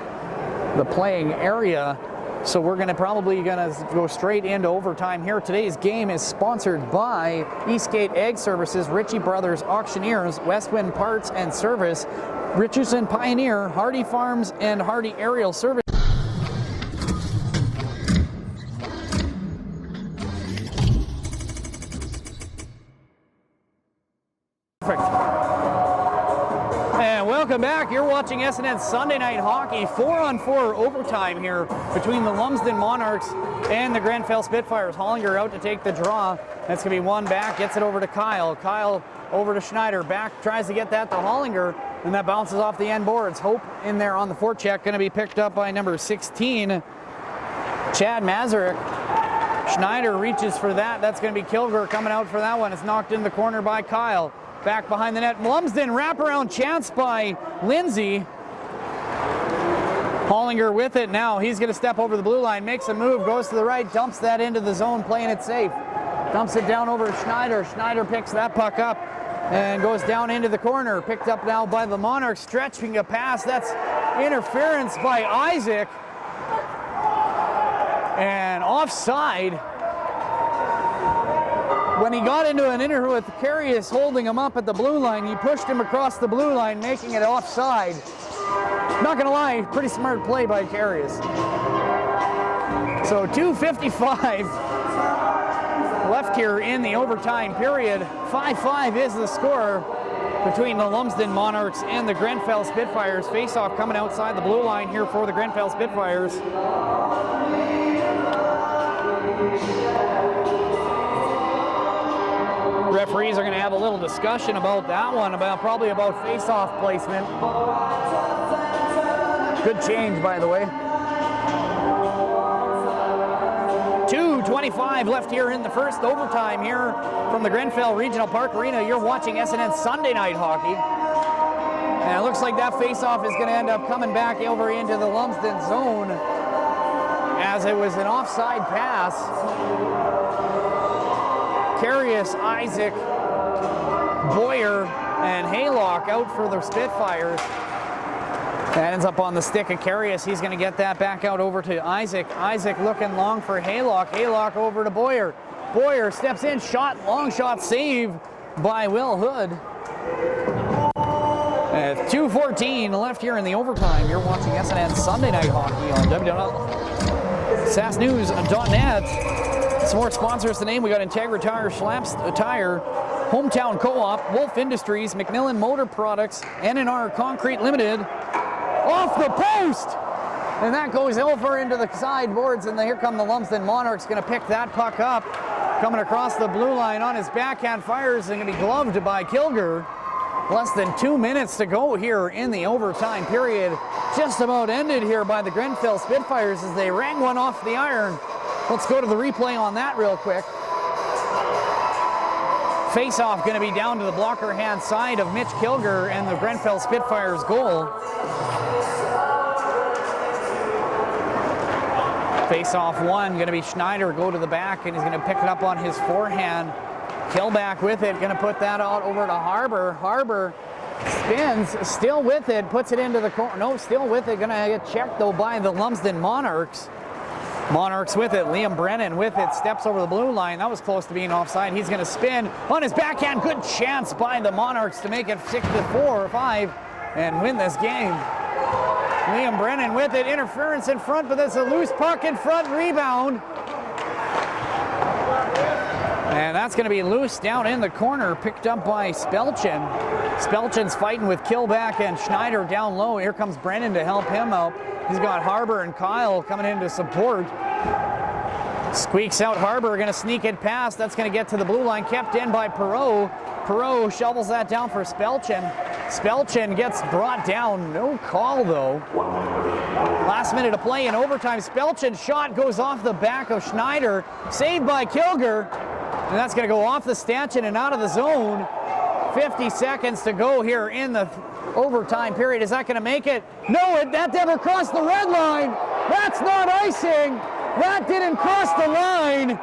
the playing area. So we're probably going to go straight into overtime here. Today's game is sponsored by Eastgate Egg Services, Ritchie Brothers Auctioneers, Westwind Parts and Service, Richardson Pioneer, Hardy Farms, and Hardy Aerial Service. Perfect. And welcome back. You're watching SNN Sunday Night Hockey. 4-on-4 overtime here between the Lumsden Monarchs and the Grenfell Spitfires. Hollinger out to take the draw. That's going to be one back. Gets it over to Kyle. Kyle over to Schneider. Back, tries to get that to Hollinger. And that bounces off the end boards. Hope in there on the forecheck. Going to be picked up by number 16, Chad Mazurek. Schneider reaches for that. That's going to be Kilgore coming out for that one. It's knocked in the corner by Kyle. Back behind the net. Lumsden wraparound chance by Lindsay. Hollinger with it now. He's going to step over the blue line, makes a move, goes to the right, dumps that into the zone, playing it safe. Dumps it down over to Schneider. Schneider picks that puck up and goes down into the corner. Picked up now by the Monarchs, stretching a pass. That's interference by Isaac. And offside. When he got into an interview with Carius holding him up at the blue line, he pushed him across the blue line, making it offside. Not gonna lie, pretty smart play by Carius. So 2:55 left here in the overtime period. 5-5 is the score between the Lumsden Monarchs and the Grenfell Spitfires. Face-off coming outside the blue line here for the Grenfell Spitfires. Referees are going to have a little discussion about that one, probably about face-off placement. Good change, by the way. 2:25 left here in the first overtime here from the Grenfell Regional Park Arena. You're watching SNN Sunday Night Hockey. And it looks like that face-off is going to end up coming back over into the Lumsden zone, as it was an offside pass. Carius, Isaac, Boyer, and Haylock out for the Spitfires. That ends up on the stick of Carius. He's going to get that back out over to Isaac. Isaac looking long for Haylock. Haylock over to Boyer. Boyer steps in, long shot save by Will Hood. 2:14 left here in the overtime. You're watching SNN Sunday Night Hockey on www.sasknews.net. Some more sponsors to name. We got Integra Tire, Schlaps Tire, Hometown Co-op, Wolf Industries, McMillan Motor Products, NNR Concrete Limited. Off the post! And that goes over into the sideboards, and here come the Lumsden Monarchs, going to pick that puck up. Coming across the blue line on his backhand, fires, and going to be gloved by Kilgore. Less than 2 minutes to go here in the overtime period. Just about ended here by the Grenfell Spitfires as they rang one off the iron. Let's go to the replay on that real quick. Face-off going to be down to the blocker hand side of Mitch Kilgore and the Grenfell Spitfires goal. Face-off one, going to be Schneider go to the back, and he's going to pick it up on his forehand. Killback with it, going to put that out over to Harbour. Harbour spins, still with it, puts it into the corner. No, still with it, going to get checked though by the Lumsden Monarchs. Monarchs with it, Liam Brennan with it, steps over the blue line. That was close to being offside. He's going to spin on his backhand. Good chance by the Monarchs to make it 6-4 or 5 and win this game. Liam Brennan with it, interference in front, but there's a loose puck in front, rebound. And that's going to be loose down in the corner, picked up by Spelchin. Spelchin's fighting with Killback and Schneider down low. Here comes Brennan to help him out. He's got Harbour and Kyle coming in to support. Squeaks out Harbour, going to sneak it past. That's going to get to the blue line, kept in by Perreault. Perreault shovels that down for Spelchin. Spelchin gets brought down. No call, though. Last minute of play in overtime. Spelchin's shot goes off the back of Schneider. Saved by Kilgore. And that's going to go off the stanchion and out of the zone. 50 seconds to go here in the overtime period. Is that going to make it? No, that never crossed the red line. That's not icing. That didn't cross the line.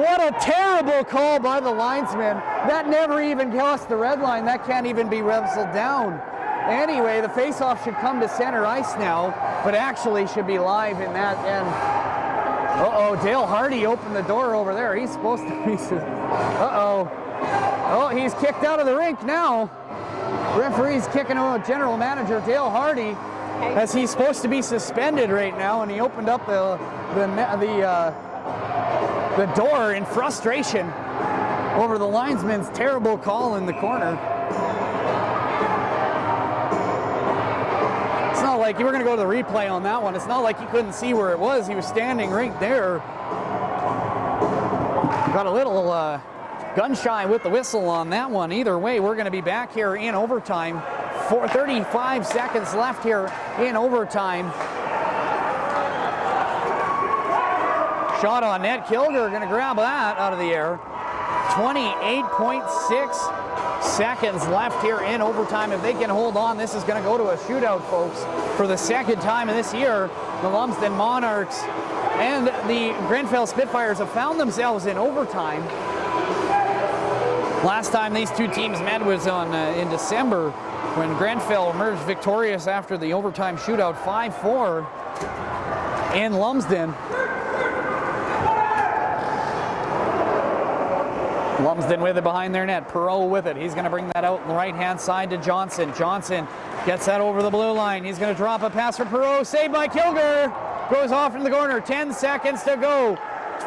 What a terrible call by the linesman. That never even crossed the red line. That can't even be wrestled down. Anyway, the faceoff should come to center ice now, but actually should be live in that end. Uh-oh, Dale Hardy opened the door over there. He's supposed to be... Uh-oh. Oh, he's kicked out of the rink now. Referee's kicking out General Manager Dale Hardy, as he's supposed to be suspended right now, and he opened up the door in frustration over the linesman's terrible call in the corner. It's not like, we're going to go to the replay on that one. It's not like he couldn't see where it was. He was standing right there. Got a little gun shy with the whistle on that one. Either way, we're going to be back here in overtime. 35 seconds left here in overtime. Shot on net. Kilger going to grab that out of the air. 28.6 seconds left here in overtime. If they can hold on, this is going to go to a shootout, folks. For the second time in this year, the Lumsden Monarchs and the Grenfell Spitfires have found themselves in overtime. Last time these two teams met was in December, when Grenfell emerged victorious after the overtime shootout 5-4 in Lumsden. Lumsden with it behind their net. Perot with it. He's going to bring that out on the right-hand side to Johnson. Johnson gets that over the blue line. He's going to drop a pass for Perot. Saved by Kilger. Goes off in the corner. 10 seconds to go.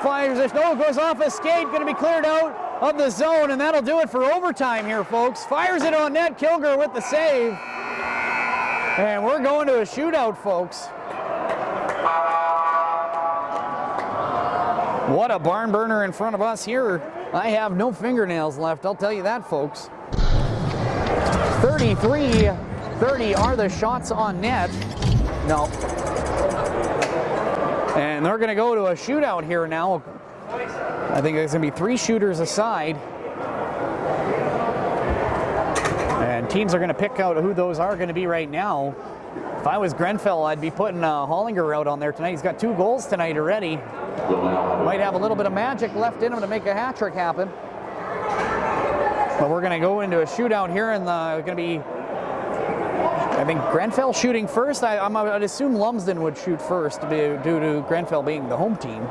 Fires it. No, goes off a skate. Going to be cleared out of the zone, and that'll do it for overtime here, folks. Fires it on net. Kilger with the save. And we're going to a shootout, folks. What a barn burner in front of us here. I have no fingernails left, I'll tell you that, folks. 33-30 are the shots on net. No. And they're going to go to a shootout here now. I think there's going to be 3 shooters aside. And teams are going to pick out who those are going to be right now. If I was Grenfell, I'd be putting Hollinger out on there tonight. He's got 2 goals tonight already. Might have a little bit of magic left in him to make a hat trick happen. But we're going to go into a shootout here, and going to be, I think, Grenfell shooting first. I'd assume Lumsden would shoot first due to Grenfell being the home team.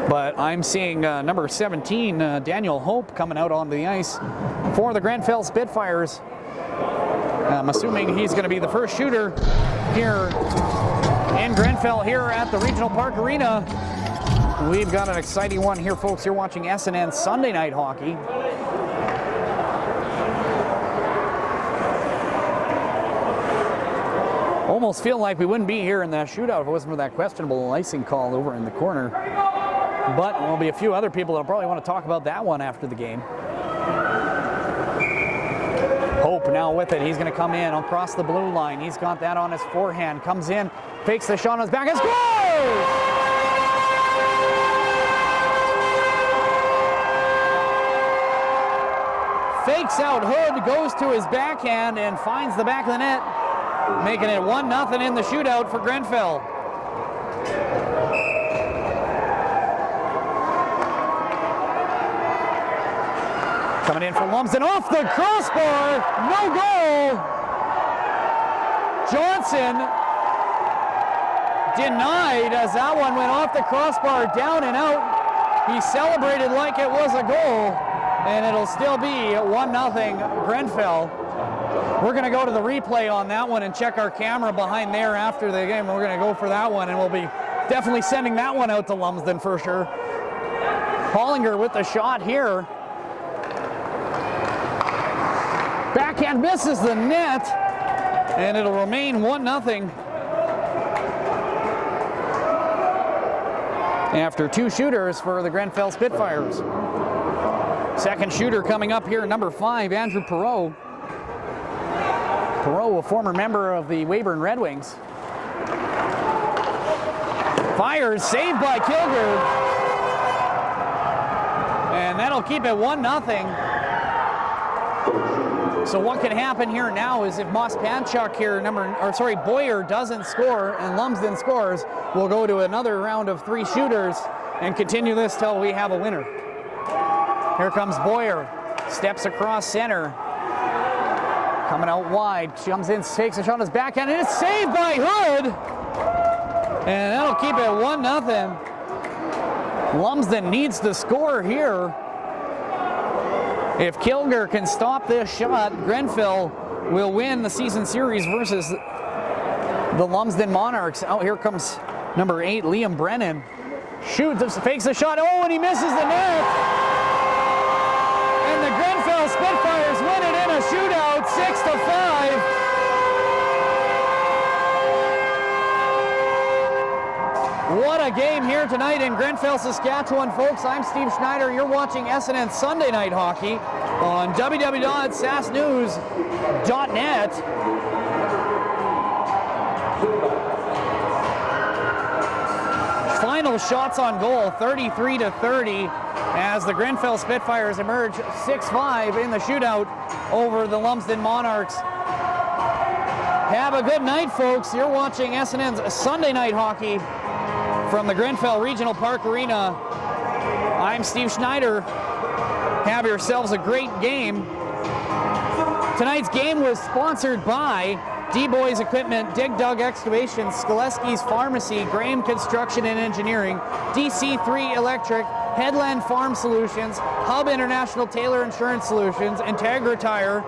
But I'm seeing number 17, Daniel Hope, coming out on the ice for the Grenfell Spitfires. I'm assuming he's going to be the first shooter here in Grenfell here at the Regional Park Arena. We've got an exciting one here, folks. You're watching SNN Sunday Night Hockey. Almost feel like we wouldn't be here in that shootout if it wasn't for that questionable icing call over in the corner. But there'll be a few other people that'll probably want to talk about that one after the game. Hope now with it. He's going to come in across the blue line. He's got that on his forehand. Comes in, fakes the shot on his back, and scores! Fakes out Hood, goes to his backhand, and finds the back of the net, making it 1-0 in the shootout for Grenfell. Coming in for Lumsden, off the crossbar, no goal. Johnson denied as that one went off the crossbar, down and out. He celebrated like it was a goal, and it'll still be 1-0 Grenfell. We're going to go to the replay on that one and check our camera behind there after the game. We're going to go for that one, and we'll be definitely sending that one out to Lumsden for sure. Hollinger with the shot here. Backhand misses the net, and it'll remain 1-0 after 2 shooters for the Grenfell Spitfires. Second shooter coming up here, number 5, Andrew Perot. Perot, a former member of the Weyburn Red Wings. Fires, saved by Kilger. And that'll keep it 1-0. So what can happen here now is if Moss Panchuk here, Boyer doesn't score and Lumsden scores, we'll go to another round of 3 shooters and continue this till we have a winner. Here comes Boyer, steps across center, coming out wide, comes in, takes a shot on his backhand, and it's saved by Hood! And that'll keep it 1-0. Lumsden needs to score here. If Kilger can stop this shot, Grenfell will win the season series versus the Lumsden Monarchs. Out here comes number 8, Liam Brennan. Shoots, fakes the shot, oh, and he misses the net! And the Grenfell Spitfires win it in a shootout, 6-5. What a game here tonight in Grenfell, Saskatchewan, folks. I'm Steve Schneider. You're watching SNN Sunday Night Hockey on www.sasnews.net. final shots on goal, 33-30, as the Grenfell Spitfires emerge 6-5 in the shootout over the Lumsden Monarchs. Have a good night, folks. You're watching SNN's Sunday Night Hockey from the Grenfell Regional Park Arena. I'm Steve Schneider. Have yourselves a great game. Tonight's game was sponsored by D-Boys Equipment, Dig Dug Excavation, Skoleski's Pharmacy, Graham Construction and Engineering, DC3 Electric, Headland Farm Solutions, Hub International Taylor Insurance Solutions, Integra Tire,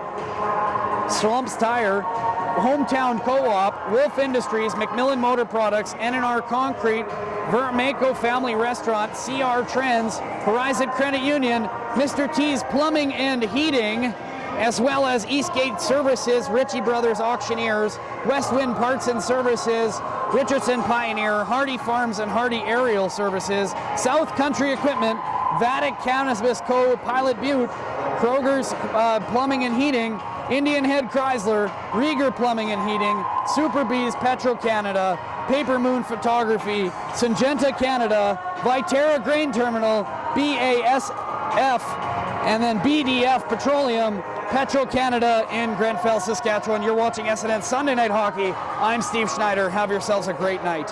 Slumps Tire, Hometown Co-op, Wolf Industries, McMillan Motor Products, NNR Concrete, Vermeco Family Restaurant, CR Trends, Horizon Credit Union, Mr. T's Plumbing and Heating, as well as Eastgate Services, Ritchie Brothers Auctioneers, Westwind Parts and Services, Richardson Pioneer, Hardy Farms and Hardy Aerial Services, South Country Equipment, Vatic Cannabis Co., Pilot Butte, Kroger's Plumbing and Heating, Indian Head Chrysler, Rieger Plumbing and Heating, Super Bees Petro-Canada, Paper Moon Photography, Syngenta Canada, Viterra Grain Terminal, BASF, and then BDF Petroleum, Petro-Canada in Grenfell, Saskatchewan. You're watching SNN Sunday Night Hockey. I'm Steve Schneider. Have yourselves a great night.